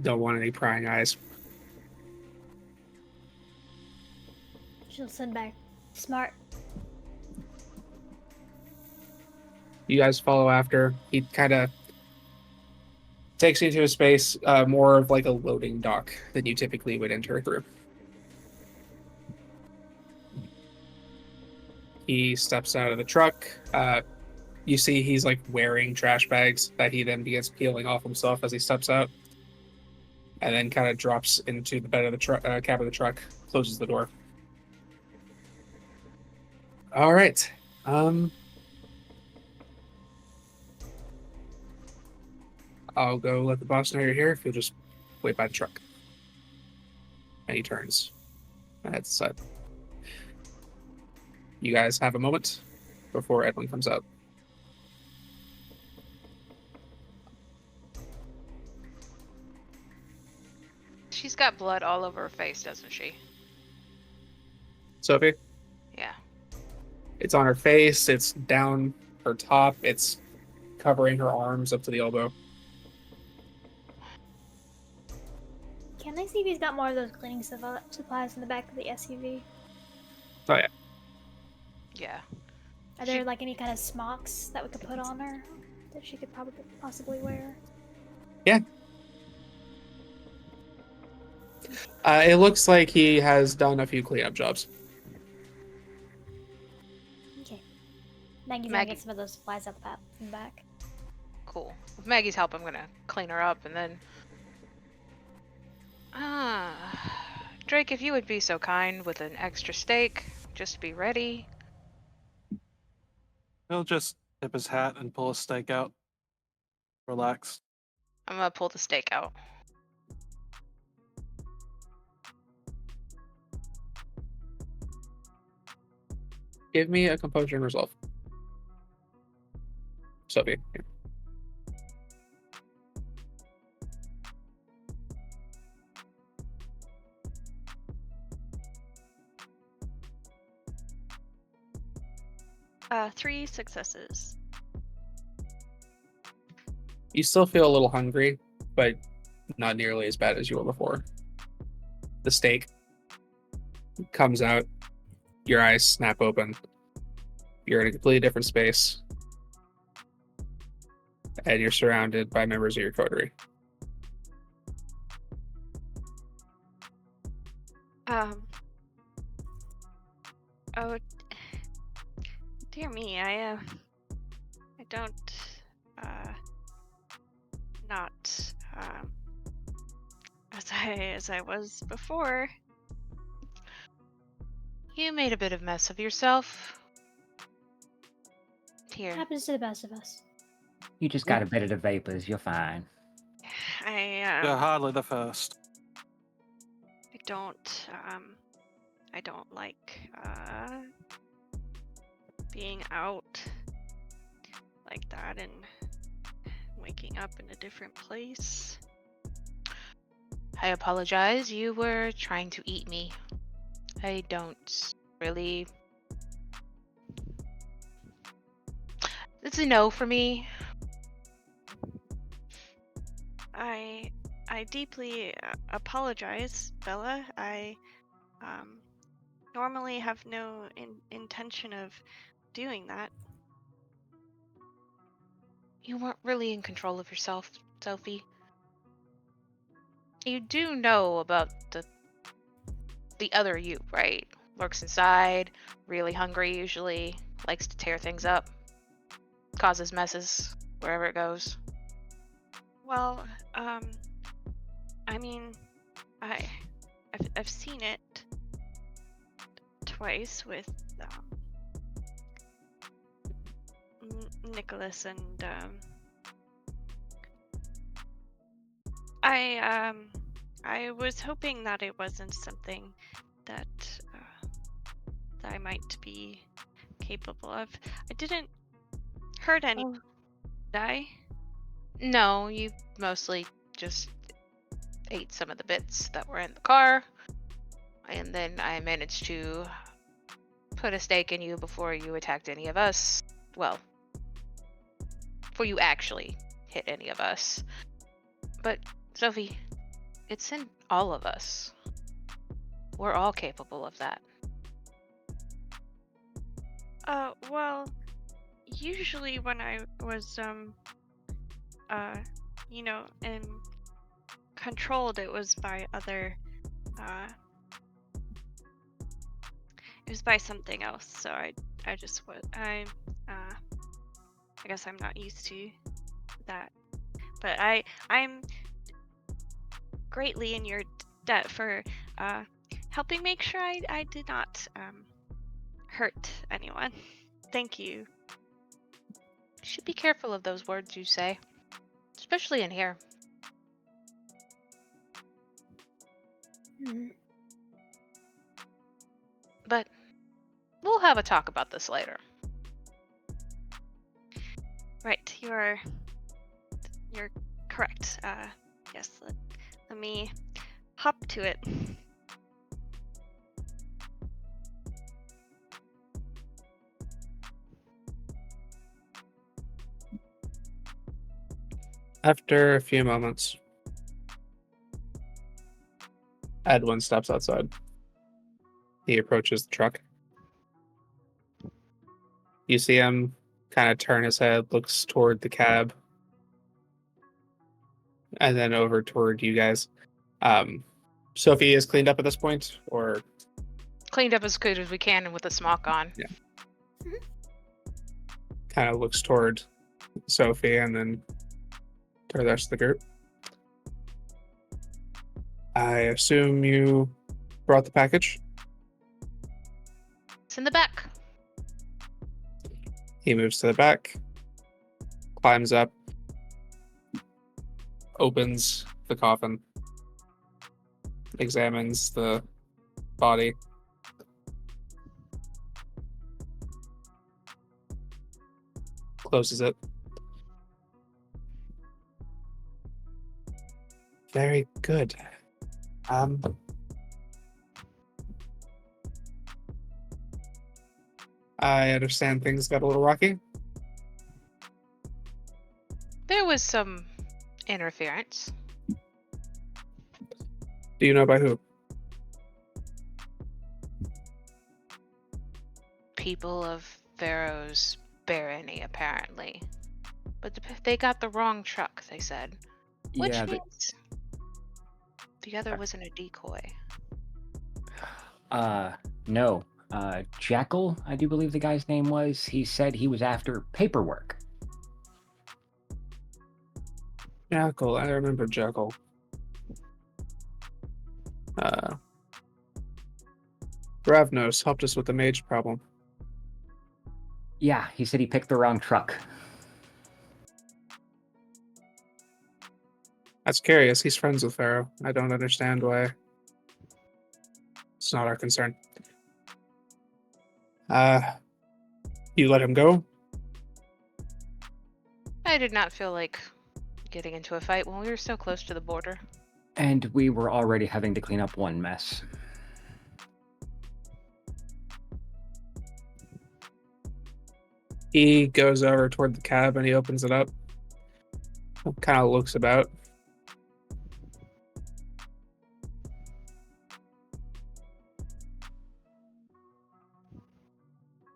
Don't want any prying eyes. She'll send back. Smart. You guys follow after. He kind of takes you to a space more of like a loading dock than you typically would enter through. He steps out of the truck. You see he's like wearing trash bags that he then begins peeling off himself as he steps out, and then kind of drops into the bed of the cab of the truck, closes the door. All right. I'll go let the boss know you're here if you'll just wait by the truck. And he turns and heads aside. You guys have a moment before Edwin comes out. She's got blood all over her face, doesn't she? Sophie? Yeah. It's on her face, it's down her top, it's covering her arms up to the elbow. Can I see if he's got more of those cleaning supplies in the back of the SUV? Oh, yeah. Yeah. Are there like any kind of smocks that we could put on her that she could possibly wear? Yeah. It looks like he has done a few cleanup jobs. Okay. Maggie's gonna Maggie. get some of those supplies out the back. Cool. With Maggie's help, I'm gonna clean her up and then. Drake, if you would be so kind with an extra steak, just be ready. He'll just tip his hat and pull a steak out. Relax. I'm gonna pull the steak out. Give me a composure and resolve. Sophie. Here. Three successes. You still feel a little hungry, but not nearly as bad as you were before. The steak comes out, your eyes snap open. You're in a completely different space, and you're surrounded by members of your coterie. Oh, dear me, I don't, not, as I was before. You made a bit of mess of yourself. Here. Happens to the best of us. You just got a bit of the vapors. You're fine. Yeah, hardly the first. I don't like being out like that and waking up in a different place. I apologize. You were trying to eat me. I don't really. It's a no for me. I deeply apologize, Bella. I normally have no intention of doing that. You weren't really in control of yourself, Sophie. You do know about the other you, right? Lurks inside, really hungry usually, likes to tear things up, causes messes wherever it goes. Well, I mean, I've seen it twice with Nicholas, and I was hoping that it wasn't something that I might be capable of. I didn't hurt anyone, did I? No, you mostly just ate some of the bits that were in the car, and then I managed to put a stake in you before you attacked any of us. Well, before you actually hit any of us. But, Sophie, it's in all of us. We're all capable of that. Well, usually when I was, controlled, it was by other, it was by something else. So I guess I'm not used to that. But I'm greatly in your debt for, helping make sure I did not, hurt anyone. Thank you. You should be careful of those words you say, especially in here. But we'll have a talk about this later. Right, you're correct. Yes, let me hop to it. After a few moments, Edwin steps outside. He approaches the truck. You see him kind of turn his head, looks toward the cab, and then over toward you guys. Sophie is cleaned up at this point, or Cleaned up as good as we can and with the smock on. kind of looks toward Sophie and then to the rest of the group. I assume you brought the package? It's in the back. He moves to the back, climbs up, opens the coffin, examines the body. Closes it. Very good. I understand things got a little rocky. There was some interference. Do you know by who? People of Pharaoh's barony, apparently. But they got the wrong truck, they said. Which Yeah, means the other wasn't a decoy. no. Jackal, I do believe the guy's name was. He said he was after paperwork. Jackal. I remember Jackal. Ravnos helped us with the mage problem. Yeah, he said he picked the wrong truck. That's curious. He's friends with Pharaoh. I don't understand why. It's not our concern. You let him go? I did not feel like getting into a fight when we were so close to the border. And we were already having to clean up one mess. He goes over toward the cab and he opens it up. Kind of looks about.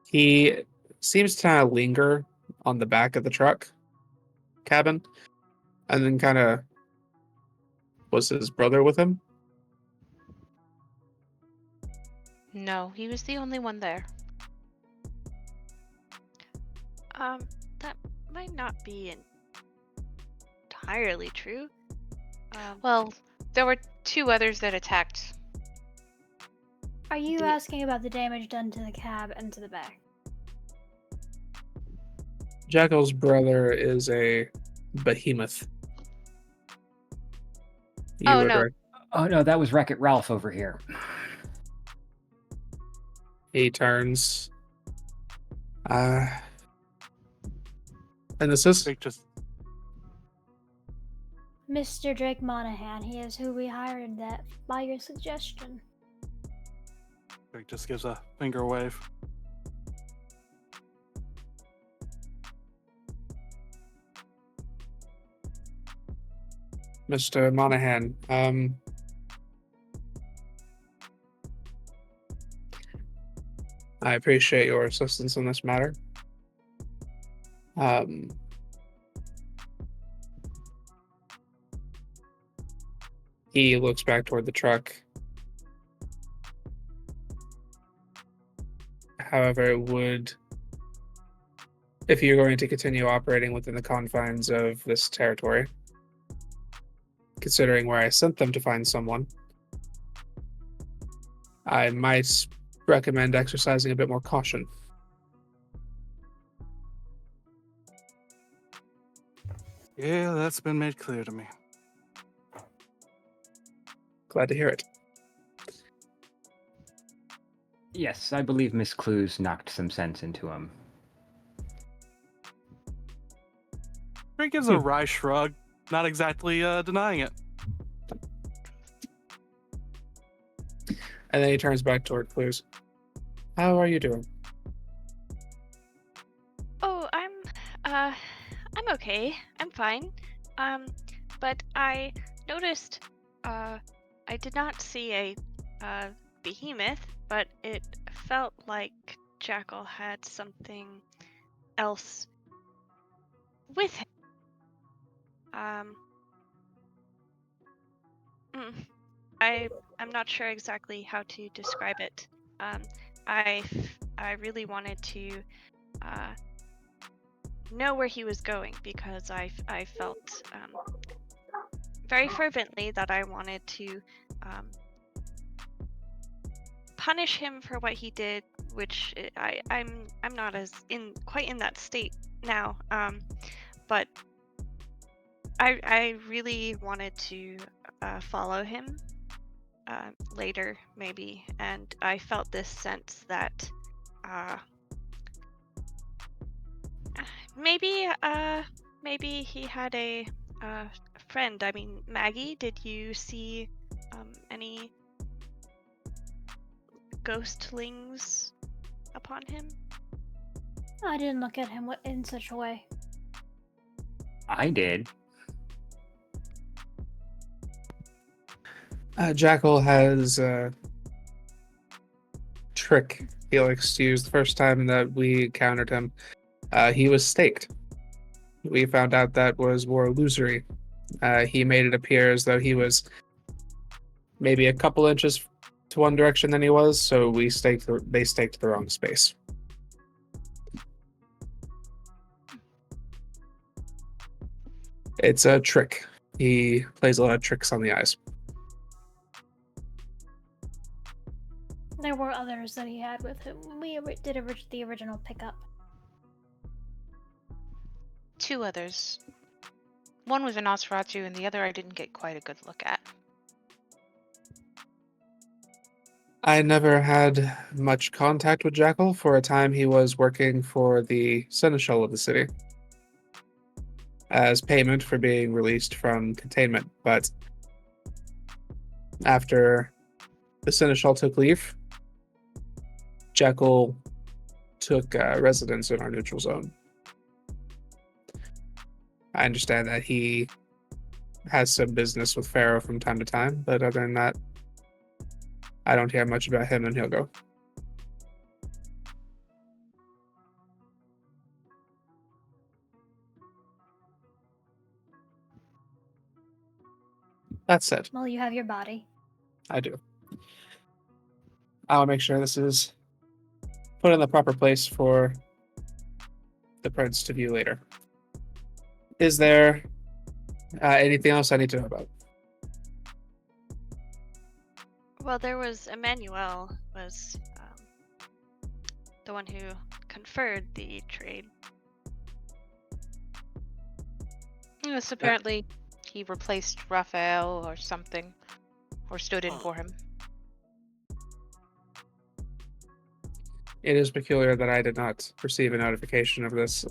He seems to kind of linger on the back of the truck cabin, and then kind of was his brother with him? No, he was the only one there. That might not be entirely true. Well, there were two others that attacked. Are you asking about the damage done to the cab and to the back? Jackal's brother is a behemoth. You Oh, would no. Oh no, that was Wreck-It Ralph over here. He turns. And this is? Drake just Mr. Drake Monahan, he is who we hired that by your suggestion. gives a finger wave. Mr. Monahan. I appreciate your assistance in this matter. He looks back toward the truck. However, it would, if you're going to continue operating within the confines of this territory, considering where I sent them to find someone, I might recommend exercising a bit more caution. Yeah, that's been made clear to me. Glad to hear it. Yes, I believe Miss Clues knocked some sense into him. Drake gives a wry shrug, not exactly denying it. And then he turns back toward Clues. How are you doing? Oh, I'm okay. I'm fine. But I noticed, I did not see a, behemoth, but it felt like Jackal had something else with him. I'm not sure exactly how to describe it. I really wanted to know where he was going because I felt very fervently that I wanted to punish him for what he did, which I'm not as quite in that state now. But I really wanted to follow him later, maybe, and I felt this sense that maybe maybe he had a friend. I mean, Maggie, did you see any ghostlings upon him? I didn't look at him in such a way. I did. Jackal has a trick Felix used the first time that we encountered him. He was staked. We found out that was more illusory. He made it appear as though he was maybe a couple inches to one direction than he was, so they staked the wrong space. It's a trick. He plays a lot of tricks on the eyes. There were others that he had with him when we did the original pickup. 2 others. One was a Nosferatu, and the other I didn't get quite a good look at. I never had much contact with Jackal. For a time, he was working for the Seneschal of the city as payment for being released from containment. But after the Seneschal took leave, Jackal took residence in our neutral zone. I understand that he has some business with Pharaoh from time to time, but other than that, I don't hear much about him and Hugo. That said, Well, you have your body. I do. I'll make sure this is put in the proper place for the prince to view later. Is there anything else I need to know about? Well, there was Emmanuel was the one who conferred the trade. Yes, apparently he replaced Raphael or something, or stood in for him. It is peculiar that I did not receive a notification of this.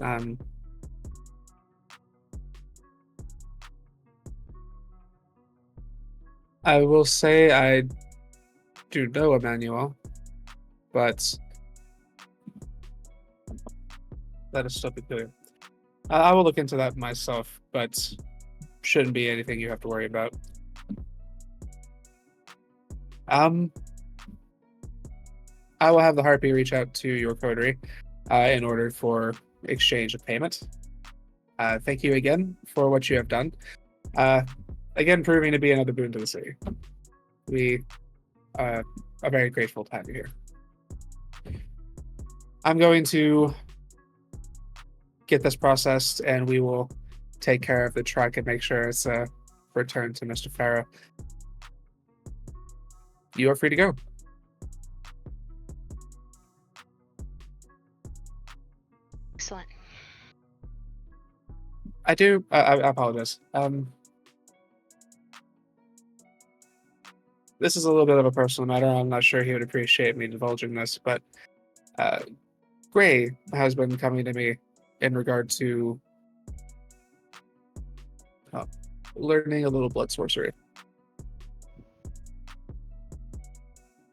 I will say I do know Emmanuel, but that is still peculiar. I will look into that myself, but shouldn't be anything you have to worry about. I will have the Harpy reach out to your coterie in order for exchange of payment. Thank you again for what you have done. Again, proving to be another boon to the city. We are very grateful to have you here. I'm going to get this processed, and we will take care of the truck and make sure it's returned to Mr. Farah. You are free to go. Excellent. I apologize. This is a little bit of a personal matter. I'm not sure he would appreciate me divulging this, but Gray has been coming to me in regard to learning a little blood sorcery.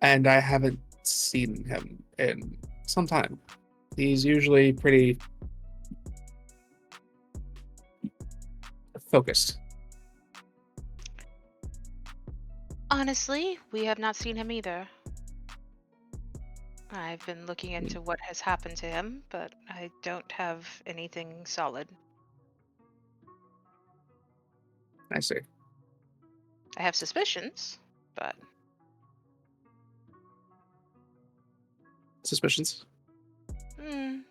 And I haven't seen him in some time. He's usually pretty focused. Honestly, we have not seen him either. I've been looking into what has happened to him, but I don't have anything solid. I see. I have suspicions. but Suspicions? I'd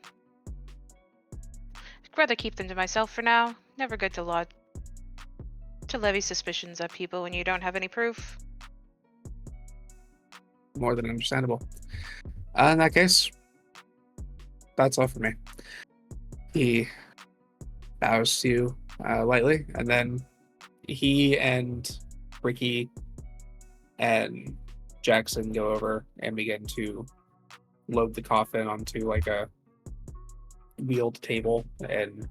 rather keep them to myself for now. Never good to levy suspicions on people when you don't have any proof. More than understandable. In that case, that's all for me. He bows to you lightly, and then he and Ricky and Jackson go over and begin to load the coffin onto like a wheeled table and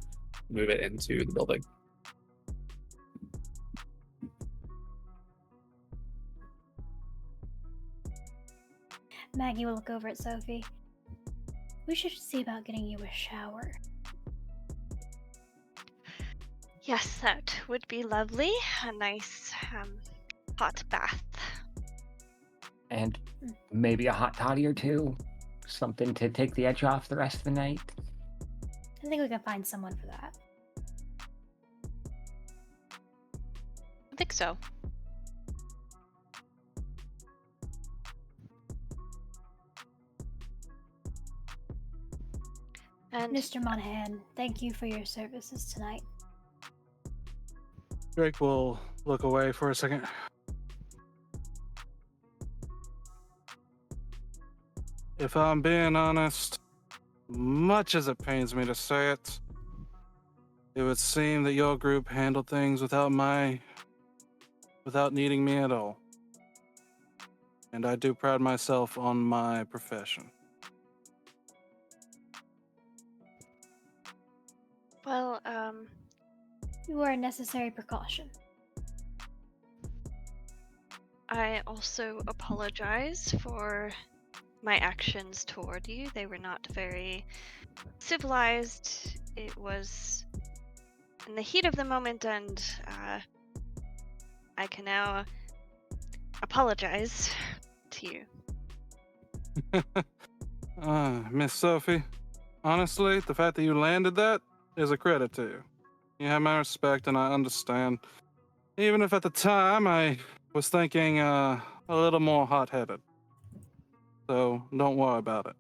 move it into the building. Maggie will look over at Sophie. We should see about getting you a shower. Yes, that would be lovely. A nice hot bath. And maybe a hot toddy or two. Something to take the edge off the rest of the night. I think we can find someone for that. I think so. And Mr. Monahan, thank you for your services tonight. Drake will look away for a second. If I'm being honest, much as it pains me to say it, it would seem that your group handled things without needing me at all. And I do pride myself on my profession. well, You were a necessary precaution. I also apologize for my actions toward you. They were not very civilized. It was in the heat of the moment, and I can now apologize to you. Miss Sophie, honestly, the fact that you landed that is a credit to you. You have my respect, and I understand. Even if at the time I was thinking a little more hot-headed. So don't worry about it.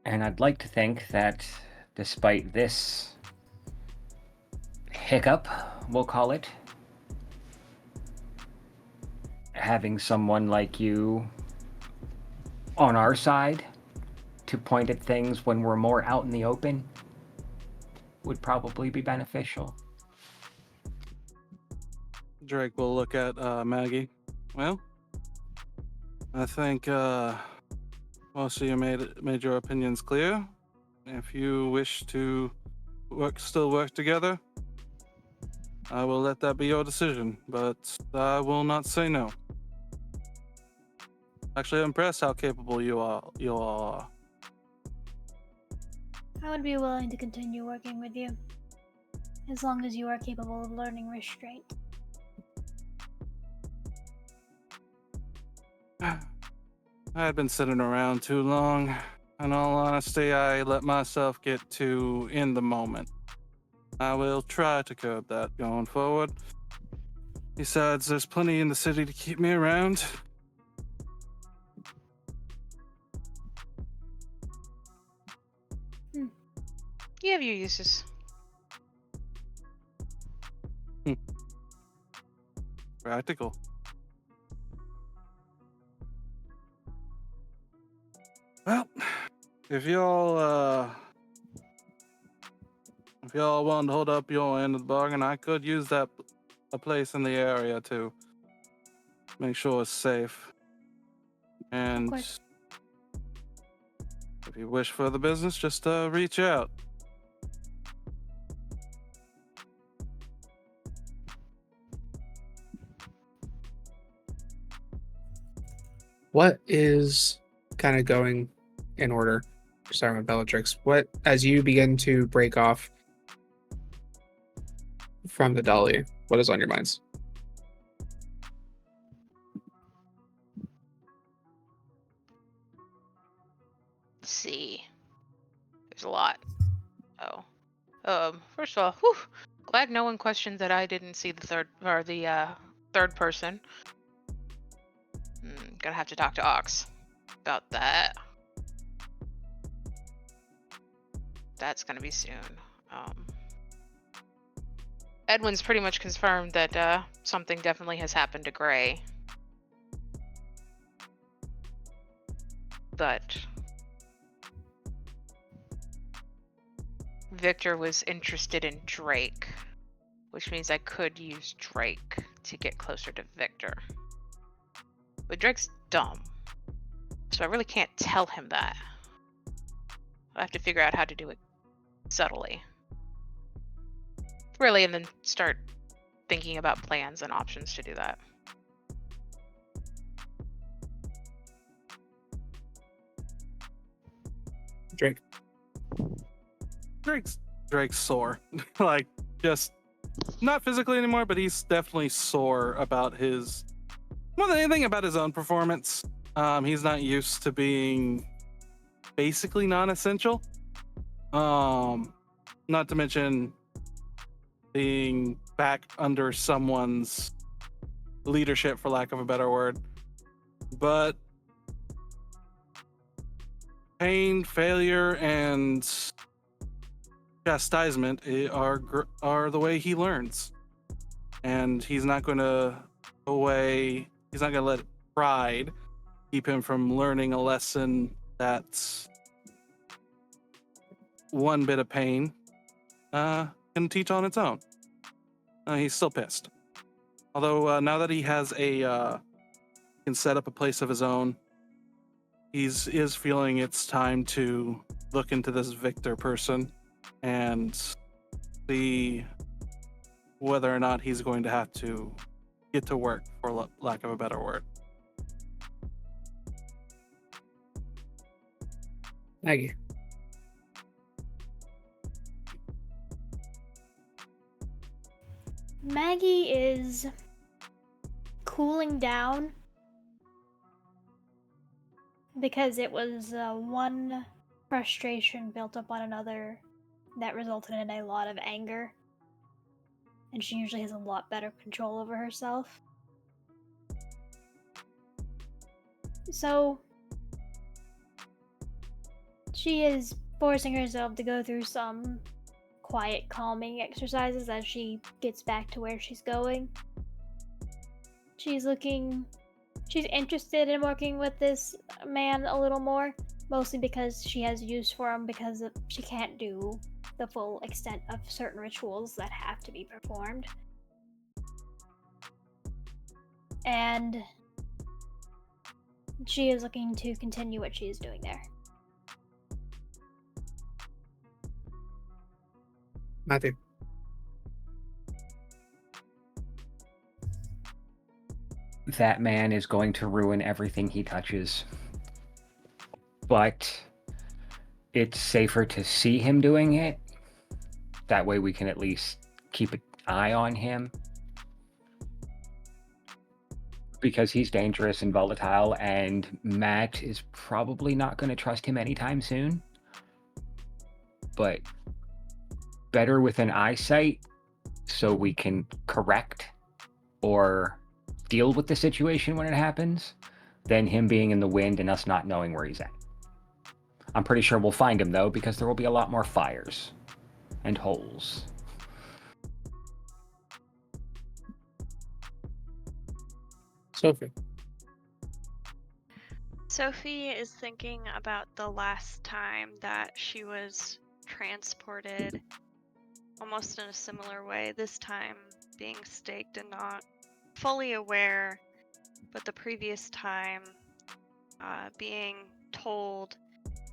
And I'd like to think that despite this hiccup, we'll call it, having someone like you on our side to point at things when we're more out in the open would probably be beneficial. Drake will look at Maggie. Well, I think most of you made your opinions clear. If you wish to still work together, I will let that be your decision, but I will not say no. Actually, I'm impressed how capable you all are. I would be willing to continue working with you, as long as you are capable of learning restraint. I had been sitting around too long. In all honesty, I let myself get too in the moment. I will try to curb that going forward. Besides, there's plenty in the city to keep me around. You have your uses. Practical. Well, if y'all want to hold up your end of the bargain, I could use a place in the area to make sure it's safe. And course. if you wish further business, just reach out. What is kind of going in order? Starting with Bellatrix. What, as you begin to break off from the dolly, what is on your minds? Let's see. So, whew, glad no one questioned that I didn't see the third person. Gonna have to talk to Ox about that. That's gonna be soon. Edwin's pretty much confirmed that something definitely has happened to Gray. But Victor was interested in Drake, which means I could use Drake to get closer to Victor. But Drake's dumb, so I really can't tell him that. I have to figure out how to do it subtly. Really, and then start thinking about plans and options to do that. Drake. Drake's sore. Like, just not physically anymore, but he's definitely sore about his more than anything about his own performance. He's not used to being basically non-essential. Not to mention being back under someone's leadership, for lack of a better word. But pain, failure, and chastisement are the way he learns. And he's not going to go away. He's not going to let pride keep him from learning a lesson that's one bit of pain can teach on its own. He's still pissed. Although now that he has can set up a place of his own, is feeling it's time to look into this Victor person and see whether or not he's going to have to get to work, for lack of a better word. Maggie. Maggie is cooling down because it was one frustration built up on another that resulted in a lot of anger. And she usually has a lot better control over herself. So she is forcing herself to go through some quiet calming exercises as she gets back to where she's going. She's interested in working with this man a little more, mostly because she has use for him because she can't do the full extent of certain rituals that have to be performed. And she is looking to continue what she is doing there. Matthew. That man is going to ruin everything he touches. But it's safer to see him doing it. That way we can at least keep an eye on him. Because he's dangerous and volatile, and Matt is probably not going to trust him anytime soon. But better with an eyesight so we can correct or deal with the situation when it happens than him being in the wind and us not knowing where he's at. I'm pretty sure we'll find him, though, because there will be a lot more fires and holes. Sophie. Sophie is thinking about the last time that she was transported almost in a similar way, this time being staked and not fully aware, but the previous time being told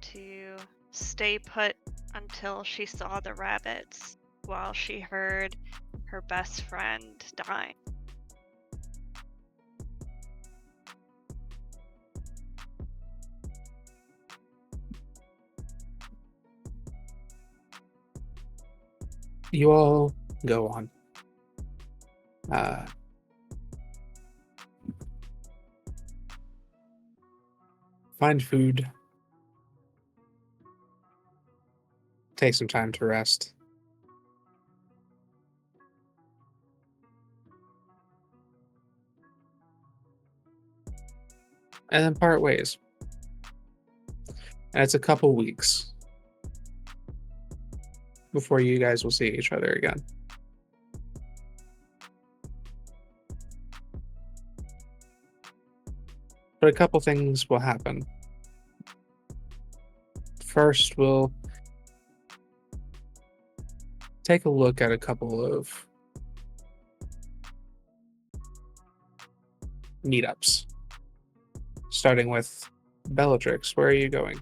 to stay put until she saw the rabbits while she heard her best friend dying. You all go on. Find food. Take some time to rest. and then part ways. And it's a couple weeks before you guys will see each other again. But a couple things will happen. First, we'll take a look at a couple of meetups. Starting with Bellatrix. Where are you going?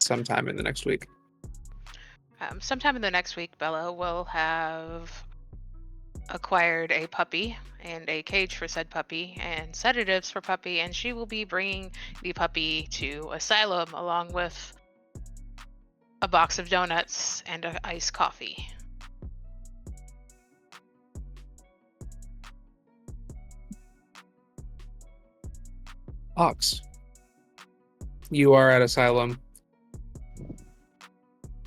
Sometime in the next week. Sometime in the next week, Bella will have acquired a puppy and a cage for said puppy and sedatives for puppy, and she will be bringing the puppy to Asylum along with a box of donuts and an iced coffee. Ox. You are at Asylum,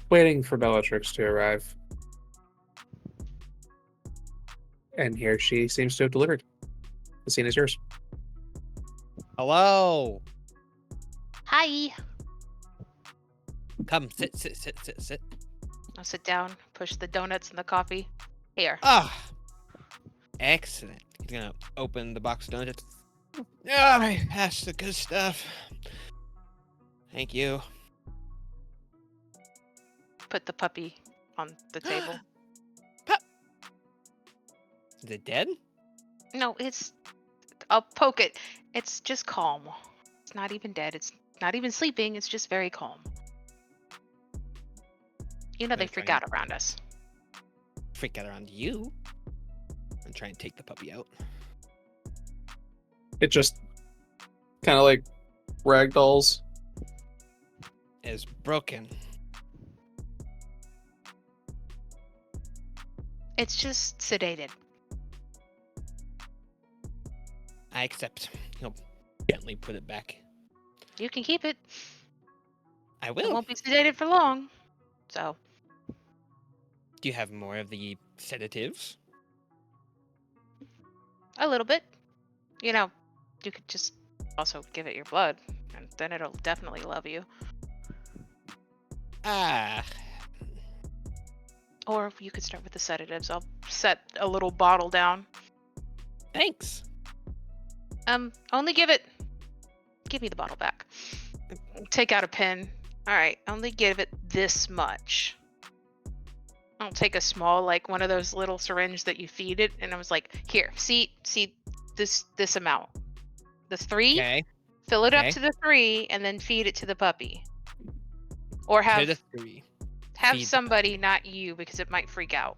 waiting for Bellatrix to arrive. And here she seems to have delivered. The scene is yours. Hello. Hi. Come, sit. I'll sit down, push the donuts and the coffee. Here. Ah, excellent. He's gonna open the box of donuts. All right, that's the good stuff. Thank you. Put the puppy on the table. Is it dead? No, I'll poke it. It's just calm. It's not even dead. It's not even sleeping. It's just very calm. You know, they freak out around us. Freak out around you? And try and take the puppy out. It just kind of like ragdolls. Is broken. It's just sedated. I accept. He'll gently put it back. You can keep it. I It will. won't be sedated for long. So, Do you have more of the sedatives? a little bit. You know, you could just also give it your blood, and then it'll definitely love you. Ah, Or you could start with the sedatives. I'll set a little bottle down. thanks. Only give me the bottle back. Take out a pen. All right, only give it this much. I'll take a small, like one of those little syringes that you feed it, and I was like, here, see this amount. The 3, Okay. fill it up Okay. to the 3, and then feed it to the puppy. Or To have the 3. have feed the somebody, not you, because it might freak out.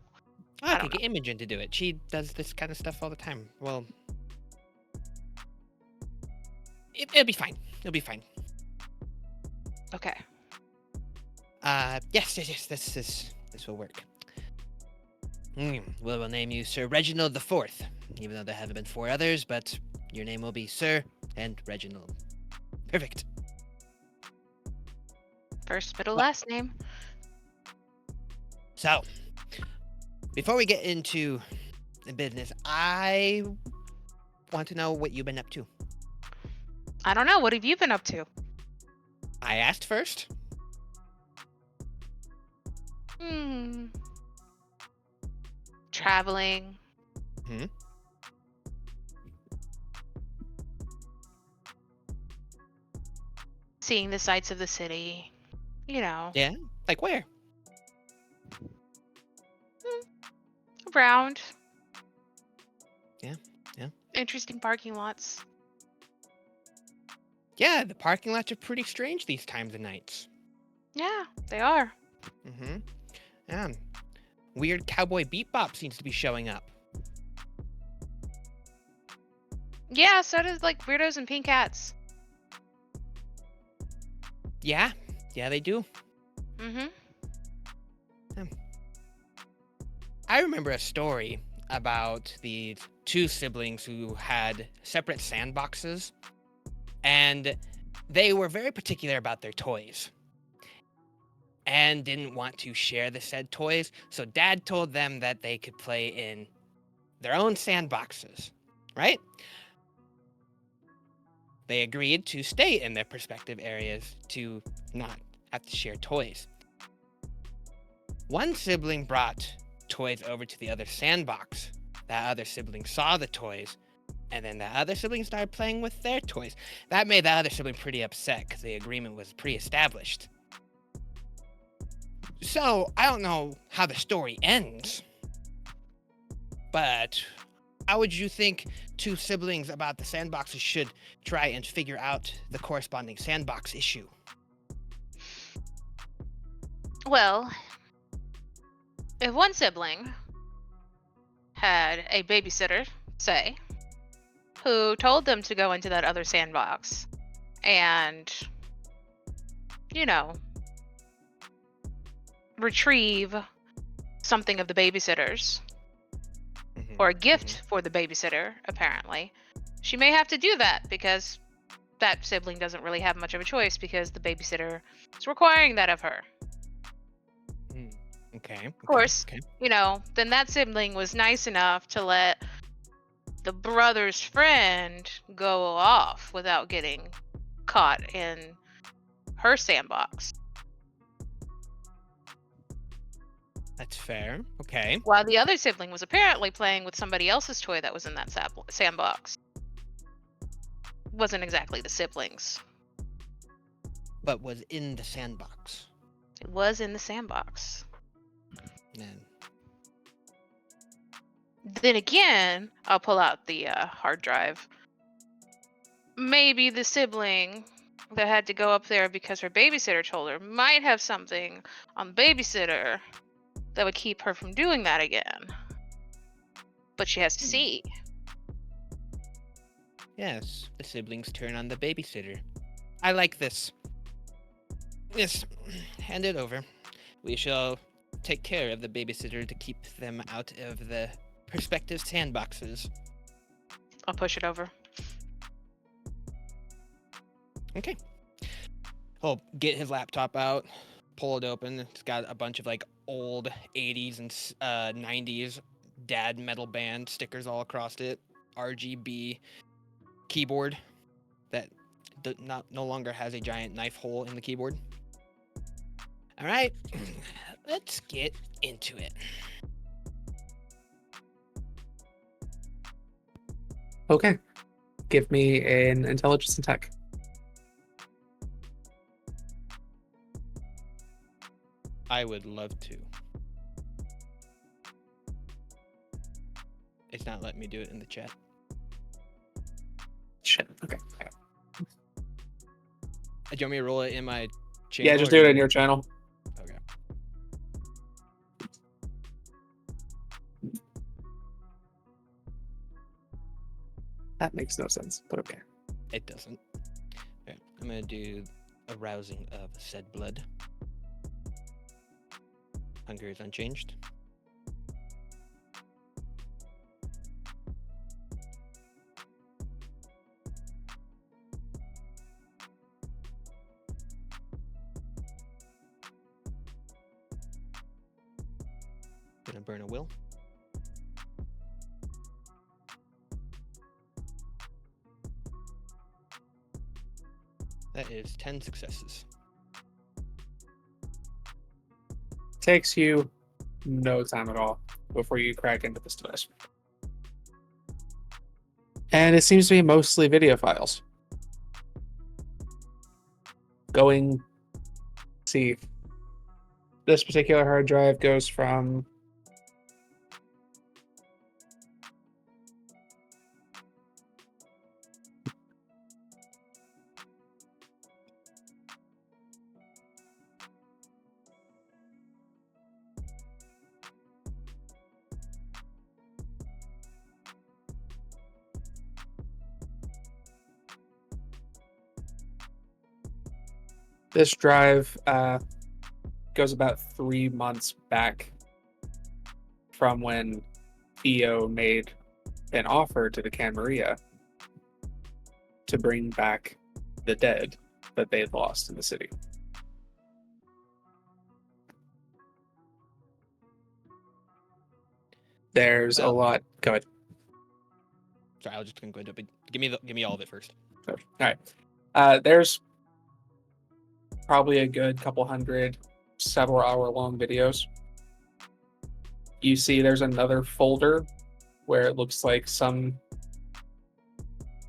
I don't could get Imogen to do it. She does this kind of stuff all the time. Well, it'll be fine. It'll be fine. Okay. Yes. This will work. We'll name you Sir Reginald the Fourth, even though there haven't been 4 others, but your name will be Sir and Reginald. Perfect. First, middle, Well- last name. So, before we get into the business, I want to know what you've been up to. I don't know. What have you been up to? I asked first. Traveling. Mhm. Seeing the sights of the city. You know. Yeah? Like where? Around. Yeah. Interesting parking lots. Yeah, the parking lots are pretty strange these times of nights. Yeah, they are. Mm-hmm. Yeah. Weird cowboy bebop seems to be showing up. Yeah, so does like weirdos and pink hats. Yeah, they do. Mm-hmm. I remember a story about the 2 siblings who had separate sandboxes, and they were very particular about their toys and didn't want to share the said toys, so Dad told them that they could play in their own sandboxes, right? they agreed to stay in their respective areas to not have to share toys. One sibling brought toys over to the other sandbox. That other sibling saw the toys, and then the other sibling started playing with their toys. That made the other sibling pretty upset because the agreement was pre-established. So, I don't know how the story ends, but how would you think two siblings about the sandboxes should try and figure out the corresponding sandbox issue? Well, if one sibling had a babysitter, say, who told them to go into that other sandbox and, you know, retrieve something of the babysitter's, or a gift for the babysitter, apparently, she may have to do that because that sibling doesn't really have much of a choice because the babysitter is requiring that of her. Okay. Of course, then that sibling was nice enough to let the brother's friend go off without getting caught in her sandbox. That's fair. Okay. While the other sibling was apparently playing with somebody else's toy that was in that sandbox. Wasn't exactly the siblings. But was in the sandbox. It was in the sandbox. Then again, I'll pull out the hard drive. Maybe the sibling that had to go up there because her babysitter told her might have something on the babysitter that would keep her from doing that again. But she has to see. Yes, the siblings turn on the babysitter. I like this. Yes, hand it over. We shall take care of the babysitter to keep them out of the prospective sandboxes. I'll push it over. Okay. He'll get his laptop out, pull it open. It's got a bunch of like old 80s and 90s dad metal band stickers all across it. RGB keyboard that no longer has a giant knife hole in the keyboard. All right, let's get into it. Okay. Give me an intelligence and tech. I would love to. It's not letting me do it in the chat. Shit. Okay. Do you want me to roll it in my channel? Yeah, just do it in your channel. Okay. That makes no sense, but okay. It doesn't. Okay. I'm gonna do a rousing of said blood. Hunger is unchanged. Gonna burn a will. That is 10 successes. Takes you no time at all before you crack into this device. And it seems to be mostly video files. Going, see, this particular hard drive goes from this drive goes about 3 months back from when EO made an offer to the Camarilla to bring back the dead that they had lost in the city. There's a Well- lot. Go ahead. Sorry, I was just going to Give me all of it first. All right. There's probably a good couple hundred, several hour long videos. You see there's another folder where it looks like some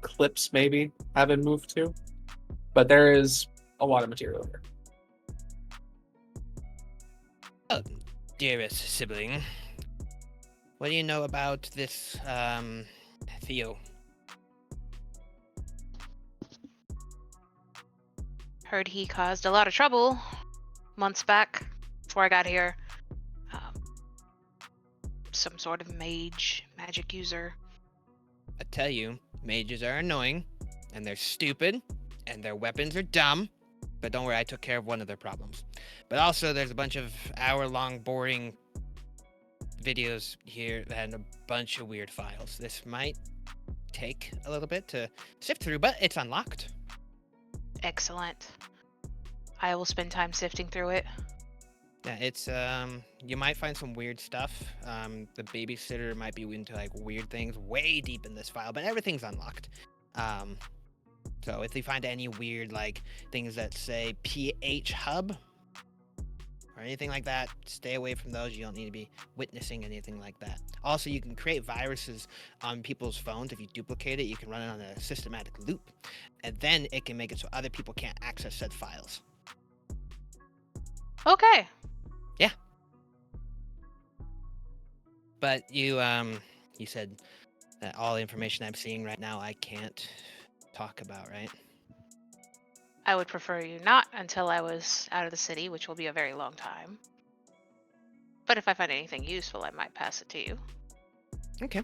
clips maybe have been moved to, but there is a lot of material here. Oh, dearest sibling, what do you know about this Theo? Heard he caused a lot of trouble months back before I got here. Some sort of magic user. I tell you, mages are annoying, and they're stupid, and their weapons are dumb. But don't worry, I took care of one of their problems. But also, there's a bunch of hour-long boring videos here and a bunch of weird files. This might take a little bit to sift through, but it's unlocked. Excellent. I will spend time sifting through it. Yeah, it's you might find some weird stuff. The babysitter might be into like weird things way deep in this file, but everything's unlocked. So if you find any weird like things that say PH hub or anything like that, stay away from those. You don't need to be witnessing anything like that. Also, you can create viruses on people's phones. If you duplicate it, you can run it on a systematic loop, and then it can make it so other people can't access said files. Okay. Yeah. But you said that all the information I'm seeing right now I can't talk about, right? I would prefer you not until I was out of the city, which will be a very long time. But if I find anything useful, I might pass it to you. Okay.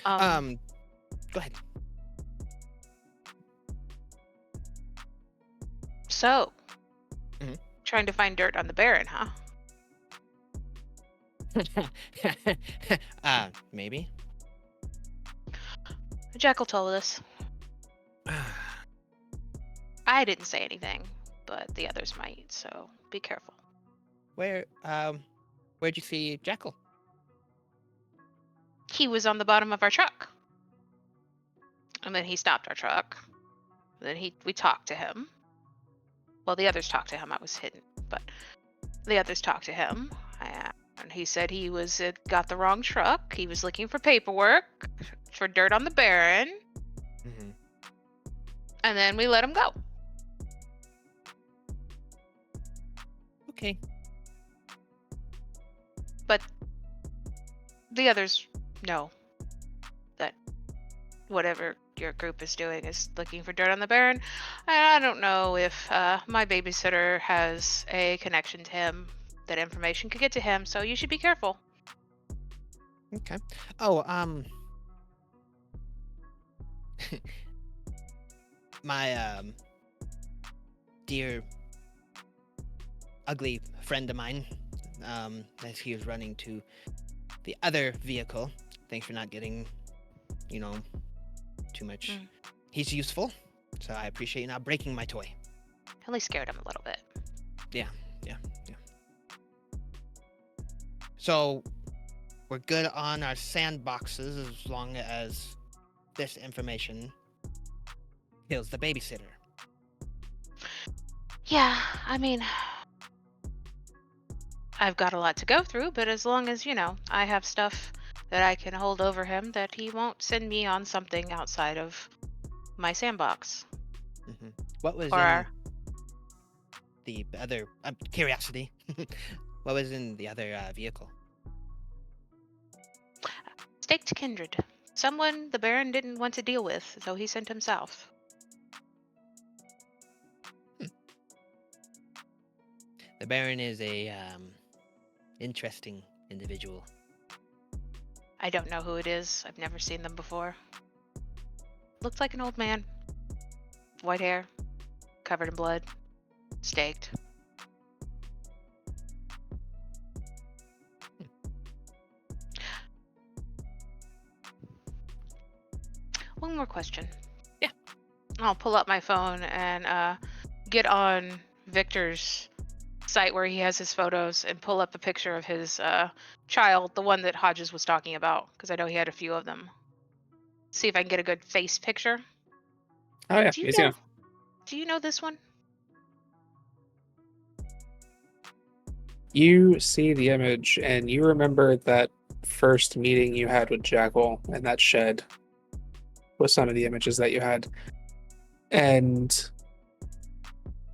Go ahead. So, Mhm. Trying to find dirt on the Baron, huh? Maybe. Jackal told us. I didn't say anything, but the others might, so be careful. Where'd you see Jackal? He was on the bottom of our truck. And then he stopped our truck. Then we talked to him. Well, the others talked to him. I was hidden, but the others talked to him. And he said he got the wrong truck. He was looking for paperwork for dirt on the Baron. Mm-hmm. And then we let him go. Okay. But the others know that whatever your group is doing is looking for dirt on the Baron. I don't know if my babysitter has a connection to him. That information could get to him, so you should be careful. Okay. Oh, my dear ugly friend of mine, as he was running to the other vehicle. Thanks for not getting, too much. He's useful, so I appreciate you not breaking my toy. At least scared him a little bit. Yeah. So, we're good on our sandboxes as long as this information kills the babysitter. Yeah, I mean, I've got a lot to go through, but as long as, I have stuff that I can hold over him, that he won't send me on something outside of my sandbox. Mm-hmm. What was Or the other curiosity? What was in the other vehicle? Staked kindred. Someone the Baron didn't want to deal with, so he sent him south. The Baron is a interesting individual. I don't know who it is. I've never seen them before. Looks like an old man. White hair. Covered in blood. Staked. One more question. Yeah. I'll pull up my phone and get on Victor's site where he has his photos and pull up a picture of his child, the one that Hodges was talking about, because I know he had a few of them. see if I can get a good face picture. Oh yeah, Do you you see know? him. Do you know this one? You see the image, and you remember that first meeting you had with Jackal and that shed with some of the images that you had. And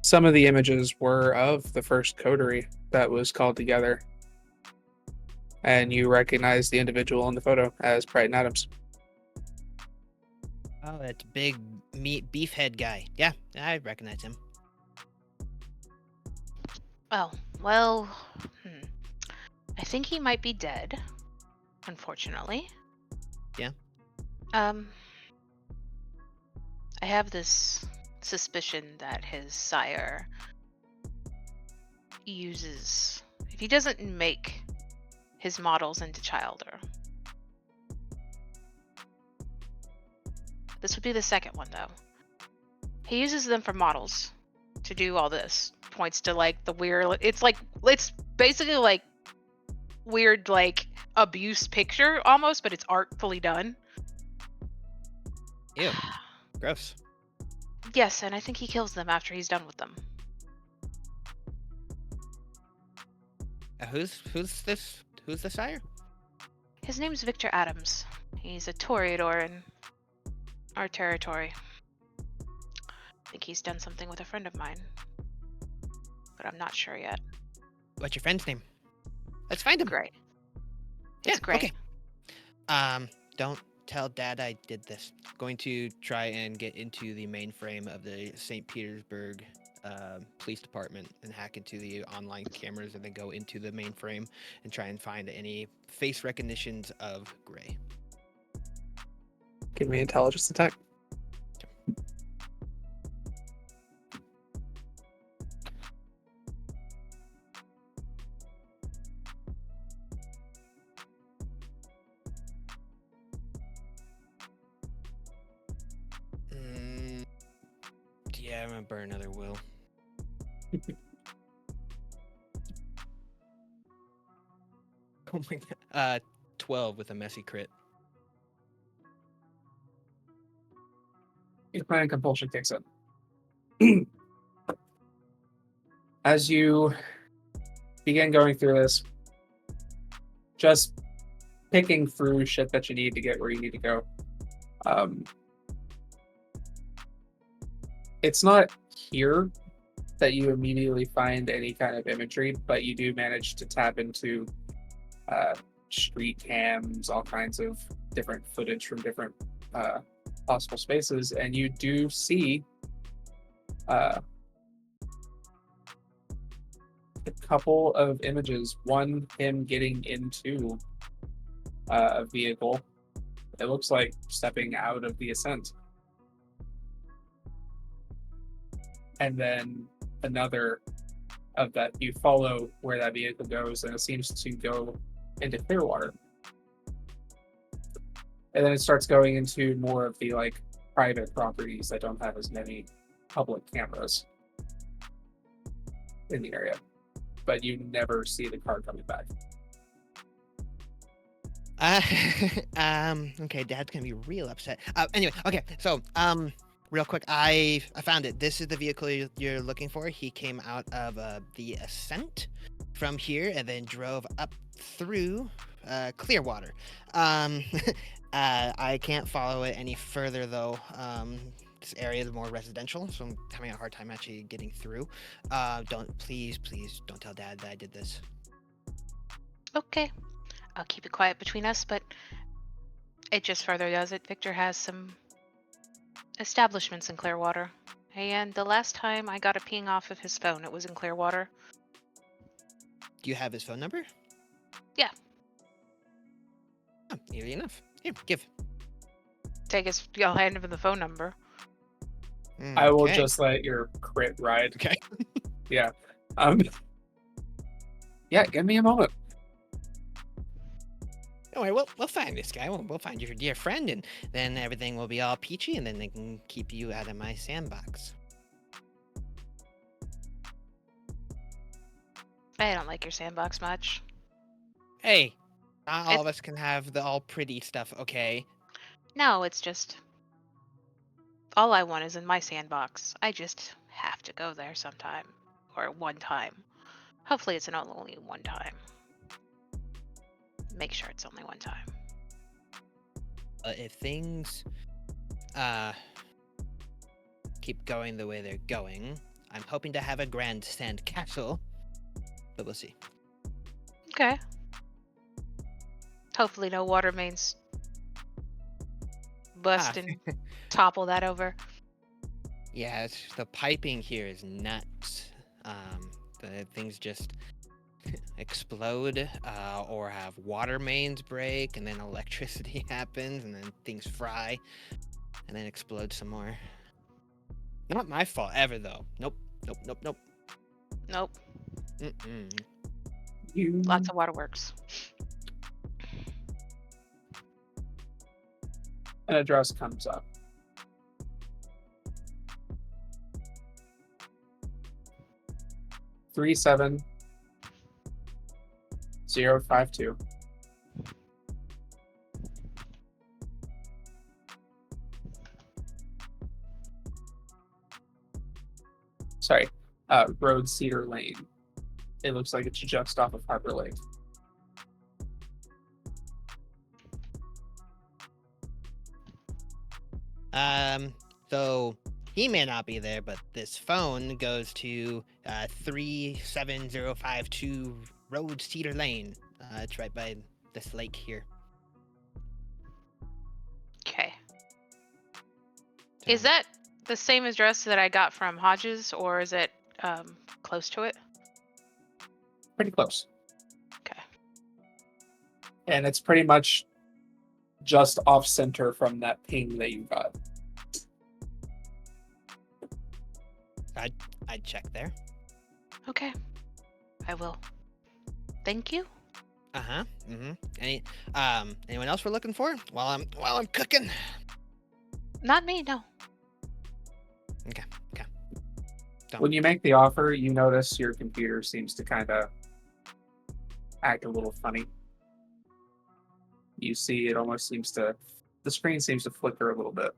some of the images were of the first coterie that was called together. And you recognize the individual in the photo as Brighton Adams. Oh, that big meat beefhead guy. Yeah, I recognize him. Oh, well, I think he might be dead, unfortunately. Yeah. I have this suspicion that his sire uses, if he doesn't make his models into childer. This would be the second one, though. He uses them for models to do all this. Points to like the weird, it's basically like weird like abuse picture almost, but it's artfully done. Ew. Gross. Yes, and I think he kills them after he's done with them. Who's this? Who's the sire? His name's Victor Adams. He's a Toreador in our territory. I think he's done something with a friend of mine, but I'm not sure yet. What's your friend's name? Let's find him. Great. Yeah, It's great. Okay. Don't tell Dad I did this. Going to try and get into the mainframe of the St. Petersburg Police Department and hack into the online cameras and then go into the mainframe and try and find any face recognitions of Gray. Give me intelligence attack. Yeah, I'm gonna burn another will. Oh my god. 12 with a messy crit. Your plan compulsion kicks in. As you begin going through this, just picking through shit that you need to get where you need to go. It's not here that you immediately find any kind of imagery, but you do manage to tap into street cams, all kinds of different footage from different possible spaces, and you do see a couple of images. One, him getting into a vehicle. It looks like stepping out of the Ascent. And then another of that, you follow where that vehicle goes, and it seems to go into Clearwater. And then it starts going into more of the like private properties that don't have as many public cameras in the area. But you never see the car coming back. Okay, Dad's gonna be real upset. Anyway, okay, so, real quick, I found it. This is the vehicle you're looking for. He came out of the Ascent from here and then drove up through Clearwater. I can't follow it any further though. This area is more residential, so I'm having a hard time actually getting through. Please don't tell Dad that I did this. Okay. I'll keep it quiet between us, but it just further does it. Victor has some establishments in Clearwater. And the last time I got a ping off of his phone, it was in Clearwater. Do you have his phone number? Yeah. Oh, easy enough. Here, give. I'll hand him the phone number. I will Okay. just let your crit ride. Okay. Yeah. Yeah, give me a moment. Don't worry, we'll find this guy. We'll find your dear friend, and then everything will be all peachy, and then they can keep you out of my sandbox. I don't like your sandbox much. Hey, not all of us can have the all pretty stuff, okay? No, it's just all I want is in my sandbox. I just have to go there sometime or one time. Hopefully, it's not only one time. Make sure it's only one time. If things keep going the way they're going, I'm hoping to have a grand sand castle, but we'll see. Okay. Hopefully, no water mains bust and topple that over. Yeah, the piping here is nuts. The things just explode or have water mains break, and then electricity happens, and then things fry, and then explode some more. Not my fault ever, though. Nope. Nope. Mm-mm. Lots of waterworks. An address comes up. Three 7-052. Sorry, Road Cedar Lane. It looks like it's just off of Harbor Lake. So he may not be there, but this phone goes to 37052 Road Cedar Lane. It's right by this lake here. Okay. Is So- that the same address that I got from Hodges, or is it close to it? Pretty close. Okay. And it's pretty much just off center from that ping that you got. I'd check there. Okay. I will. Thank you. Anyone else we're looking for while I'm cooking? Not me, no. Okay. When you make the offer, you notice your computer seems to kind of act a little funny. You see it almost seems to, the screen seems to flicker a little bit.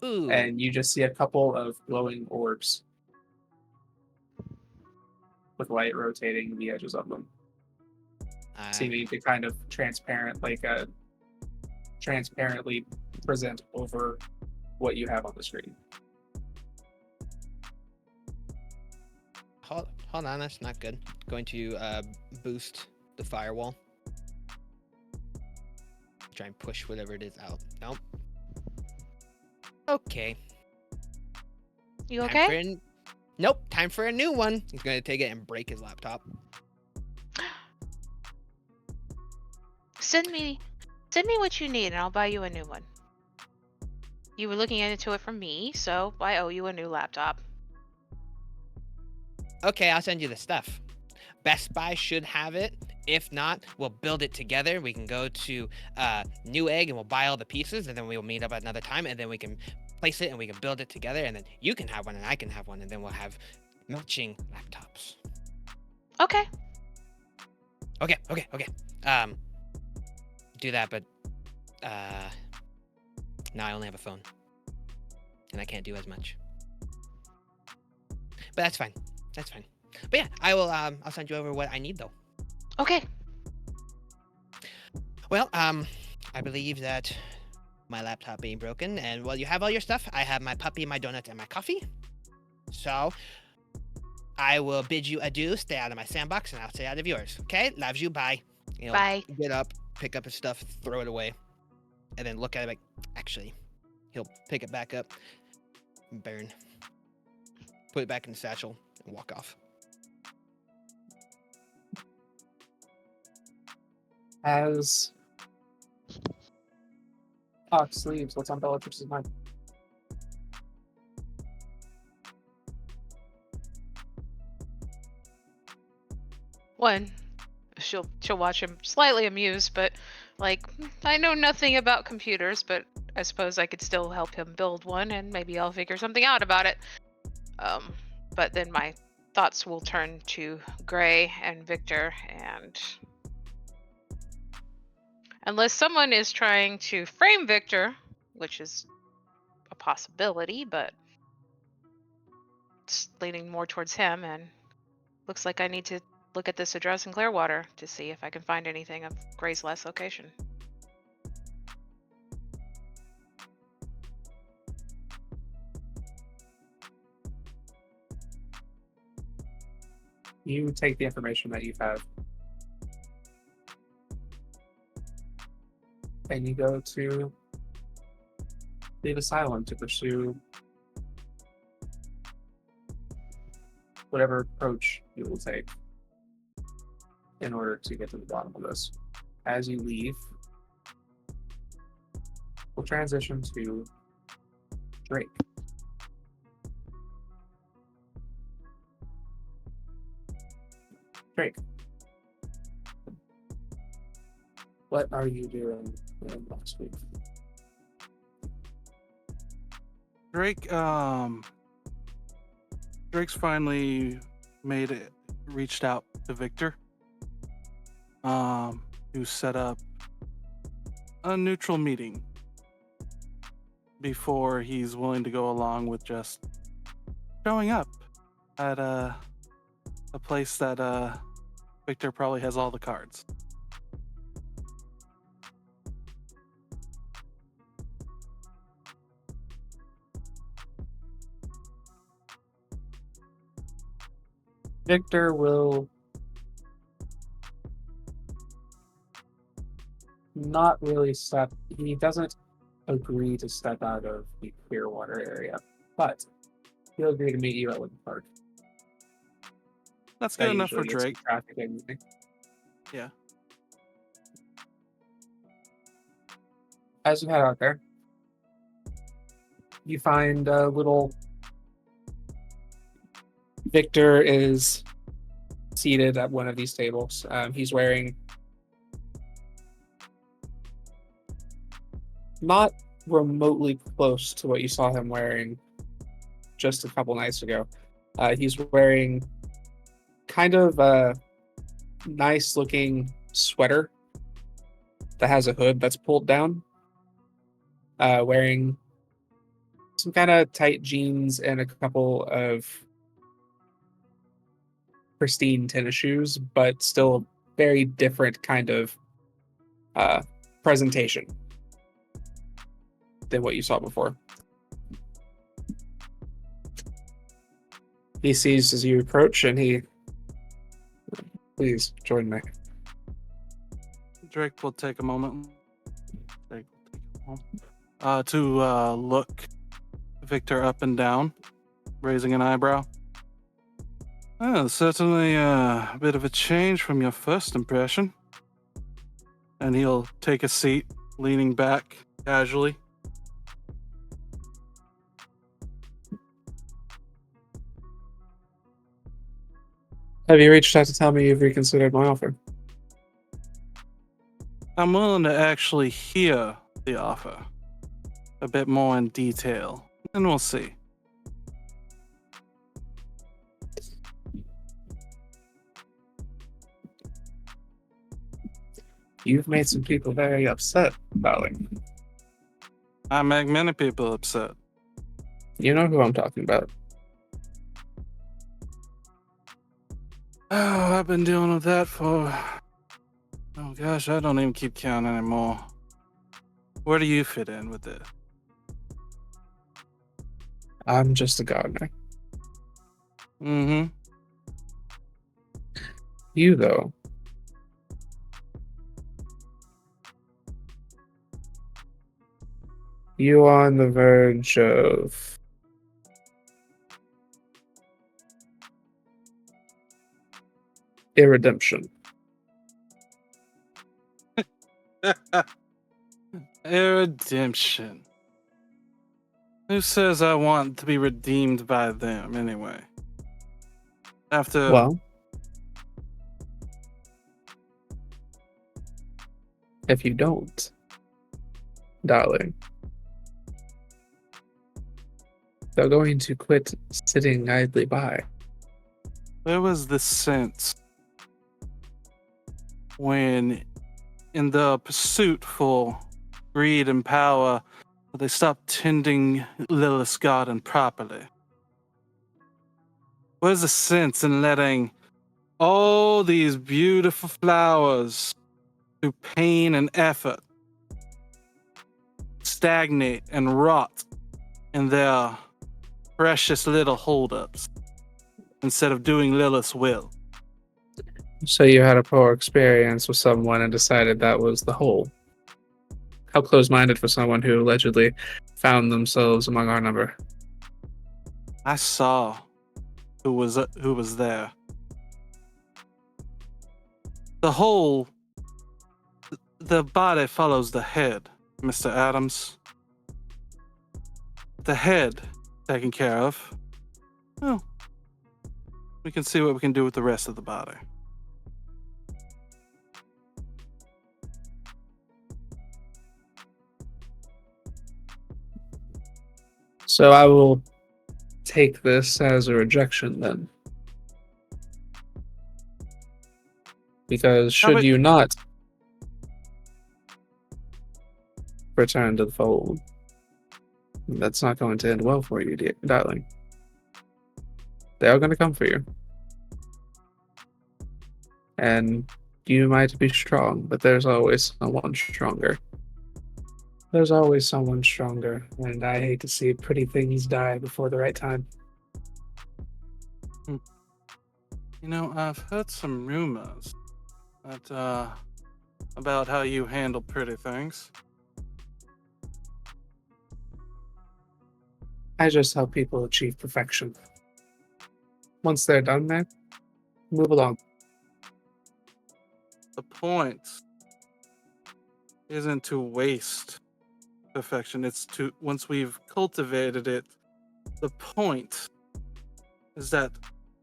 Ooh. And you just see a couple of glowing orbs with light rotating the edges of them, seeming to kind of transparently present over what you have on the screen. Hold on, that's not good. Going to boost the firewall. Try and push whatever it is out. Nope. Okay. You Time okay? for Nope. Time for a new one. He's going to take it and break his laptop. Send me what you need and I'll buy you a new one. You were looking into it from me, so I owe you a new laptop. Okay, I'll send you the stuff. Best Buy should have it. If not, we'll build it together. We can go to Newegg and we'll buy all the pieces, and then we'll meet up at another time, and then we can place it and we can build it together, and then you can have one and I can have one, and then we'll have matching laptops. Okay. Okay. Do that, but now I only have a phone, and I can't do as much. But that's fine. But yeah, I will. I'll send you over what I need, though. Okay. Well, I believe that my laptop being broken, and while you have all your stuff, I have my puppy, my donuts, and my coffee. So I will bid you adieu. Stay out of my sandbox, and I'll stay out of yours. Okay? Loves you. Bye. Bye. Get up, pick up his stuff, throw it away, and then look at it like, actually, he'll pick it back up, and burn, put it back in the satchel, and walk off. As Ox leaves, what's on Bellatrix's mind? One, she'll watch him slightly amused, but like, I know nothing about computers, but I suppose I could still help him build one, and maybe I'll figure something out about it. But then my thoughts will turn to Gray and Victor, and Unless someone is trying to frame Victor, which is a possibility, but it's leaning more towards him, and looks like I need to look at this address in Clearwater to see if I can find anything of Gray's last location. You take the information that you have, and you go to the asylum to pursue whatever approach you will take in order to get to the bottom of this. As you leave, we'll transition to Drake. Drake, what are you doing in last week? Drake's finally reached out to Victor, who set up a neutral meeting before he's willing to go along with just showing up at a place that Victor probably has all the cards. Victor will not really he doesn't agree to step out of the Clearwater area, but he'll agree to meet you at Lincoln Park. That's That good enough for usually gets Drake. traffic and everything. Yeah. As you head out there, you find a little Victor is seated at one of these tables. He's wearing not remotely close to what you saw him wearing just a couple nights ago. He's wearing kind of a nice looking sweater that has a hood that's pulled down. Wearing some kind of tight jeans and a couple of pristine tennis shoes, but still very different kind of presentation than what you saw before. He sees as you approach and he, please join me. Drake will take a moment. To look Victor up and down, raising an eyebrow. Well, certainly a bit of a change from your first impression. And he'll take a seat, leaning back casually. Have you reached out to tell me you've reconsidered my offer? I'm willing to actually hear the offer a bit more in detail, and we'll see. You've made some people very upset, darling. I make many people upset. You know who I'm talking about. Oh, I've been dealing with that for... Oh gosh, I don't even keep count anymore. Where do you fit in with it? I'm just a gardener. Mm-hmm. You, though. You are on the verge of irredemption. Redemption. Who says I want to be redeemed by them anyway? After... Well, if you don't, darling, they're going to quit sitting idly by. There was the sense when in the pursuit for greed and power, they stopped tending Lilith's garden properly. Where's the sense in letting all these beautiful flowers, through pain and effort, stagnate and rot in their precious little holdups instead of doing Lilith's will? So you had a poor experience with someone and decided that was the whole. How close-minded for someone who allegedly found themselves among our number. I saw who was there. The whole, the body follows the head, Mr. Adams. The head taken care of. Well, we can see what we can do with the rest of the body. So I will take this as a rejection then. Because How should about- you not return to the fold, that's not going to end well for you, darling. They are going to come for you. And you might be strong, but there's always someone stronger. There's always someone stronger, and I hate to see pretty things die before the right time. You know, I've heard some rumors that, about how you handle pretty things. I just help people achieve perfection. Once they're done there, move along. The point isn't to waste perfection, it's to, once we've cultivated it, the point is that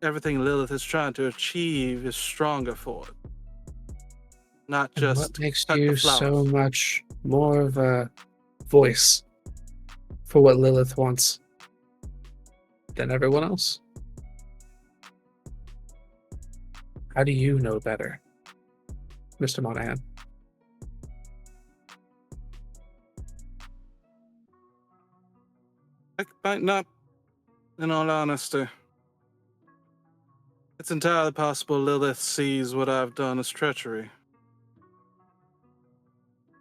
everything Lilith is trying to achieve is stronger for it. Not And just what makes cut you the flowers. so much more of a voice for what Lilith wants than everyone else? How do you know better, Mr. Monahan? I might not, in all honesty. It's entirely possible Lilith sees what I've done as treachery.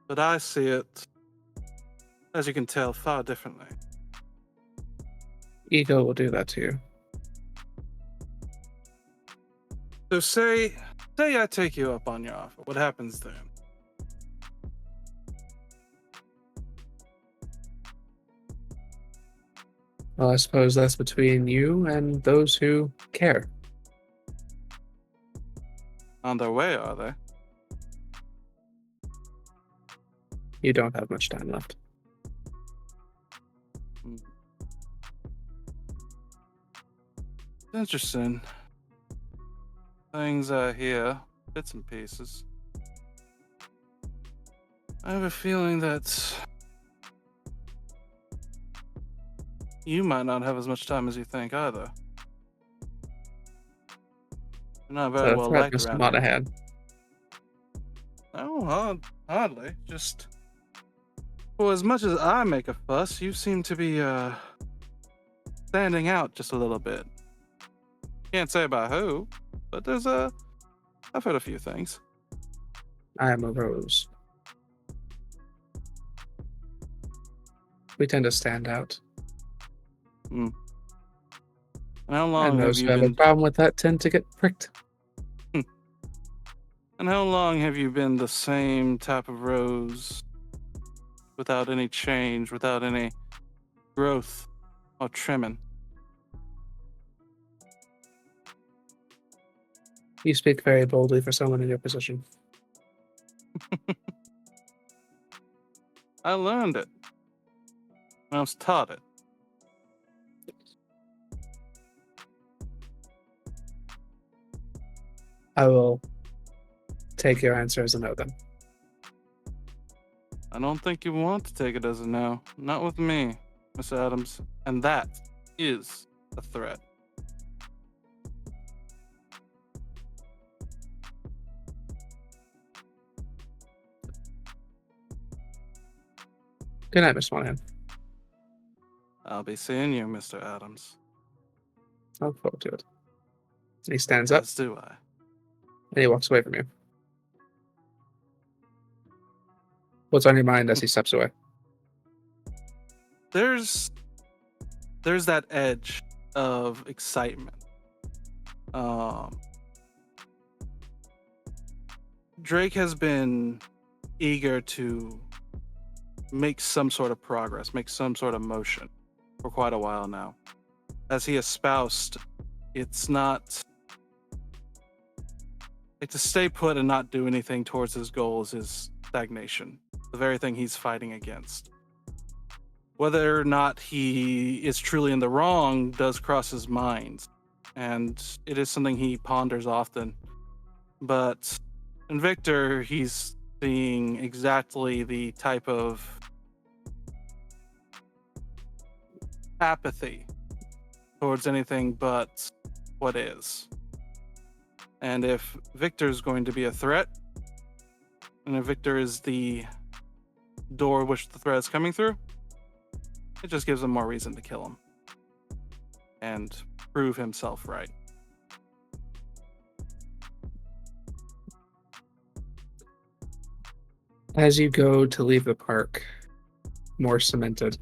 But I see it, as you can tell, far differently. Ego will do that to you. So say I take you up on your offer. What happens then? Well, I suppose that's between you and those who care. On their way, are they? You don't have much time left. Interesting. Things I hear, bits and pieces. I have a feeling that you might not have as much time as you think either. You're not very So, well threat, liked Mr. around here. Monahan. No, hardly. Just, well, as much as I make a fuss, you seem to be standing out just a little bit. Can't say about who, but I've heard a few things. I am a rose. We tend to stand out. And how And long have those you who have a been? problem with that tend to get pricked. And how long have you been the same type of rose, without any change, without any growth or trimming? You speak very boldly for someone in your position. I learned it. I was taught it. I will take your answer as a no then. I don't think you want to take it as a no. Not with me, Mr. Adams. And that is a threat. Good night, Mr. Monahan. I'll be seeing you, Mr. Adams. I look forward to it. And he stands up As do I. and he walks away from you. What's on your mind as he steps away? There's that edge of excitement. Drake has been eager to make some sort of progress, make some sort of motion for quite a while now. As he espoused, it's not like to stay put and not do anything towards his goals is stagnation, the very thing he's fighting against. Whether or not he is truly in the wrong does cross his mind, and it is something he ponders often. But in Victor, he's seeing exactly the type of apathy towards anything but what is. And if Victor's going to be a threat, and if Victor is the door which the threat is coming through, it just gives him more reason to kill him and prove himself right. As you go to leave the park, more cemented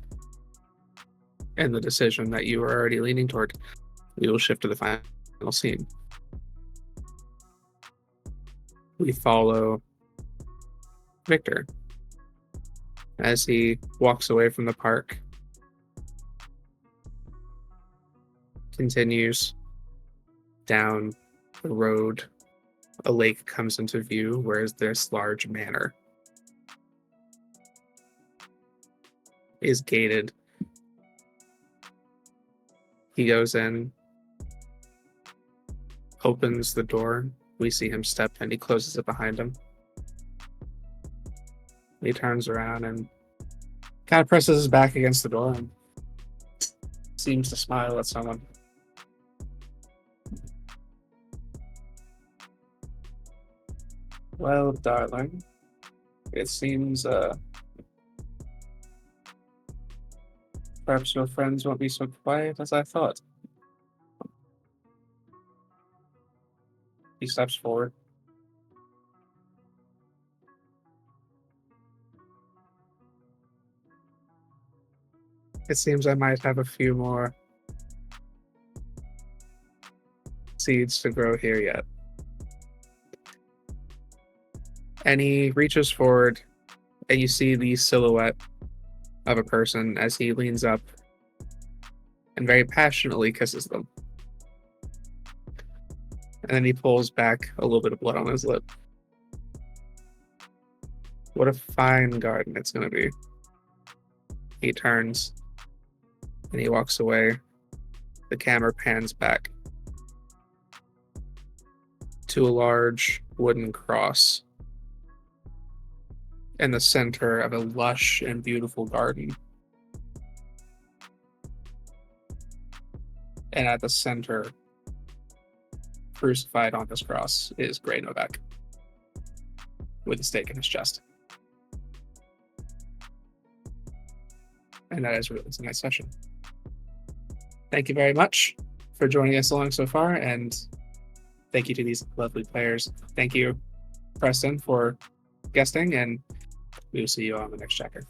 in the decision that you were already leaning toward, we will shift to the final scene. We follow Victor as he walks away from the park, continues down the road. A lake comes into view, whereas this large manor is gated. He goes in, opens the door. We see him step and he closes it behind him. He turns around and kind of presses his back against the door and seems to smile at someone. Well, darling, it seems perhaps your friends won't be so quiet as I thought. He steps forward. It seems I might have a few more seeds to grow here yet. And he reaches forward, and you see the silhouette of a person as he leans up and very passionately kisses them. And then he pulls back a little bit of blood on his lip. What a fine garden it's going to be. He turns and he walks away. The camera pans back to a large wooden cross in the center of a lush and beautiful garden. And at the center, crucified on this cross, is Grey Novak with a stake in his chest. And that is really tonight's session. Thank you very much for joining us along so far, and thank you to these lovely players. Thank you, Preston, for guesting, and we will see you on the next chapter.